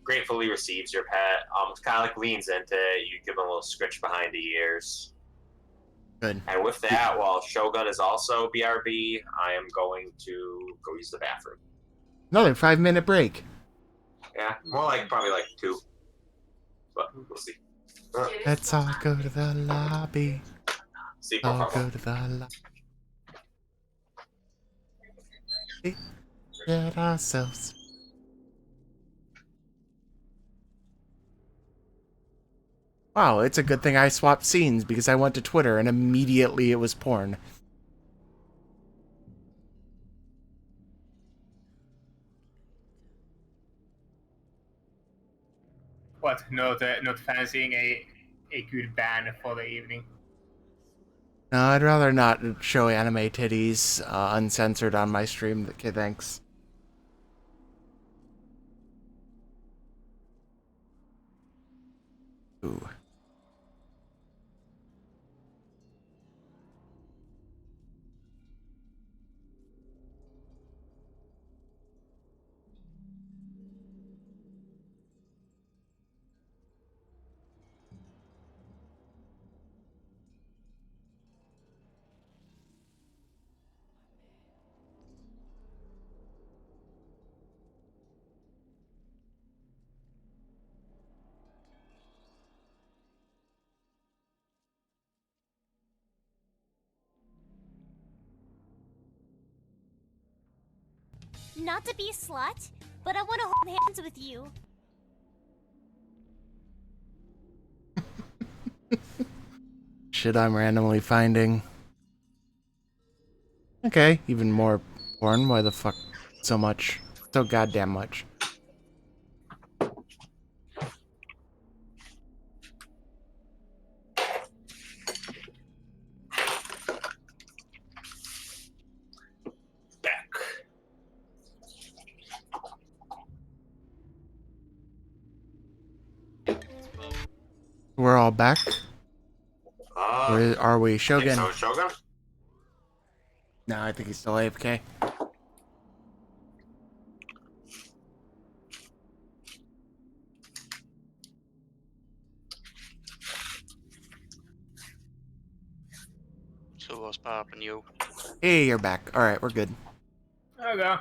gratefully receives your pet. Kind of like leans into it. You give him a little scritch behind the ears. Good. And with that, while Shogun is also BRB, I am going to go use the bathroom. Another 5-minute break. Yeah, more like probably like 2. But we'll see. Let's all go to the lobby. Sí, por I'll favor. go to the light. Get ourselves. Wow, it's a good thing I swapped scenes because I went to Twitter and immediately it was porn. What? Not fancying a good band for the evening. No, I'd rather not show anime titties uncensored on my stream. Okay, thanks. Ooh. Not to be a slut, but I want to hold hands with you. Shit I'm randomly finding. Okay, even more porn. Why the fuck so much? So goddamn much. Back. We're all back. I Or are we think Shogun? so, Shogun? No, I think he's still AFK. So what's poppin', yo? Hey, you're back. Alright, we're good. There we go.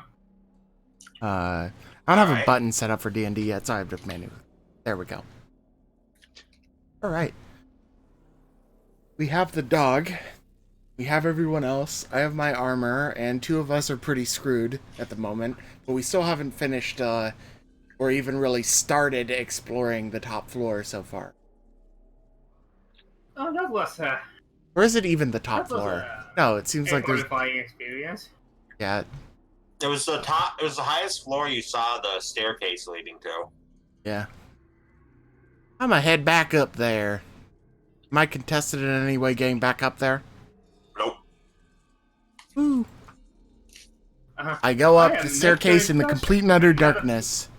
I don't have a Alright. button set up for D&D yet, so I have to menu. There we go. Alright. We have the dog. We have everyone else. I have my armor, and two of us are pretty screwed at the moment. But we still haven't finished, or even really started exploring the top floor so far. Oh, that was Or is it even the top That was floor? No, it seems a like there's... horrifying experience. Yeah, It was the top. It was the highest floor you saw the staircase leading to. yeah. I'm gonna head back up there. Am I contested in any way getting back up there? Nope. Woo. Uh, I go I up am the not staircase in going the to touch complete and utter another- darkness.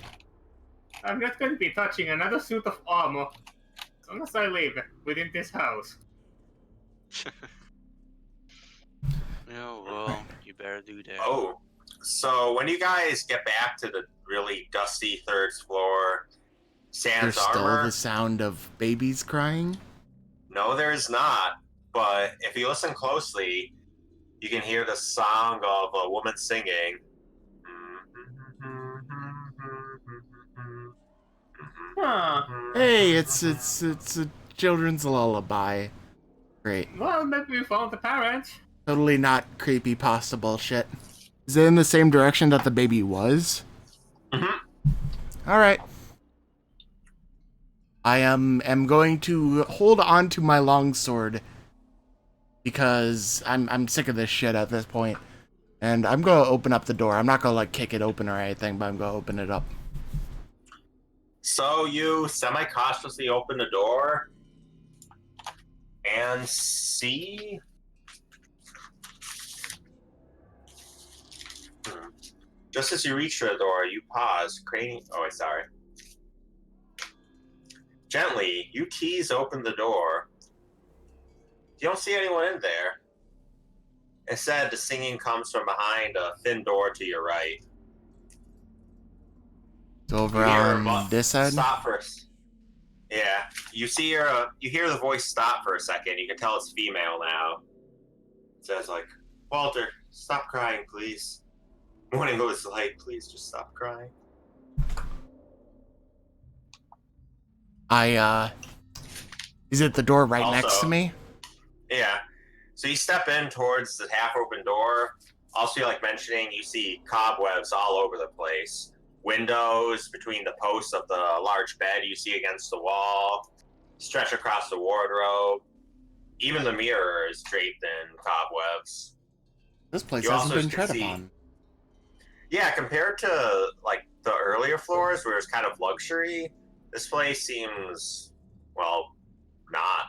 I'm not going to be touching another suit of armor as long as I live within this house. Yeah, well, you better do that. Oh. So when you guys get back to the really dusty third floor, There's Sans still armor. the sound of babies crying. No, there is not. But if you listen closely, you can hear the song of a woman singing. Huh. Hey, it's a children's lullaby. Great. Well, maybe we found the parent. Totally not creepy pasta bullshit. Is it in the same direction that the baby was? Mhm. Alright. I am going to hold on to my longsword because I'm sick of this shit at this point. And I'm gonna open up the door. I'm not gonna like kick it open or anything, but I'm gonna open it up. So you semi-cautiously open the door and see... Just as you reach the door, you pause, craning... Oh, wait, sorry. Gently, you tease open the door. You don't see anyone in there. Instead, the singing comes from behind a thin door to your right. It's over You hear a on this side. stop for yeah. You hear the voice stop for a second. You can tell it's female now. It says like, Walter, stop crying, please. Morning was light, please just stop crying. Is it the door right next to Also- me? Yeah. So you step in towards the half-open door. Also, like mentioning, you see cobwebs all over the place. Windows between the posts of the large bed you see against the wall, stretch across the wardrobe. Even the mirror is draped in cobwebs. This place You hasn't also been can tread see, upon. yeah, compared to like the earlier floors where it's kind of luxury, this place seems, well, not.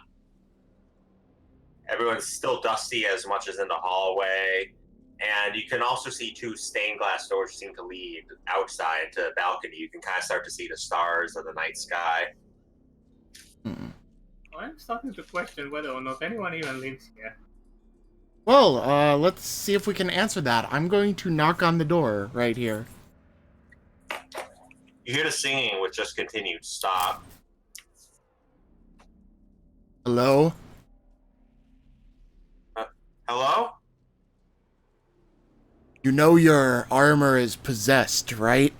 Everyone's still dusty as much as in the hallway. And you can also see two stained glass doors seem to lead outside to a balcony. You can kind of start to see the stars of the night sky. Hmm. I'm starting to question whether or not anyone even lives here. Well, let's see if we can answer that. I'm going to knock on the door right here. You hear the singing with just continued stop. Hello? Hello? You know your armor is possessed, right?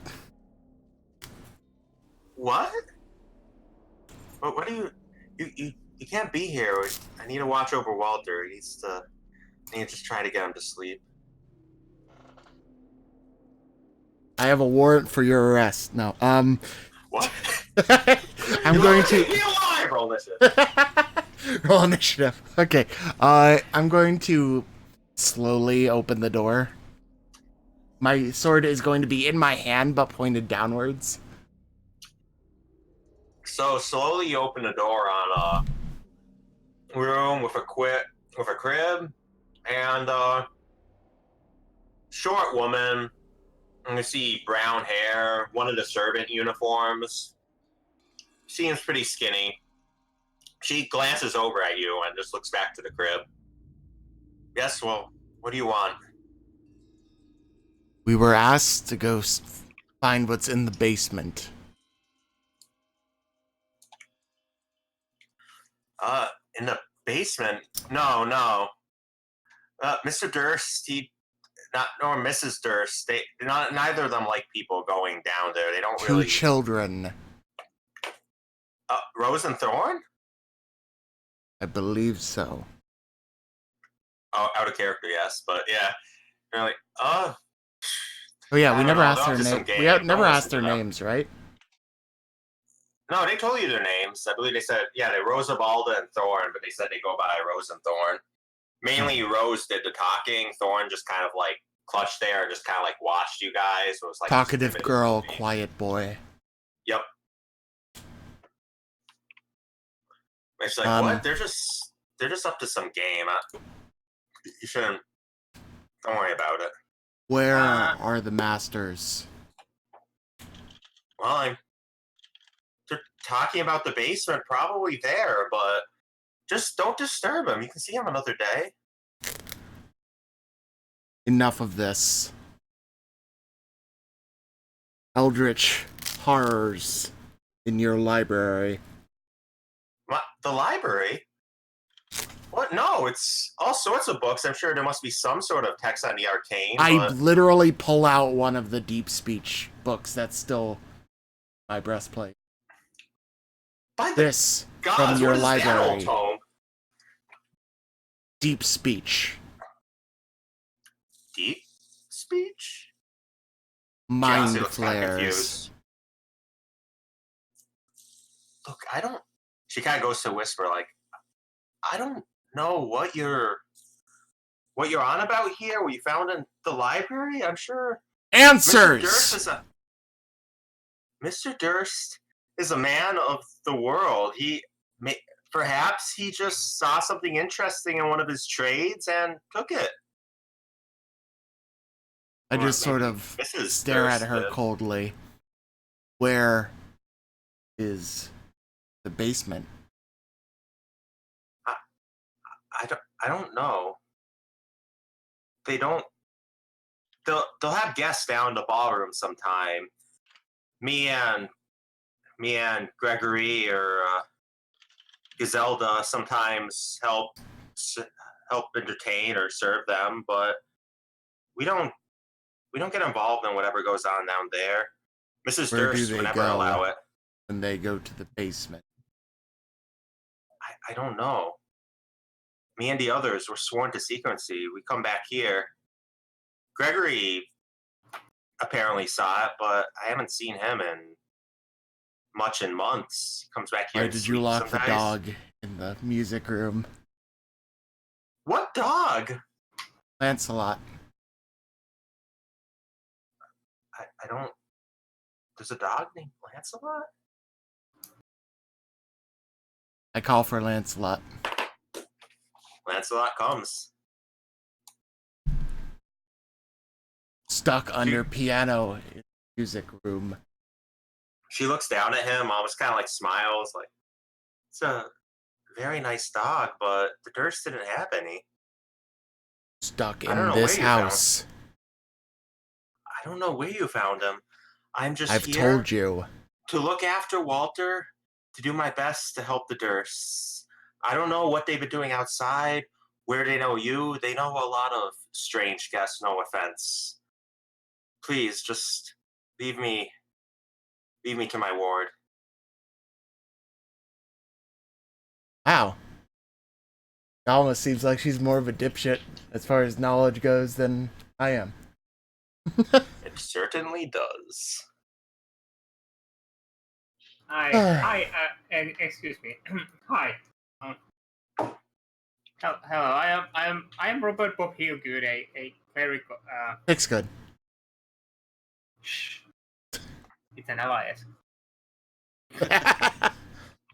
What? What do you can't be here. I need to watch over Walter. I need to just try to get him to sleep. I have a warrant for your arrest. No, What? I'm going to... Be alive! Roll this. Roll initiative. Okay, I'm going to slowly open the door. My sword is going to be in my hand, but pointed downwards. So slowly you open the door on a room with a crib and a short woman. And you see brown hair, one of the servant uniforms. Seems pretty skinny. She glances over at you and just looks back to the crib. Yes, well, what do you want? We were asked to go find what's in the basement. In the basement? No. Mr. Durst, nor Mrs. Durst, neither of them like people going down there. They don't really... Two children. Rose and Thorn? I believe so. Oh, out of character, yes, but yeah. They're like, Oh yeah, I we don't never know, asked they're their up to some name. game. We never Don't asked listen their to them. names, right? No, they told you their names. I believe they said, yeah, they Rosabalda and Thorn, but they said they go by Rose and Thorn. Mainly Rose did the talking. Thorn just kind of like clutched there and just kind of like watched you guys. It was like Talkative timid girl, movie. quiet boy. Yep. It's like, what? They're just up to some game. You shouldn't. Don't worry about it. Where are the masters? Well, they're talking about the basement, probably there, but just don't disturb him. You can see him another day. Enough of this. Eldritch horrors in your library. What? The library? What? No, it's all sorts of books. I'm sure there must be some sort of text on the arcane. I but... literally pull out one of the deep speech books that's still my breastplate. By the This gods, from your what is that library. old tome? Deep speech. Deep speech? Mind Giassi looks kind of flares. confused. Look, I don't... She kind of goes to whisper, like, I don't know what you're on about here. What you found in the library? I'm sure... Answers! Mr. Durst is a man of the world. Perhaps he just saw something interesting in one of his trades and took it. I just sort of stare at her coldly. Where is the basement? I don't know. They'll have guests down the ballroom sometime. Me and Gregory or Giselda sometimes help entertain or serve them, but we don't get involved in whatever goes on down there. Mrs. Where Durst do they would never go allow it. when they go to the basement? I don't know. Me and the others were sworn to secrecy. We come back here. Gregory apparently saw it, but I haven't seen him in months. He comes back here Why and did you sleeps lock the sometimes. dog in the music room? What dog? Lancelot. I don't. There's a dog named Lancelot? I call for Lancelot. Lancelot comes. Stuck under piano in the music room. She looks down at him, almost kind of like smiles, like, it's a very nice dog, but the Durst didn't have any. Stuck I don't in know this where you found- house. I don't know where you found him. I'm just I've here told you. to look after Walter, to do my best to help the Dursts. I don't know what they've been doing outside, where they know you. They know a lot of strange guests, no offense. Please, just leave me to my ward. Wow. It almost seems like she's more of a dipshit as far as knowledge goes than I am. It certainly does. Hi, excuse me. Hi. Hello, I am Robert Bob Hillgood, a cleric. It's good. Shh. It's an alias.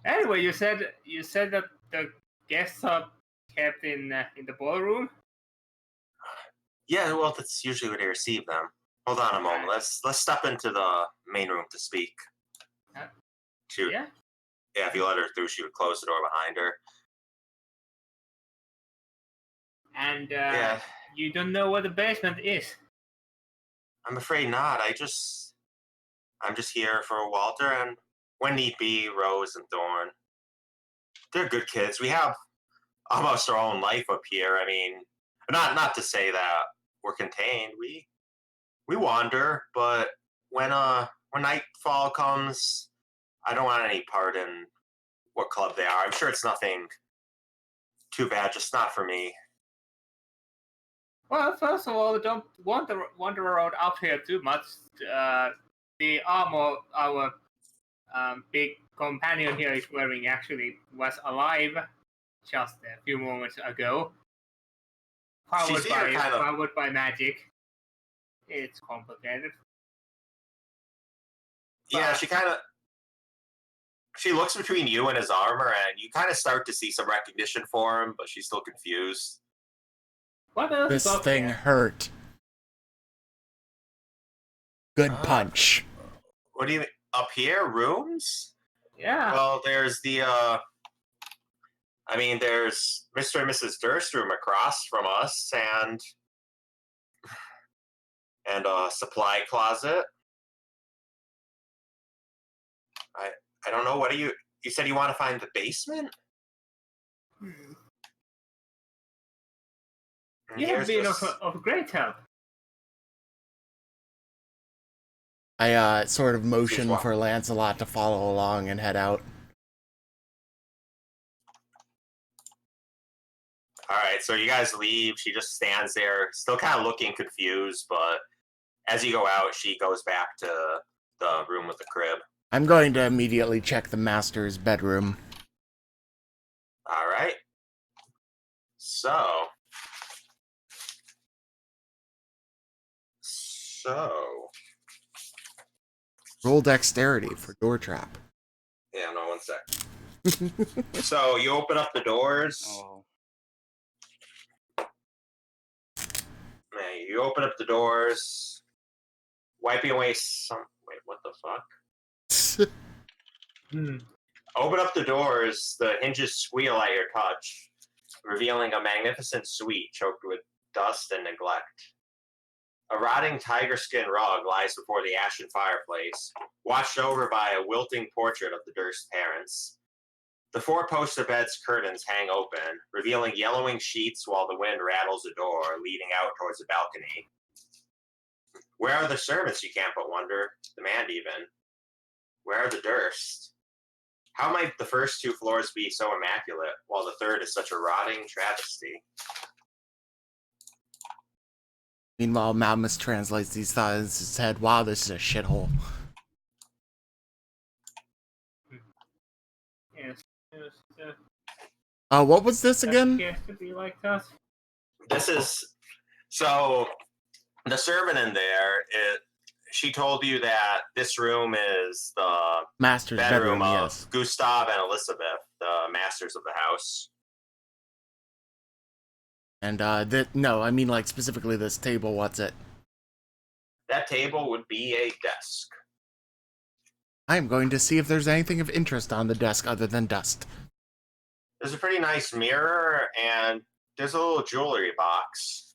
Anyway, you said that the guests are kept in the ballroom. Yeah, well, that's usually where they receive them. Hold on a moment. Let's step into the main room to speak. Shoot. Yeah. Yeah, if you let her through, she would close the door behind her. And Yeah, you don't know what the basement is. I'm afraid not. I'm just here for Walter and, when need be, Rose and Thorn. They're good kids. We have almost our own life up here. I mean, not to say that we're contained. We wander, but when nightfall comes, I don't want any part in what club they are. I'm sure it's nothing too bad, just not for me. Well, first of all, don't wander around up here too much. The armor our big companion here is wearing actually was alive just a few moments ago. She's here kind of. Powered by magic. It's complicated. Yeah, she looks between you and his armor, and you kind of start to see some recognition for him, but she's still confused. What else This is up thing there? hurt. Good punch. What do you mean? Up here? Rooms? Yeah. Well, there's there's Mr. and Mrs. Durst room across from us, and a supply closet. I don't know. What do you said you want to find the basement? And You have here's been this- of great help. I sort of motion what? for Lancelot to follow along and head out. All right, so you guys leave. She just stands there, still kind of looking confused, but as you go out, she goes back to the room with the crib. I'm going to immediately check the master's bedroom. All right. So. Roll dexterity for door trap. Yeah, no, 1 sec. So you open up the doors. Oh. Yeah, you open up the doors, wiping away some. Wait, what the fuck? Open up the doors. The hinges squeal at your touch, revealing a magnificent suite choked with dust and neglect. A rotting tiger skin rug lies before the ashen fireplace, watched over by a wilting portrait of the Durst parents. The four-poster bed's curtains hang open, revealing yellowing sheets while the wind rattles a door leading out towards the balcony. Where are the servants, you can't but wonder? Demand even. Where are the Durst? How might the first 2 floors be so immaculate, while the third is such a rotting travesty? Meanwhile, Malmus translates these thoughts in his head. Wow, this is a shithole. Yes. Yes. What was this That again? appears to be like that. This is so. The servant in there, she told you that this room is the Master's bedroom bedroom, of yes. Gustav and Elizabeth, the masters of the house. And, no, I mean, like, specifically this table, what's it? That table would be a desk. I'm going to see if there's anything of interest on the desk other than dust. There's a pretty nice mirror, and there's a little jewelry box.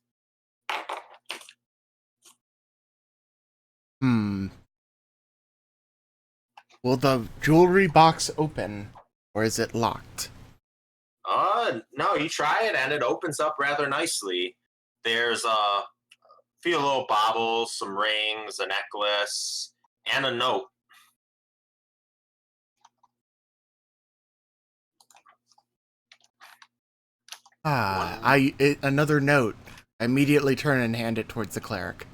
Will the jewelry box open, or is it locked? No, you try it, and it opens up rather nicely. There's a few little baubles, some rings, a necklace, and a note. Another note. I immediately turn and hand it towards the cleric.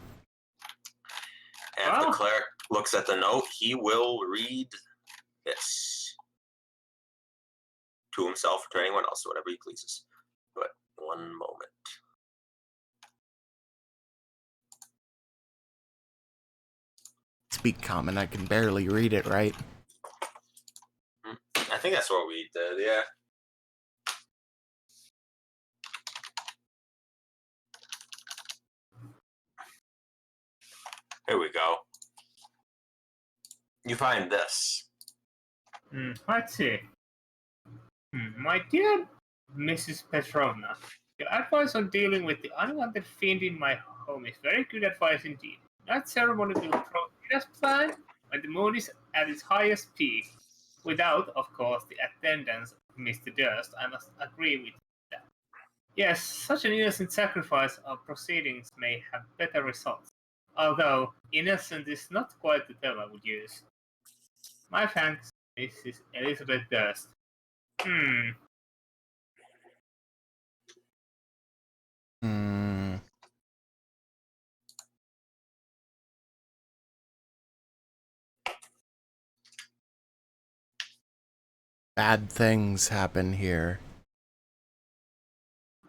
And if Oh. the cleric looks at the note, he will read this to himself or to anyone else, whatever he pleases. But one moment. Speak common, I can barely read it, right? I think that's what we did, yeah. Here we go. You find this. Let's see. My dear Mrs. Petrovna, your advice on dealing with the unwanted fiend in my home is very good advice indeed. That ceremony will proceed as planned when the moon is at its highest peak. Without, of course, the attendance of Mr. Durst, I must agree with that. Yes, such an innocent sacrifice of proceedings may have better results. Although, innocent is not quite the term I would use. My thanks, Mrs. Elizabeth Durst. Bad things happen here.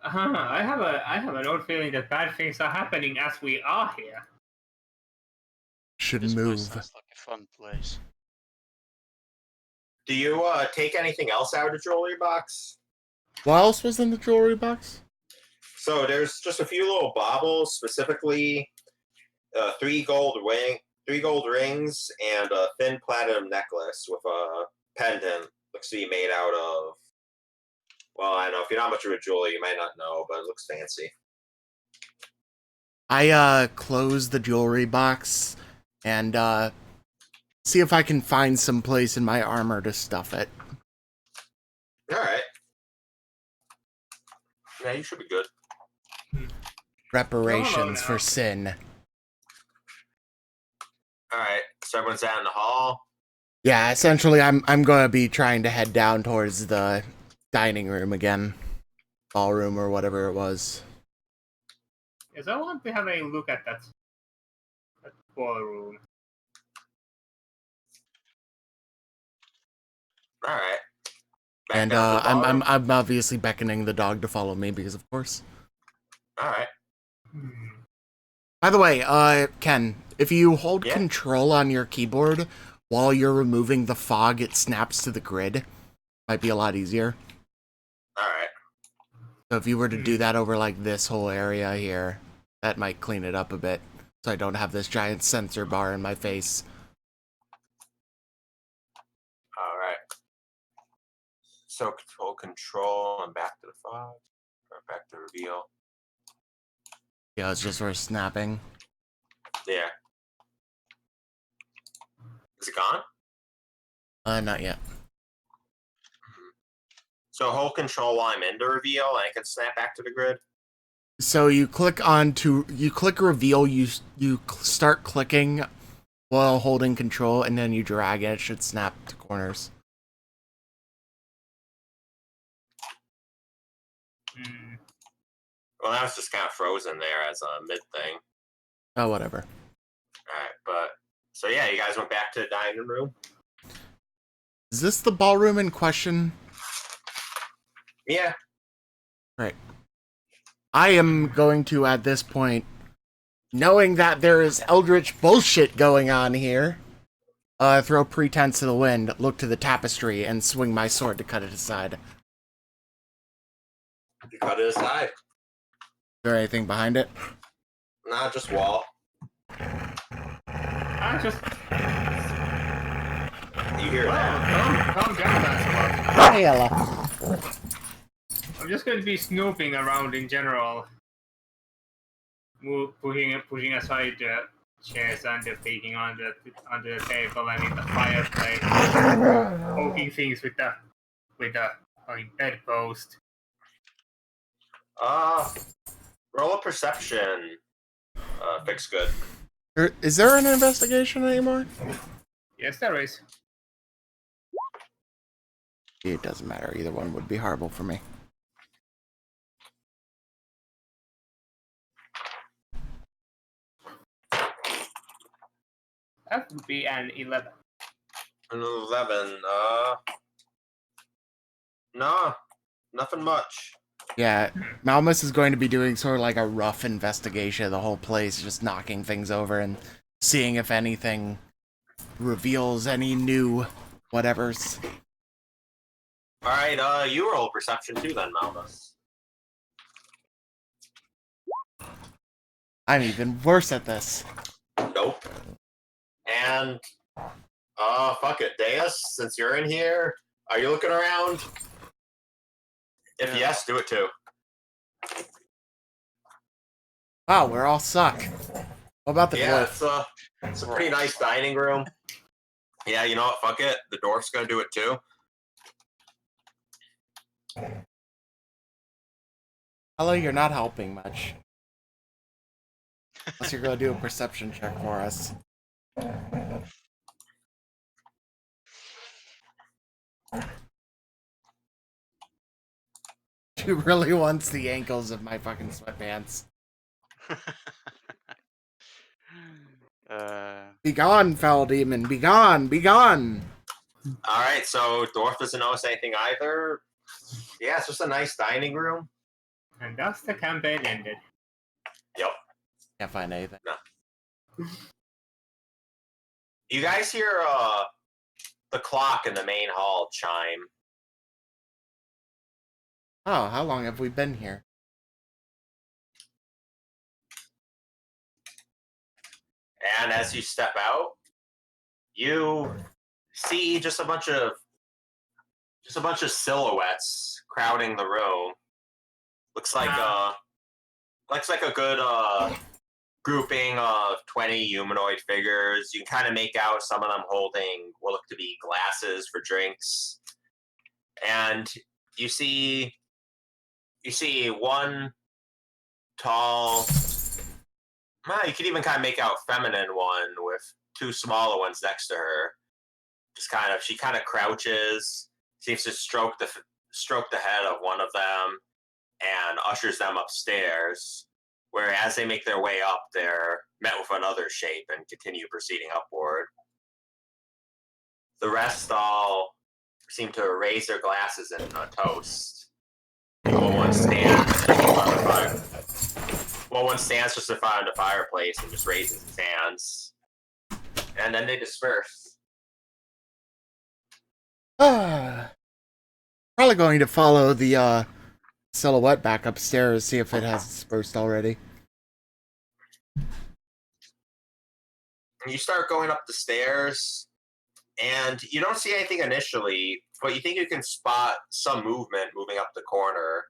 I have an odd feeling that bad things are happening as we are here. Should This place move. sounds like a fun place. Do you take anything else out of the jewelry box? What else was in the jewelry box? So there's just a few little baubles, specifically 3 gold rings and a thin platinum necklace with a pendant. Looks to be made out of. Well, I don't know. If you're not much of a jeweler, you might not know, but it looks fancy. I close the jewelry box and see if I can find some place in my armor to stuff it. All right. Yeah, you should be good. Reparations now. for sin. All right. So everyone's out in the hall. Yeah, essentially, I'm gonna be trying to head down towards the dining room again, ballroom or whatever it was. Yes, I want to have a look at that ballroom. All right. Back And down to the ballroom. I'm obviously beckoning the dog to follow me because of course. All right. By the way, Ken, if you hold Yeah? control on your keyboard while you're removing the fog, it snaps to the grid. Might be a lot easier. All right. So if you were to do that over like this whole area here, that might clean it up a bit. So I don't have this giant sensor bar in my face. All right. So control and back to the fog, or back to reveal. Yeah, it's just for snapping. Yeah. Is it gone? Not yet. So hold control while I'm in the reveal, and I can snap back to the grid. So you click reveal, you start clicking while holding control, and then you drag and it should snap to corners. Hmm. Well, that was just kind of frozen there as a mid thing. Oh, whatever. Alright, but... So yeah, you guys went back to the dining room? Is this the ballroom in question? Yeah. Right. I am going to, at this point, knowing that there is eldritch bullshit going on here, throw pretense to the wind, look to the tapestry, and swing my sword to cut it aside. You cut it aside. Is there anything behind it? Nah, just wall. I just You hear that? calm down, that Hella. spot. I'm just going to be snooping around in general, pushing aside the chairs and the peeking under the table and in the fireplace, poking things with the bedpost. Roll a perception. Fix good. Is there an investigation anymore? Yes, there is. It doesn't matter. Either one would be horrible for me. That would be an 11. An 11. Nah, nothing much. Yeah, Malmus is going to be doing sort of like a rough investigation of the whole place, just knocking things over and seeing if anything reveals any new whatevers. Alright, you roll perception too then, Malmus. I'm even worse at this. Nope. And, fuck it, Deus, since you're in here, are you looking around? If Yeah. yes, do it too. Wow, we're all suck. What about the Yeah, dwarf? it's a pretty nice dining room. Yeah, you know what, fuck it, the dwarf's gonna do it too. Hello, you're not helping much. Unless you're going to do a perception check for us. She really wants the ankles of my fucking sweatpants. Be gone, foul demon. Be gone. Be gone. Alright, so dwarf doesn't notice anything either. Yeah, it's just a nice dining room. And thus the campaign ended. Yep. Can't find anything. You guys hear the clock in the main hall chime. Oh, how long have we been here? And as you step out, you see just a bunch of silhouettes crowding the room. Looks like a good grouping of 20 humanoid figures. You can kind of make out some of them holding what look to be glasses for drinks. And you see one tall, you could even kind of make out feminine one with two smaller ones next to her. She kind of crouches, seems to stroke the head of one of them, and ushers them upstairs. Where as they make their way up, they're met with another shape and continue proceeding upward. The rest all seem to raise their glasses in a toast. One stands just in front of the fireplace and just raises his hands. And then they disperse. Probably going to follow the silhouette back upstairs, see if it has dispersed already. You start going up the stairs, and you don't see anything initially, but you think you can spot some movement moving up the corner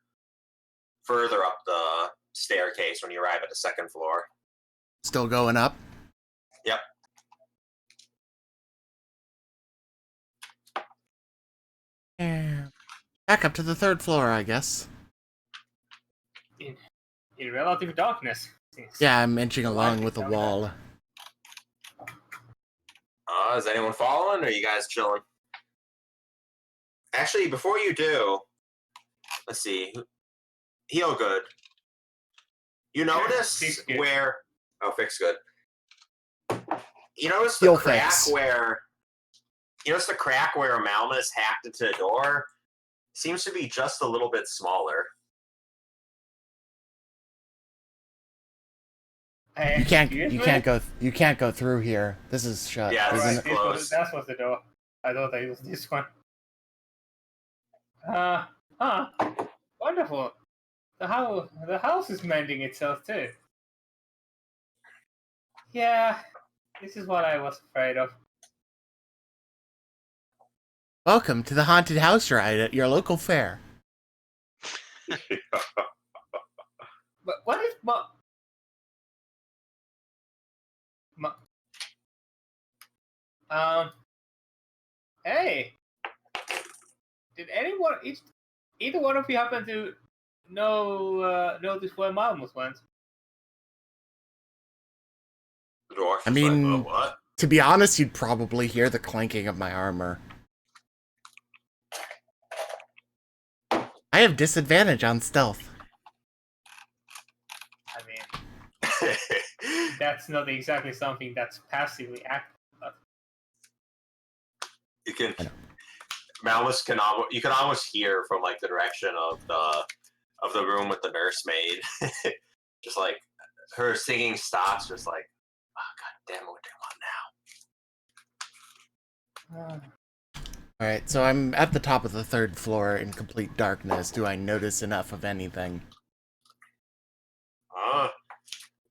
further up the staircase when you arrive at the second floor. Still going up? Yep. Yeah. Back up to the third floor, I guess. In relative darkness. Yeah, I'm inching along with the wall. Is anyone following, or are you guys chilling? Actually, before you do, let's see. Heal good. You notice Fix good. where... Oh, fix good. You notice the Heal crack fix. where... You notice the crack where Malmus hacked into the door? Seems to be just a little bit smaller. You can't go through here. This is shut, Yeah, isn't it's it? closed. That was the door. I thought it was this one. Wonderful. The house is mending itself too. Yeah, this is what I was afraid of. Welcome to the haunted house ride at your local fair. But what if hey, did either one of you happen to notice where Malmus went? The dwarf I was mean- like, oh, what? To be honest, you'd probably hear the clanking of my armor. I have disadvantage on stealth. I mean, that's not exactly something that's passively active. You can... I know. Malmus you can almost hear from like the direction of the room with the nursemaid. Just like her singing stops, just like, oh god damn it, what do you want now? Alright, so I'm at the top of the 3rd floor in complete darkness. Do I notice enough of anything?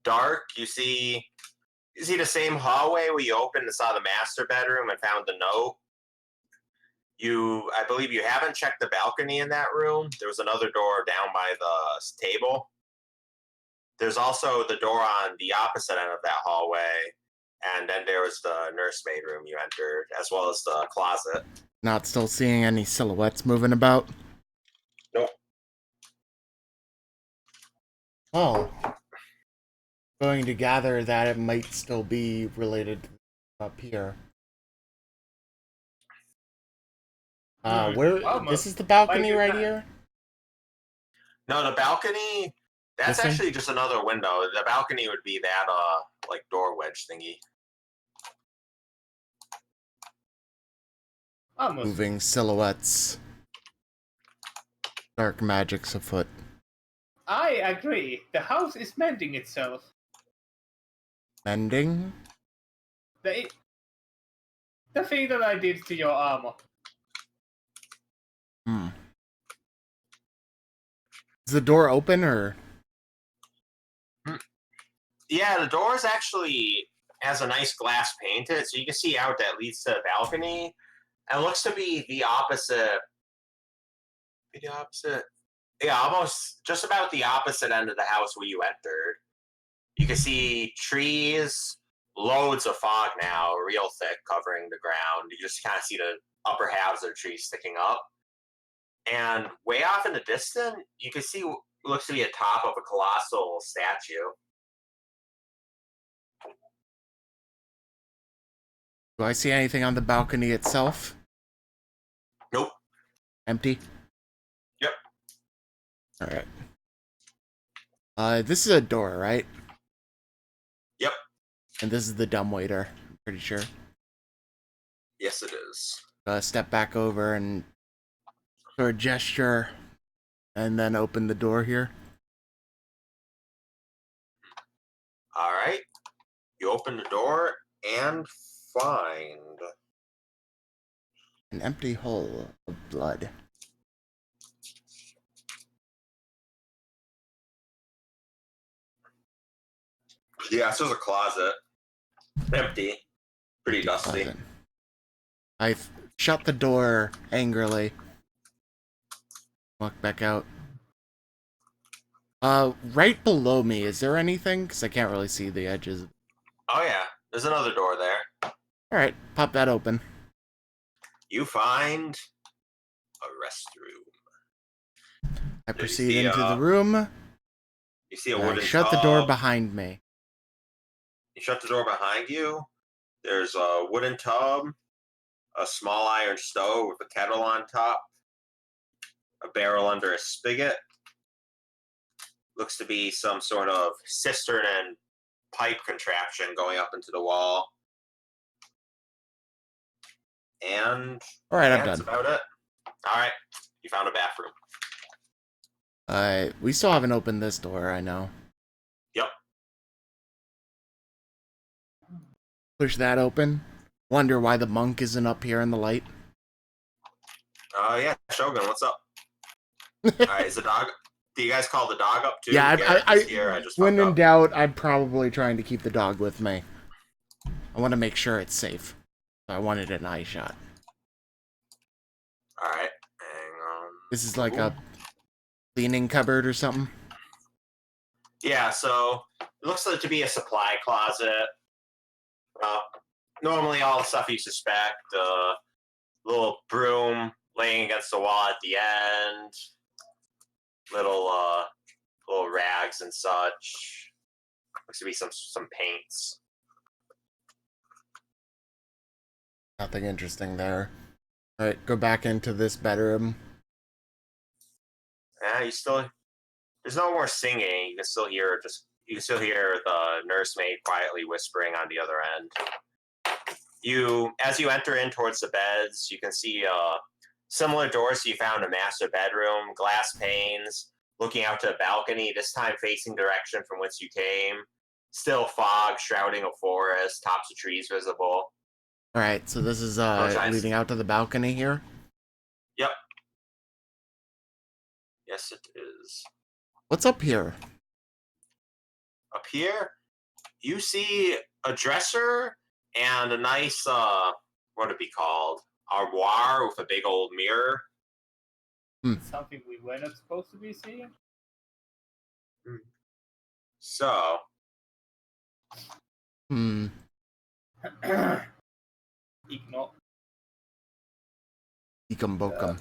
Dark, you see the same hallway where you opened and saw the master bedroom and found the note. I believe you haven't checked the balcony in that room. There was another door down by the table. There's also the door on the opposite end of that hallway, and then there was the nursemaid room you entered, as well as the closet. Not still seeing any silhouettes moving about? Nope. Oh. Going to gather that it might still be related to up here. This is the balcony Like right that. here? No, the balcony, that's This one? actually just another window. The balcony would be that, like, door wedge thingy. Almost. Moving silhouettes. Dark magic's afoot. I agree. The house is mending itself. Mending? The thing that I did to your armor. Hmm. Is the door open, or...? Yeah, the door is actually has a nice glass painted, so you can see out that leads to the balcony. And it looks to be the opposite. The opposite. Yeah, almost just about the opposite end of the house where you entered. You can see trees, loads of fog now, real thick, covering the ground. You just kind of see the upper halves of the trees sticking up. And way off in the distance, you can see what looks to be a top of a colossal statue. Do I see anything on the balcony itself? Nope. Empty? Yep. Alright. This is a door, right? Yep. And this is the dumbwaiter, I'm pretty sure. Yes, it is. Step back over and sort of gesture, and then open the door here. All right. You open the door and find An empty hole of blood. yeah, so there's a closet. Empty. Pretty dusty. Closet. I shut the door angrily. Walk back out. Right below me, is there anything? Because I can't really see the edges. Oh yeah, there's another door there. Alright, pop that open. You find a restroom. I you proceed see, into the room. You see a And wooden I shut the tub. door behind me. You shut the door behind you. There's a wooden tub, a small iron stove with a kettle on top, a barrel under a spigot, looks to be some sort of cistern and pipe contraption going up into the wall. And All right, I'm that's done. about it. All right, you found a bathroom. We still haven't opened this door, I know. Yep. Push that open. Wonder why the monk isn't up here in the light. Yeah, Shogun, what's up? All right, is the dog? Do you guys call the dog up too? Yeah, Garrett's here. I just when fucked in up. doubt, I'm probably trying to keep the dog with me. I want to make sure it's safe. I wanted an eye shot. All right, hang on. This is like a cleaning cupboard or something. Yeah, so it looks like to be a supply closet. Normally, all the stuff you suspect. Little broom laying against the wall at the end. Little rags and such. Looks to be some paints. Nothing interesting there. Alright, go back into this bedroom. Yeah, there's no more singing. You can still hear the nursemaid quietly whispering on the other end. As you enter in towards the beds, you can see similar doors to you found in a master bedroom, glass panes, looking out to a balcony, this time facing direction from whence you came. Still fog shrouding a forest, tops of trees visible. Alright, so this is nice. leading out to the balcony here? Yep. Yes, it is. What's up here? Up here, you see a dresser and a nice, what would it be called? Armoire with a big old mirror. Something we were not supposed to be seeing? So, Ignore. Ekum bokum.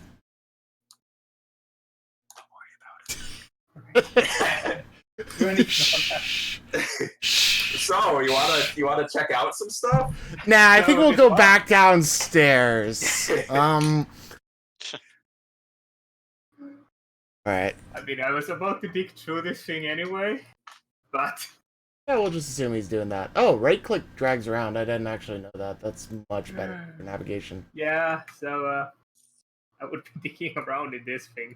You're an ignore. so you wanna check out some stuff? Nah, I think we'll it's go fine. back downstairs. Alright. I mean, I was about to dig through this thing anyway, but Yeah, we'll just assume he's doing that. Oh, right click drags around. I didn't actually know that. That's much better for navigation. yeah, so I would be digging around in this thing.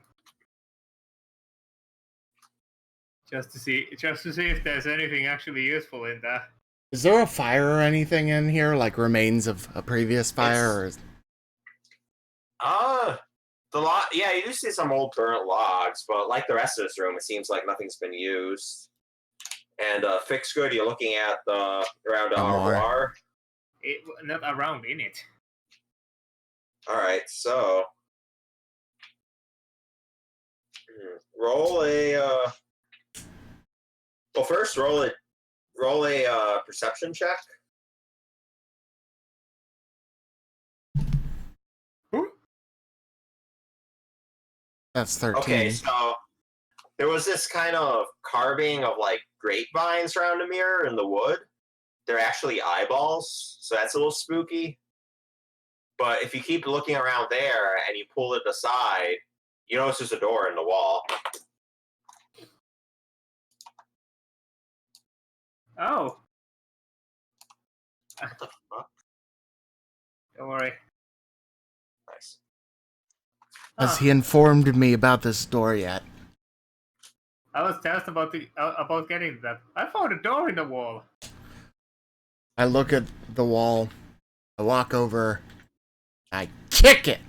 Just to see if there's anything actually useful in there. Is there a fire or anything in here, like remains of a previous fire? Or is... Yeah, you do see some old burnt logs, but like the rest of this room, it seems like nothing's been used. And fixed good, you're looking at around the armoire. Not around in it. All right, so roll a. Well, first roll a perception check. That's 13. Okay, so there was this kind of carving of like grapevines around the mirror in the wood. They're actually eyeballs, so that's a little spooky. But if you keep looking around there and you pull it aside, you notice there's a door in the wall. Oh. What the fuck? Don't worry. Nice. Has he informed me about this door yet? I was just about getting that. I found a door in the wall. I look at the wall. I walk over. I kick it.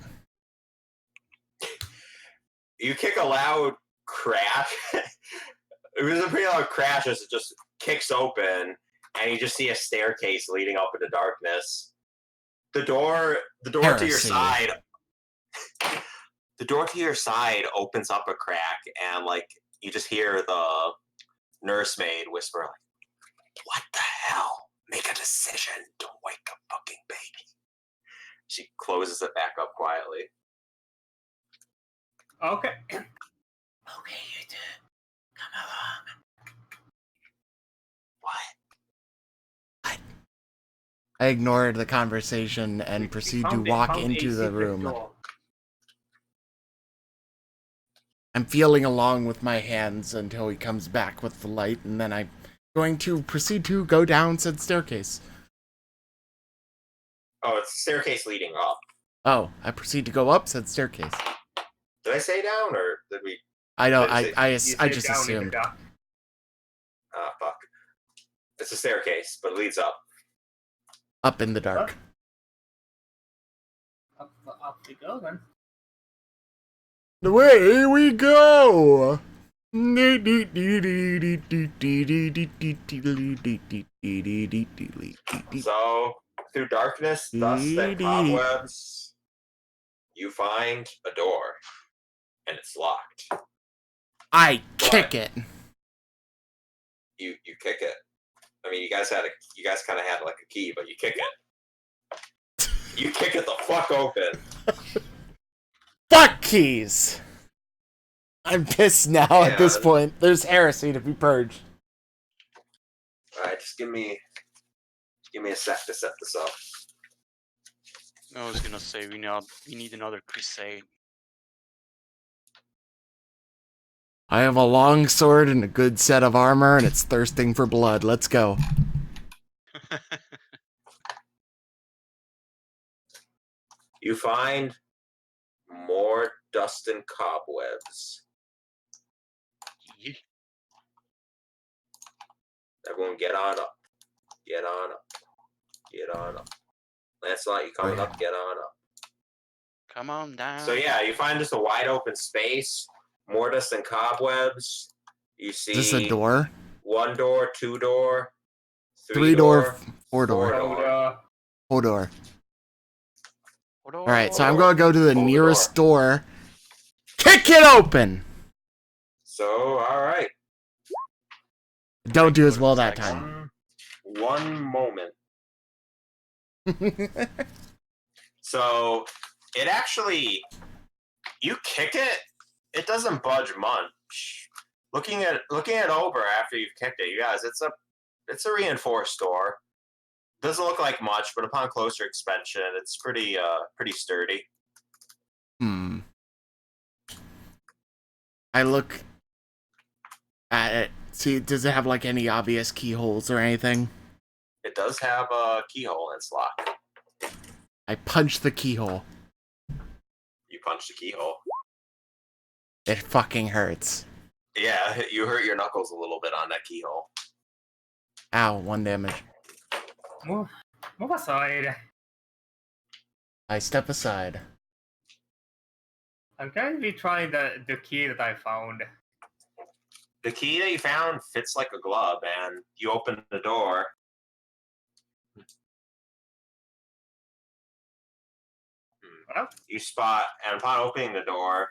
You kick a loud crash. It was a pretty loud crash as it just kicks open, and you just see a staircase leading up into darkness. The door to your side. The door to your side opens up a crack, and like you just hear the nursemaid whisper, like, "What the hell? Make a decision. Don't wake a fucking baby." She closes it back up quietly. Okay. Okay, you two. Come along. What? I ignored the conversation and proceed to walk into the room. I'm feeling along with my hands until he comes back with the light, and then I'm going to proceed to go down said staircase. Oh, it's a staircase leading up. Oh, I proceed to go up said staircase. Did I say down, or did we? I know, Did I You just sit down in the assumed. dark. Ah, fuck. It's a staircase, but it leads up. Up in the dark. Up we go then. Away we go! So, through darkness, dust, and cobwebs, you find a door, and it's locked. I kick it. You kick it. I mean, you guys kind of had like a key, but you kick it. You kick it the fuck open. Fuck keys! I'm pissed now at this point. There's heresy to be purged. Alright, just give me a sec to set this up. I was gonna say we need another crusade. I have a long sword and a good set of armor, and it's thirsting for blood. Let's go. You find more dust and cobwebs. Everyone get on up. Get on up. Get on up. Lancelot, you coming up? Get on up. Come on down. So yeah, you find just a wide open space, more dust and cobwebs. You see Is this a door? 1 door, 2 door, 3 door, 4 door. 4 door. 4 door. Hold on. Alright, so I'm gonna go to the nearest door. Kick it open! So, alright. Don't do as well that time. One moment. So, it actually, you kick it, it doesn't budge much. Looking it over after you've kicked it, you guys, it's a reinforced door. Doesn't look like much, but upon closer inspection, it's pretty sturdy. I look at it. See, does it have like any obvious keyholes or anything? It does have a keyhole and it's locked. I punch the keyhole. You punch the keyhole. It fucking hurts. Yeah, you hurt your knuckles a little bit on that keyhole. Ow, 1 damage. Move aside. I step aside. I'm going to be trying the key that I found. The key that you found fits like a glove, and you open the door. You spot, and upon opening the door,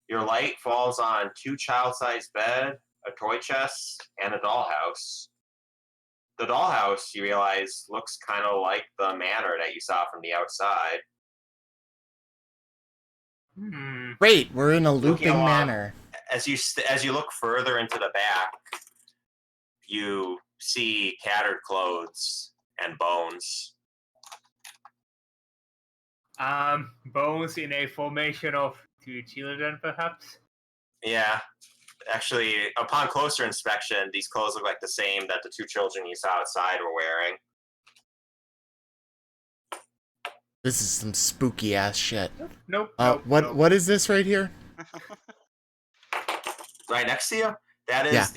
your light falls on 2 child-sized bed, a toy chest, and a dollhouse. The dollhouse, you realize, looks kind of like the manor that you saw from the outside. Great, we're in a looping along, manor. As you look further into the back, you see tattered clothes and bones. Bones in a formation of 2 children, perhaps? Yeah. Actually, upon closer inspection, these clothes look like the same that the 2 children you saw outside were wearing. This is some spooky ass shit. Nope. What is this right here? Right next to you? That is that's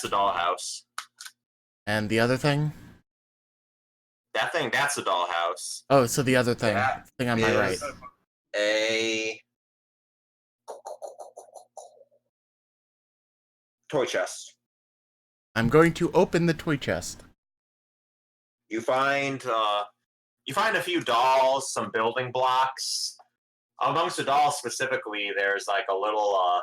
the dollhouse. And the other thing? That's the dollhouse. Oh, so the other thing. That Thing on my right. A toy chest. I'm going to open the toy chest. You find a few dolls, some building blocks. Amongst the dolls specifically, there's like a little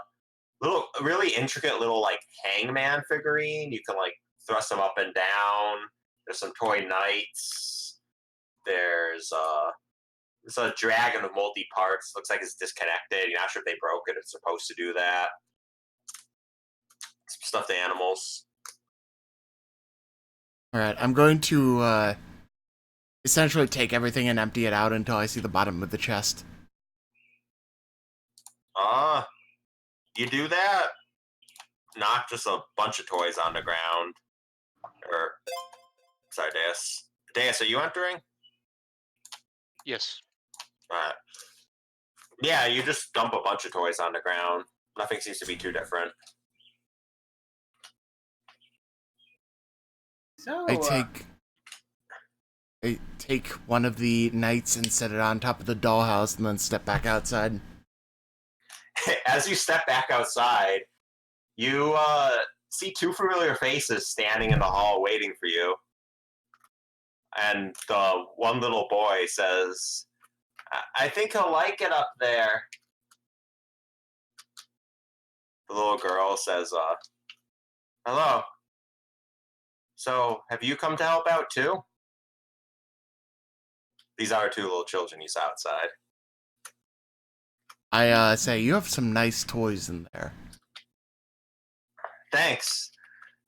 really intricate little like hangman figurine. You can like thrust them up and down. There's some toy knights. There's a dragon with multi parts. Looks like it's disconnected. You're not sure if they broke it. It's supposed to do that. Some stuffed animals. Alright, I'm going to essentially take everything and empty it out until I see the bottom of the chest. you do that, knock just a bunch of toys on the ground. Or, sorry, Deus. Deus, are you entering? Yes. Alright. Yeah, you just dump a bunch of toys on the ground. Nothing seems to be too different. So, I take one of the knights and set it on top of the dollhouse and then step back outside. As you step back outside, you see two familiar faces standing in the hall waiting for you. And the one little boy says, I think he'll like it up there. The little girl says, hello. So, have you come to help out too? These are two little children you saw outside. I say, you have some nice toys in there. Thanks.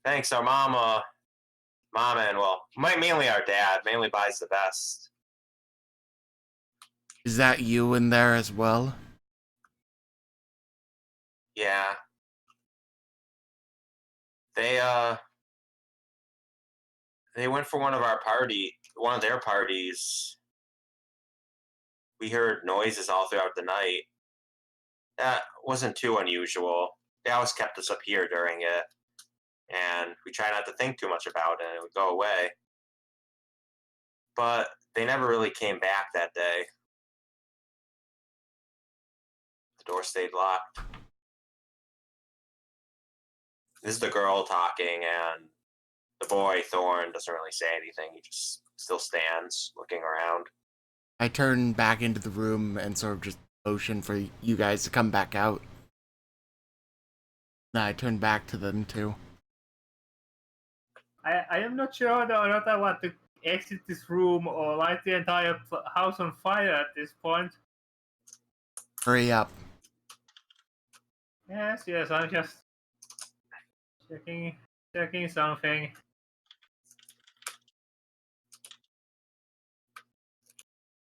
Thanks, our mom and, well, mainly our dad, mainly buys the best. Is that you in there as well? Yeah. They went for one of their parties. We heard noises all throughout the night. That wasn't too unusual. They always kept us up here during it. And we try not to think too much about it, and it would go away. But they never really came back that day. The door stayed locked. This is the girl talking, and the boy, Thorn, doesn't really say anything. He just still stands, looking around. I turn back into the room and sort of just motion for you guys to come back out. Then I turn back to them too. I am not sure whether or not I want to exit this room or light the entire house on fire at this point. Hurry up. Yes, I'm just checking something.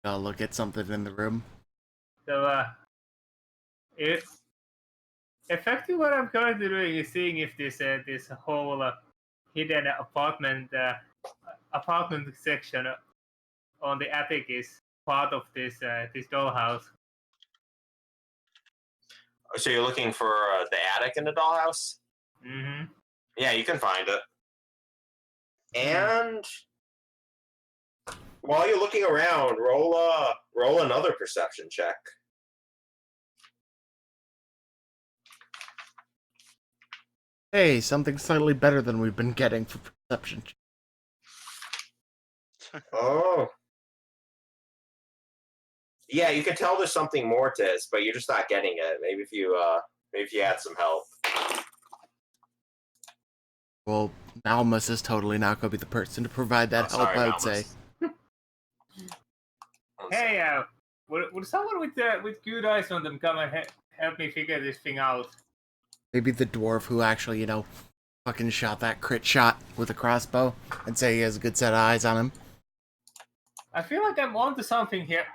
I'll look at something in the room. So, effectively what I'm currently doing is seeing if this whole hidden apartment section on the attic is part of this dollhouse. So you're looking for the attic in the dollhouse? Mm-hmm. Yeah, you can find it. And while you're looking around, roll another perception check. Hey, something slightly better than we've been getting for perception. Oh. Yeah, you can tell there's something more to this, but you're just not getting it. Maybe if you had some help. Well, Almus is totally not going to be the person to provide that help, Sorry, I would Almus. say. Hey, would someone with good eyes on them come and help me figure this thing out? Maybe the dwarf who actually, fucking shot that crit shot with a crossbow and say he has a good set of eyes on him. I feel like I'm onto something here.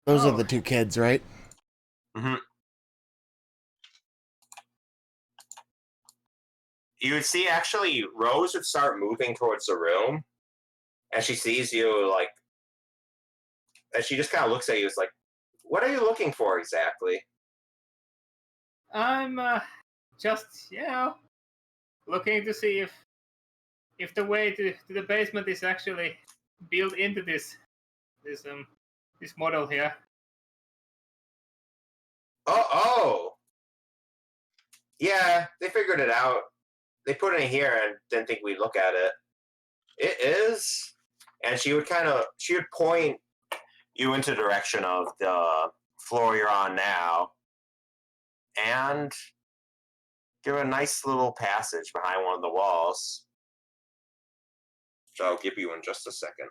Those are the two kids, right? Mm-hmm. You would see, actually, Rose would start moving towards the room, and she sees you, like, and she just kind of looks at you, it's like, what are you looking for exactly? I'm just looking to see if the way to the basement is actually built into this model here. Oh. Yeah, they figured it out. They put it in here and didn't think we'd look at it. It is. And she would point you into the direction of the floor you're on now and give a nice little passage behind one of the walls. Which I'll give you in just a second.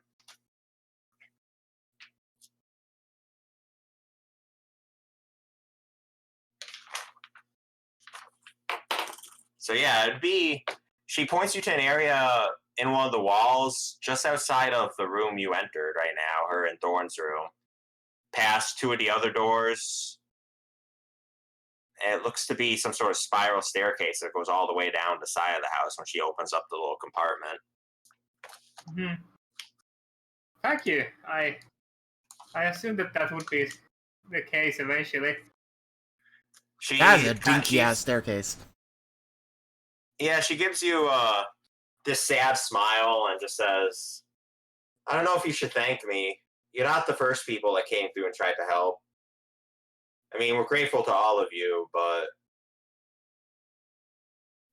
So yeah, she points you to an area in one of the walls just outside of the room you entered right now, her and Thorn's room. Past two of the other doors, it looks to be some sort of spiral staircase that goes all the way down the side of the house when she opens up the little compartment. Hmm. Thank you. I assumed that would be the case eventually. That's a dinky ass staircase. Yeah, she gives you this sad smile and just says, I don't know if you should thank me. You're not the first people that came through and tried to help. I mean, we're grateful to all of you, but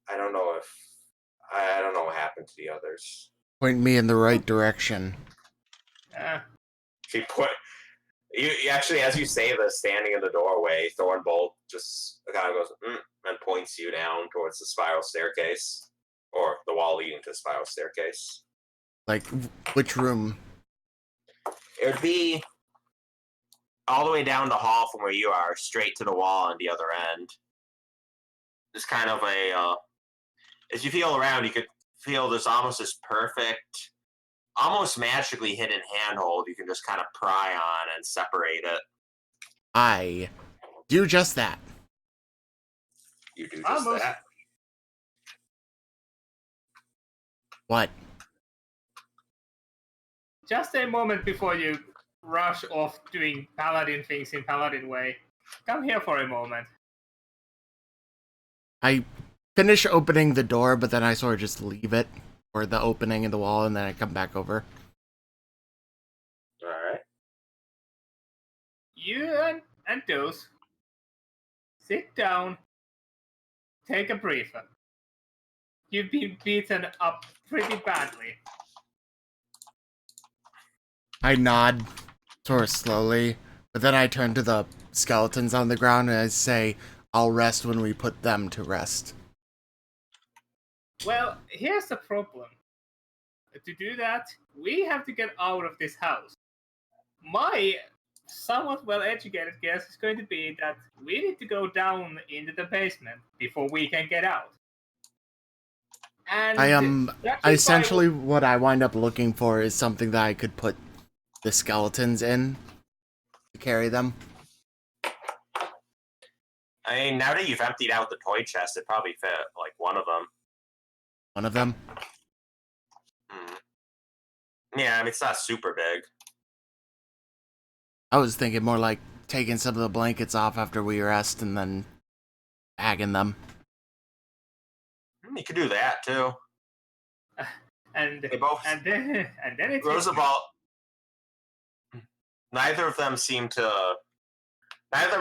I don't know what happened to the others. Point me in the right direction. She put you actually, as you say this, standing in the doorway, Thornbolt just kind of goes and points you down towards the spiral staircase, or the wall leading to the spiral staircase. Like, which room? It would be all the way down the hall from where you are, straight to the wall on the other end. It's kind of a, as you feel around, you could feel there's almost this perfect, almost magically hidden handhold you can just kind of pry on and separate it. I do just that. You do just that. What? Just a moment before you rush off doing paladin things in paladin way. Come here for a moment. I finish opening the door, but then I sort of just leave it, or the opening in the wall, and then I come back over. Alright. You and those sit down, take a breather. You've been beaten up pretty badly. I nod, sort of slowly, but then I turn to the skeletons on the ground and I say, I'll rest when we put them to rest. Well, here's the problem. To do that, we have to get out of this house. My somewhat well-educated guess is going to be that we need to go down into the basement before we can get out. And essentially what I wind up looking for is something that I could put the skeletons in to carry them. I mean, now that you've emptied out the toy chest, it probably fit, like, one of them. One of them? Yeah, I mean, it's not super big. I was thinking more like taking some of the blankets off after we rest and then bagging them. You could do that, too. And They both... and then it's Roosevelt... Neither of them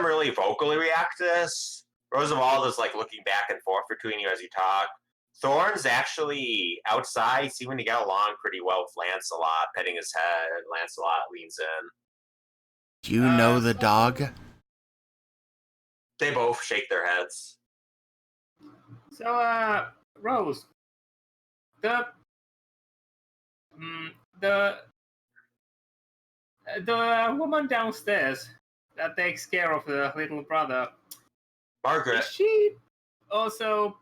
really vocally react to this. Roosevelt is, like, looking back and forth between you as you talk. Thorn's actually outside, seeming to get along pretty well with Lancelot, petting his head. Lancelot leans in. Do you know the dog? They both shake their heads. So, Rose, the woman downstairs that takes care of the little brother, Margaret. is she also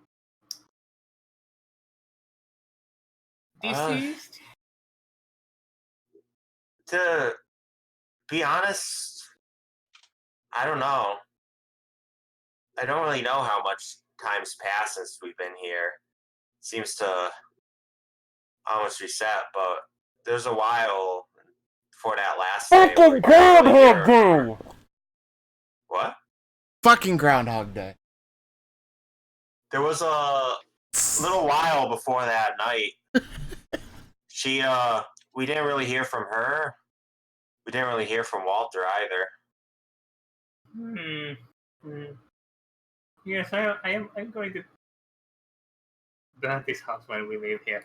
deceased? To be honest, I don't know. I don't really know how much time's passed since we've been here. Seems to almost reset, but there's a while before that last day. Fucking Groundhog Day! What? Fucking Groundhog Day. There was a little while before that night. We didn't really hear from her. We didn't really hear from Walter either. Yes, I'm going to burn this house when we leave here.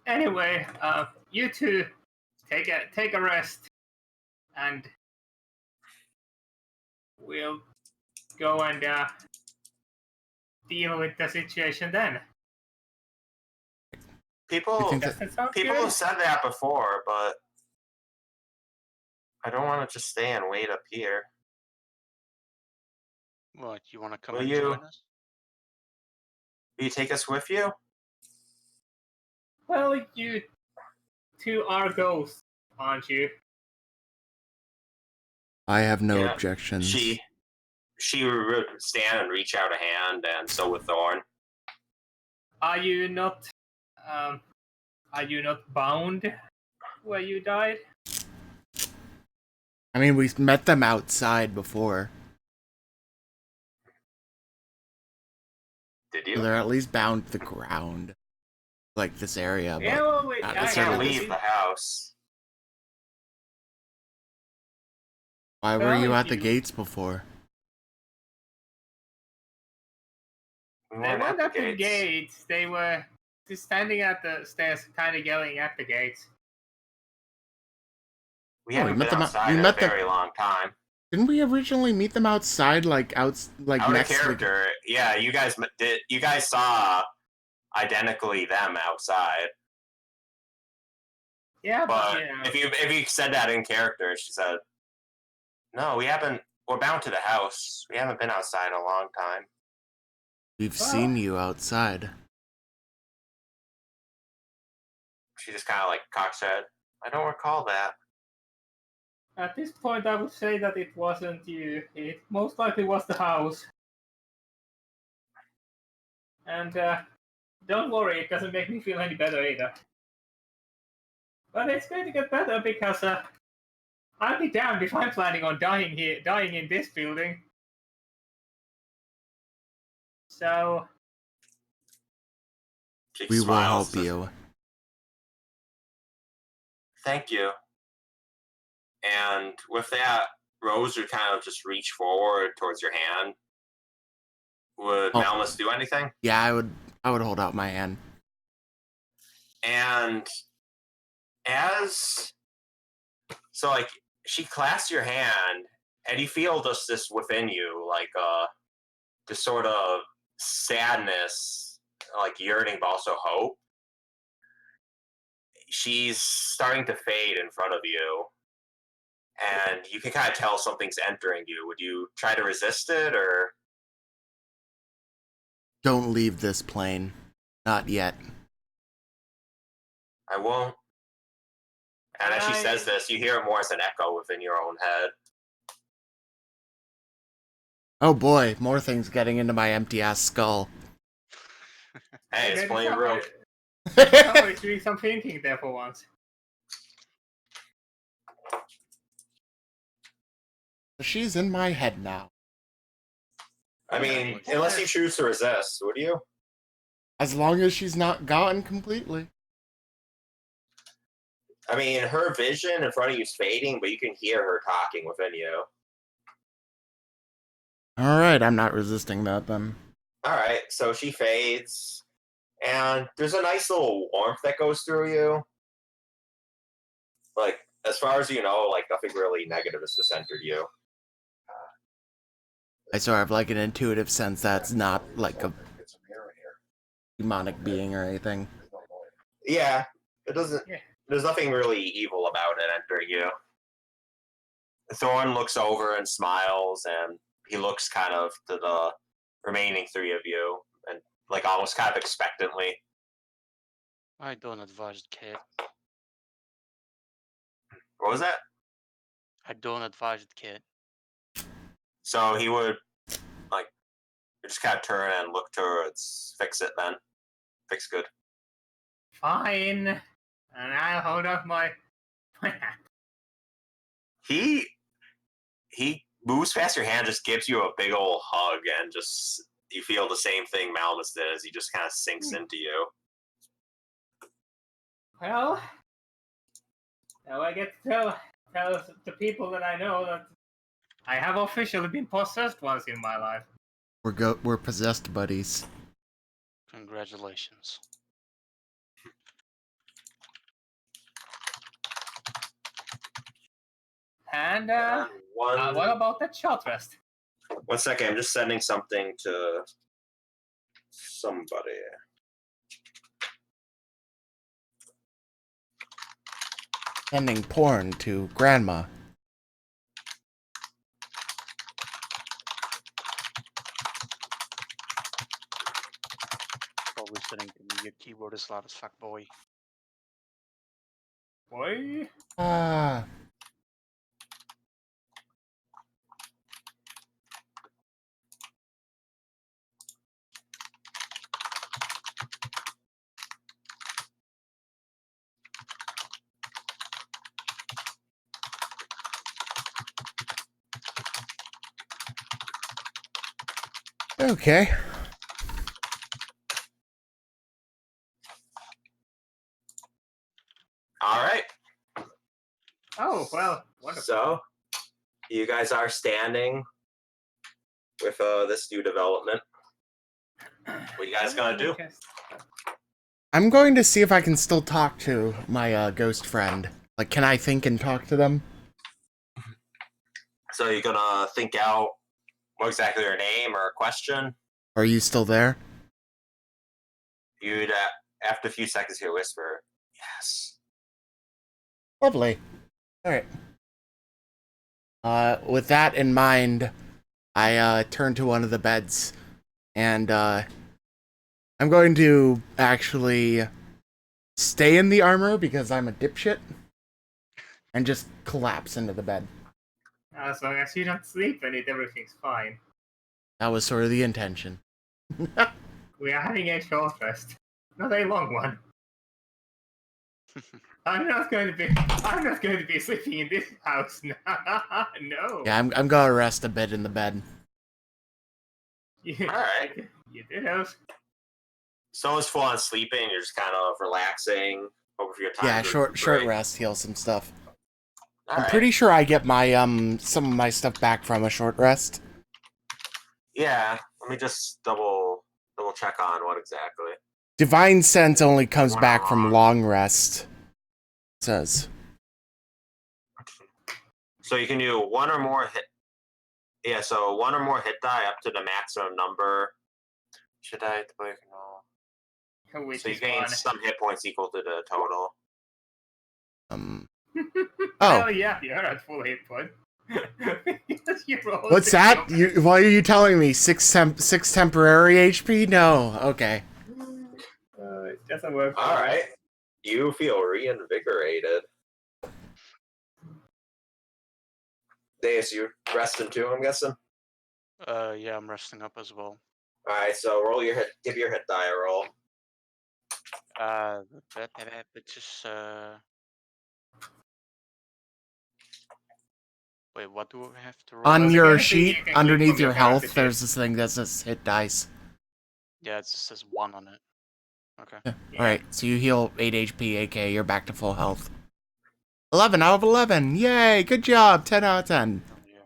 Anyway, you two take a rest, and we'll go and deal with the situation then. People Does that sound good? have said that before, but I don't want to just stay and wait up here. What, you want to come Will and you- join us? Will you take us with you? Well, you two are ghosts, aren't you? I have no Yeah. objections. She would stand and reach out a hand, and so would Thorn. Are you not bound where you died? I mean, we met them outside before, Did so you? they're at least bound to the ground, like this area. Yeah, But well, wait, not You I can't necessarily. leave the house. Why were Well, you if at the you- gates before? We They weren't weren't at at the gates. They were just standing at the stairs, kind of yelling at the gates. We Oh, we haven't met been them outside we in a met them- very long time. Didn't we originally meet them outside, like Out of next to the? character, yeah. You guys saw identically them outside. Yeah, but But if you said that in character, she said, "No, we haven't. We're bound to the house. We haven't been outside in a long time." We've Well- seen you outside. She just kind of like cocks her head. I don't recall that. at this point, I would say that it wasn't you. It most likely was the house. And don't worry, it doesn't make me feel any better either. But it's going to get better because I'll be damned if I'm planning on dying in this building. So She We will smiles, help says, you. Thank you. And with that, Rose would kind of just reach forward towards your hand. Would Oh. Malmus do anything? Yeah, I would hold out my hand. And like she clasps your hand, and you feel just this within you, like this sort of sadness, like yearning, but also hope. She's starting to fade in front of you, and you can kind of tell something's entering you. Would you try to resist it, or? Don't leave this plane. Not yet. I won't. And as she says this, you hear it more as an echo within your own head. Oh boy, more things getting into my empty ass skull. Hey, it's maybe plenty of room. somebody's doing some thinking there for once. She's in my head now. I mean, unless you choose to resist, would you? As long as she's not gone completely. I mean, her vision in front of you is fading, but you can hear her talking within you. Alright, I'm not resisting that then. Alright, so she fades, and there's a nice little warmth that goes through you. Like, as far as you know, like, nothing really negative has just entered you. I sort of like an intuitive sense that's not like a demonic being or anything. Yeah, it doesn't... Yeah. There's nothing really evil about it entering you. Thorn looks over and smiles, and he looks kind of to the remaining three of you, and like almost kind of expectantly. I don't advise the kid. What was that? I don't advise the kid. So he would like just kind of turn and look towards Fix It then. Fix Good. Fine. And I'll hold up my hand. He moves past your hand, just gives you a big old hug, and just you feel the same thing Malmus did as he just kind of sinks into you. Well, now I get to tell the people that I know that I have officially been possessed once in my life. We're possessed buddies. Congratulations. And One what about that short rest? 1 second, I'm just sending something to somebody. Sending porn to grandma. Probably sitting to me, your keyboard is loud as fuck, boy. Boy, Ah. Okay. All right. Oh, well, wonderful. So, you guys are standing with this new development. What you guys gonna do? I'm going to see if I can still talk to my ghost friend. Like, can I think and talk to them? So you're gonna think out what exactly their name or a question. Are you still there? You'd after a few seconds hear a whisper, "Yes." Lovely. Alright. With that in mind, I turn to one of the beds, and I'm going to actually stay in the armor because I'm a dipshit, and just collapse into the bed. As long as you don't sleep in it, everything's fine. That was sort of the intention. We are having a short rest, not a long one. I'm not going to be sleeping in this house. No. Yeah, I'm gonna rest a bit in the bed. You, Alright. you did have. Someone's full on sleeping. You're just kind of relaxing, hoping for your time. Yeah, to short recuperate. rest, heal some stuff. I'm Alright. pretty sure I get my some of my stuff back from a short rest. Yeah. Let me just double check on what exactly. Divine sense only comes Wow. back from long rest. It says. So you can do one or more hit. Yeah, so one or more hit die up to the maximum number. Should I? Which So you is gain fun. some hit points equal to the total. Oh, Hell yeah, you're at full hit point. what's that? Why are you telling me? Six temporary HP? No. Okay. It doesn't work. All right. You feel reinvigorated. Deus, you resting too, I'm guessing? Yeah, I'm resting up as well. Alright, so roll your hit, give your hit die a roll. But just wait, what do I have to roll? On Well, your again, I think you sheet, can click underneath from your your health, character there's sheet. this thing that says hit dice. Yeah, it just says 1 on it. Okay. Yeah. Alright, so you heal 8 HP, aka you're back to full health. 11 out of 11! Yay! Good job! 10 out of 10. Yeah.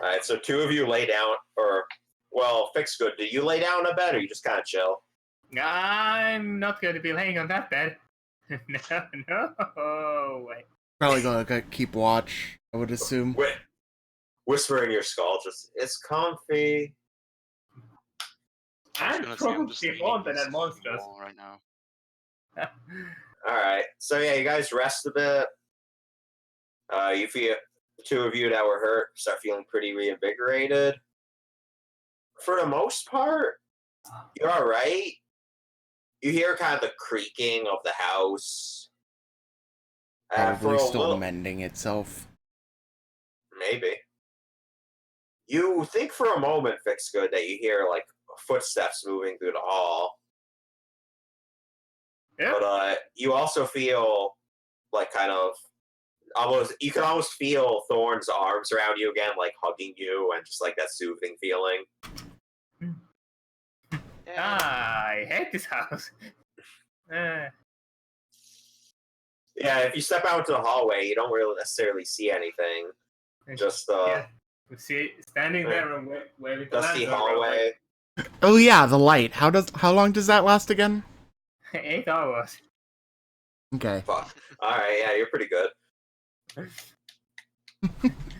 Alright, so two of you lay down, or, well, Fix Good, do you lay down in a bed or you just kind of chill? I'm not going to be laying on that bed. No way. Probably gonna keep watch, I would assume. Whisper in your skull, just, it's comfy. I'm I'm probably just leaning haunted against at the monsters. wall right now. Alright, so yeah, you guys rest a bit. You feel, the two of you that were hurt start feeling pretty reinvigorated. For the most part, you're alright. You hear kind of the creaking of the house. For Probably a still little, mending itself. maybe. You think for a moment, Fix Good, that you hear like footsteps moving through the hall. Yeah. But you also feel like kind of almost, you can almost feel Thorn's arms around you again, like hugging you, and just like that soothing feeling. I hate this house. Yeah, if you step out into the hallway, you don't really necessarily see anything. Just yeah. See, standing there and waving the dusty lantern hallway. Oh yeah, the light. How long does that last again? around, like, 8 hours. Okay. Fuck. Alright, yeah, you're pretty good.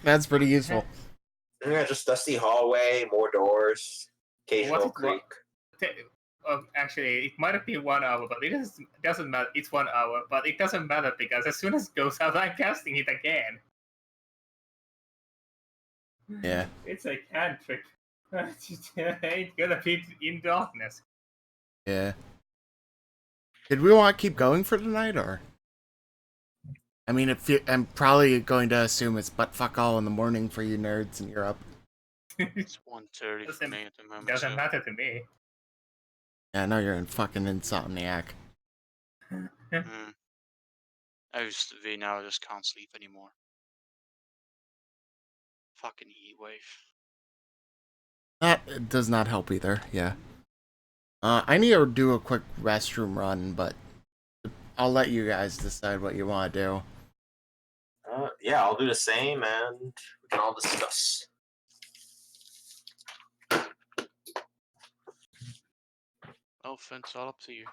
That's pretty useful. Yeah, just dusty hallway, more doors, occasional creak. Actually, it might be 1 hour, but it doesn't matter. It's 1 hour, but it doesn't matter because as soon as it goes out, I'm casting it again. Yeah. It's a cantrip. It ain't gonna be in darkness. Yeah. Did we want to keep going for tonight, or? I mean, I'm probably going to assume it's butt fuck all in the morning for you nerds in Europe. It's 1:30 for me at the moment. Doesn't so- matter to me. Yeah, I know you're in fucking insomniac. I used to be, now I just can't sleep anymore. Fucking heat wave. That does not help either, yeah. I need to do a quick restroom run, but I'll let you guys decide what you want to do. Yeah, I'll do the same, and we can all discuss. Oh, Vince, all up to you.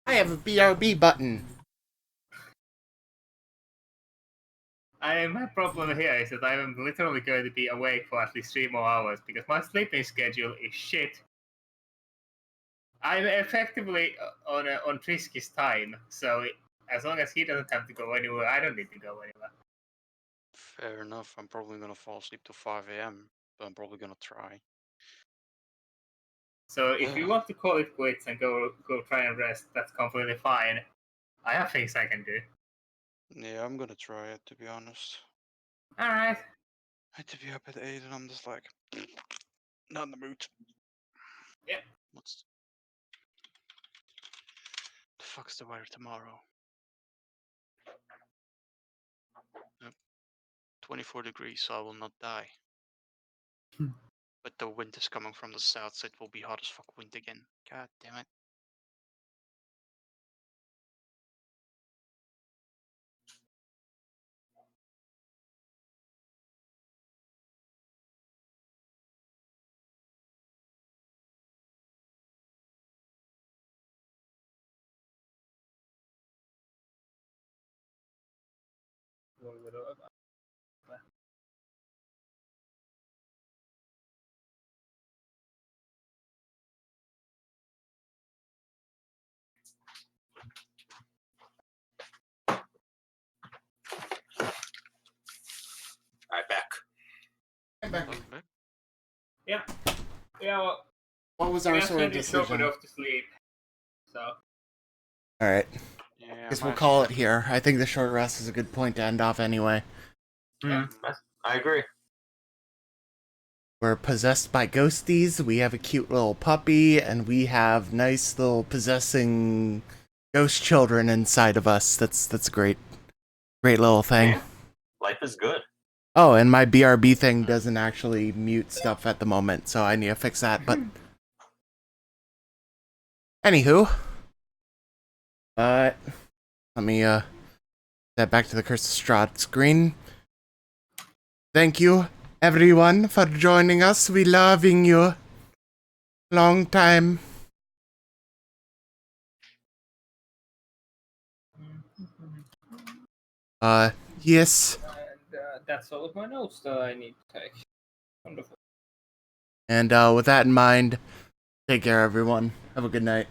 I have a BRB button. My problem here is that I am literally going to be awake for at least 3 more hours because my sleeping schedule is shit. I'm effectively on Trisky's time, so as long as he doesn't have to go anywhere, I don't need to go anywhere. Fair enough. I'm probably gonna fall asleep till 5 a.m., but I'm probably gonna try. So if you want to call it quits and go try and rest, that's completely fine. I have things I can do. Yeah, I'm gonna try it, to be honest. Alright. I had to be up at 8 and I'm just like, not in the mood. Yep. What's the fuck's the weather tomorrow? Yep. 24 degrees, so I will not die. But the wind is coming from the south, so it will be hot as fuck wind again. God damn it. Alright, back. I'm back. Okay. Yeah. Yeah, well, What was our sort of is sober decision? enough to sleep. So. Alright. Yeah, Guess we'll call it here. I think the short rest is a good point to end off anyway. I agree. We're possessed by ghosties, we have a cute little puppy, and we have nice little possessing ghost children inside of us. That's a great little thing. Yeah. Life is good. Oh, and my BRB thing doesn't actually mute stuff at the moment, so I need to fix that, but... Anywho. Let me, step back to the Curse of Strahd screen. Thank you, everyone, for joining us. We loving you. Long time. Yes. And that's all of my notes that I need to take. Wonderful. And, with that in mind, take care, everyone. Have a good night.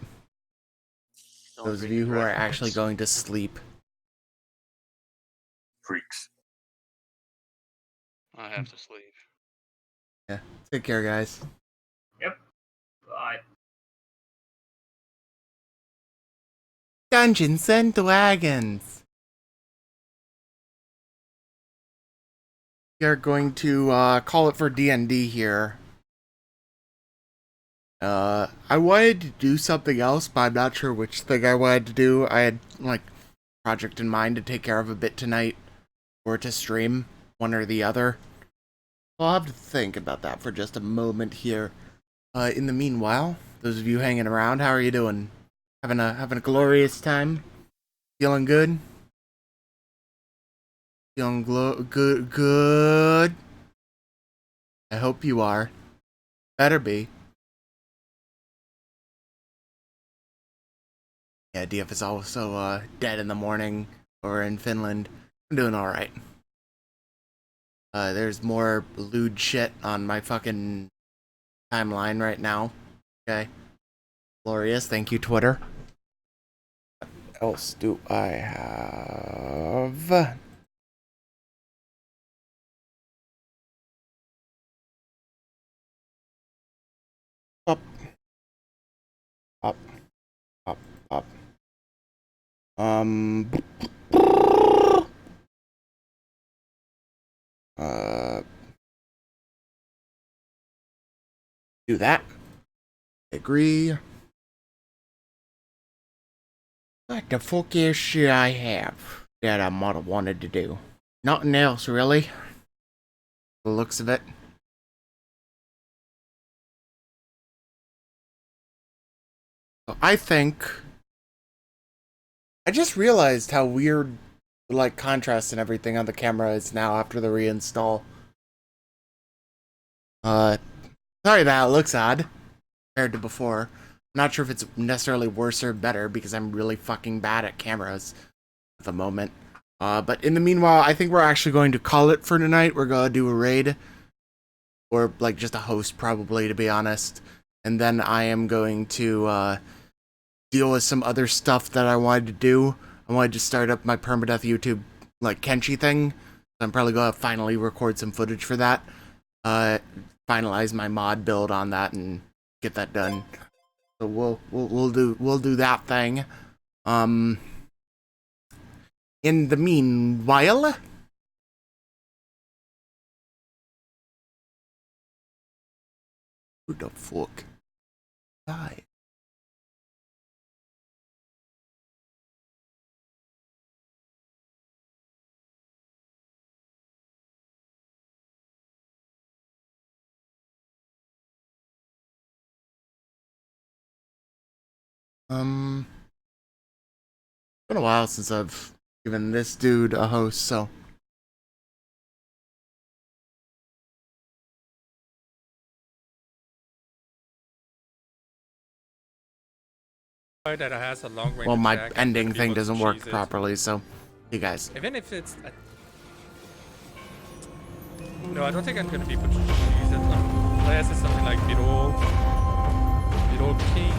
Those of you who are actually going to sleep. Freaks. I have to sleep. Yeah. Take care, guys. Yep. Bye. Dungeons and Dragons. We are going to call it for D&D here. I wanted to do something else, but I'm not sure which thing I wanted to do. I had, like, a project in mind to take care of a bit tonight, or to stream, one or the other. I'll have to think about that for just a moment here. In the meanwhile, those of you hanging around, how are you doing? Having a glorious time? Feeling good? Feeling good? I hope you are. Better be. Yeah, DF is also dead in the morning over in Finland. I'm doing alright. There's more lewd shit on my fucking timeline right now. Okay. Glorious, thank you, Twitter. What else do I have? Up. Up. Up. Up. Do that. Agree. What the fuck is shit I have that I might have wanted to do? Nothing else, really. The looks of it. I think I just realized how weird, like, contrast and everything on the camera is now after the reinstall. Sorry that it looks odd compared to before. I'm not sure if it's necessarily worse or better because I'm really fucking bad at cameras at the moment. But in the meanwhile, I think we're actually going to call it for tonight. We're gonna do a raid. Or, like, just a host, probably, to be honest. And then I am going to, deal with some other stuff that I wanted to do. I wanted to start up my permadeath YouTube, like, Kenshi thing. I'm probably gonna finally record some footage for that. Finalize my mod build on that and get that done. So we'll do that thing. In the meanwhile, who the fuck died? Been a while since I've given this dude a host, so. That has a long range Well, my attack and ending quickly thing will doesn't work cheese it. properly, so. You guys. Even if it's... No, I don't think I'm gonna be able to cheese it unless it's something like middle king.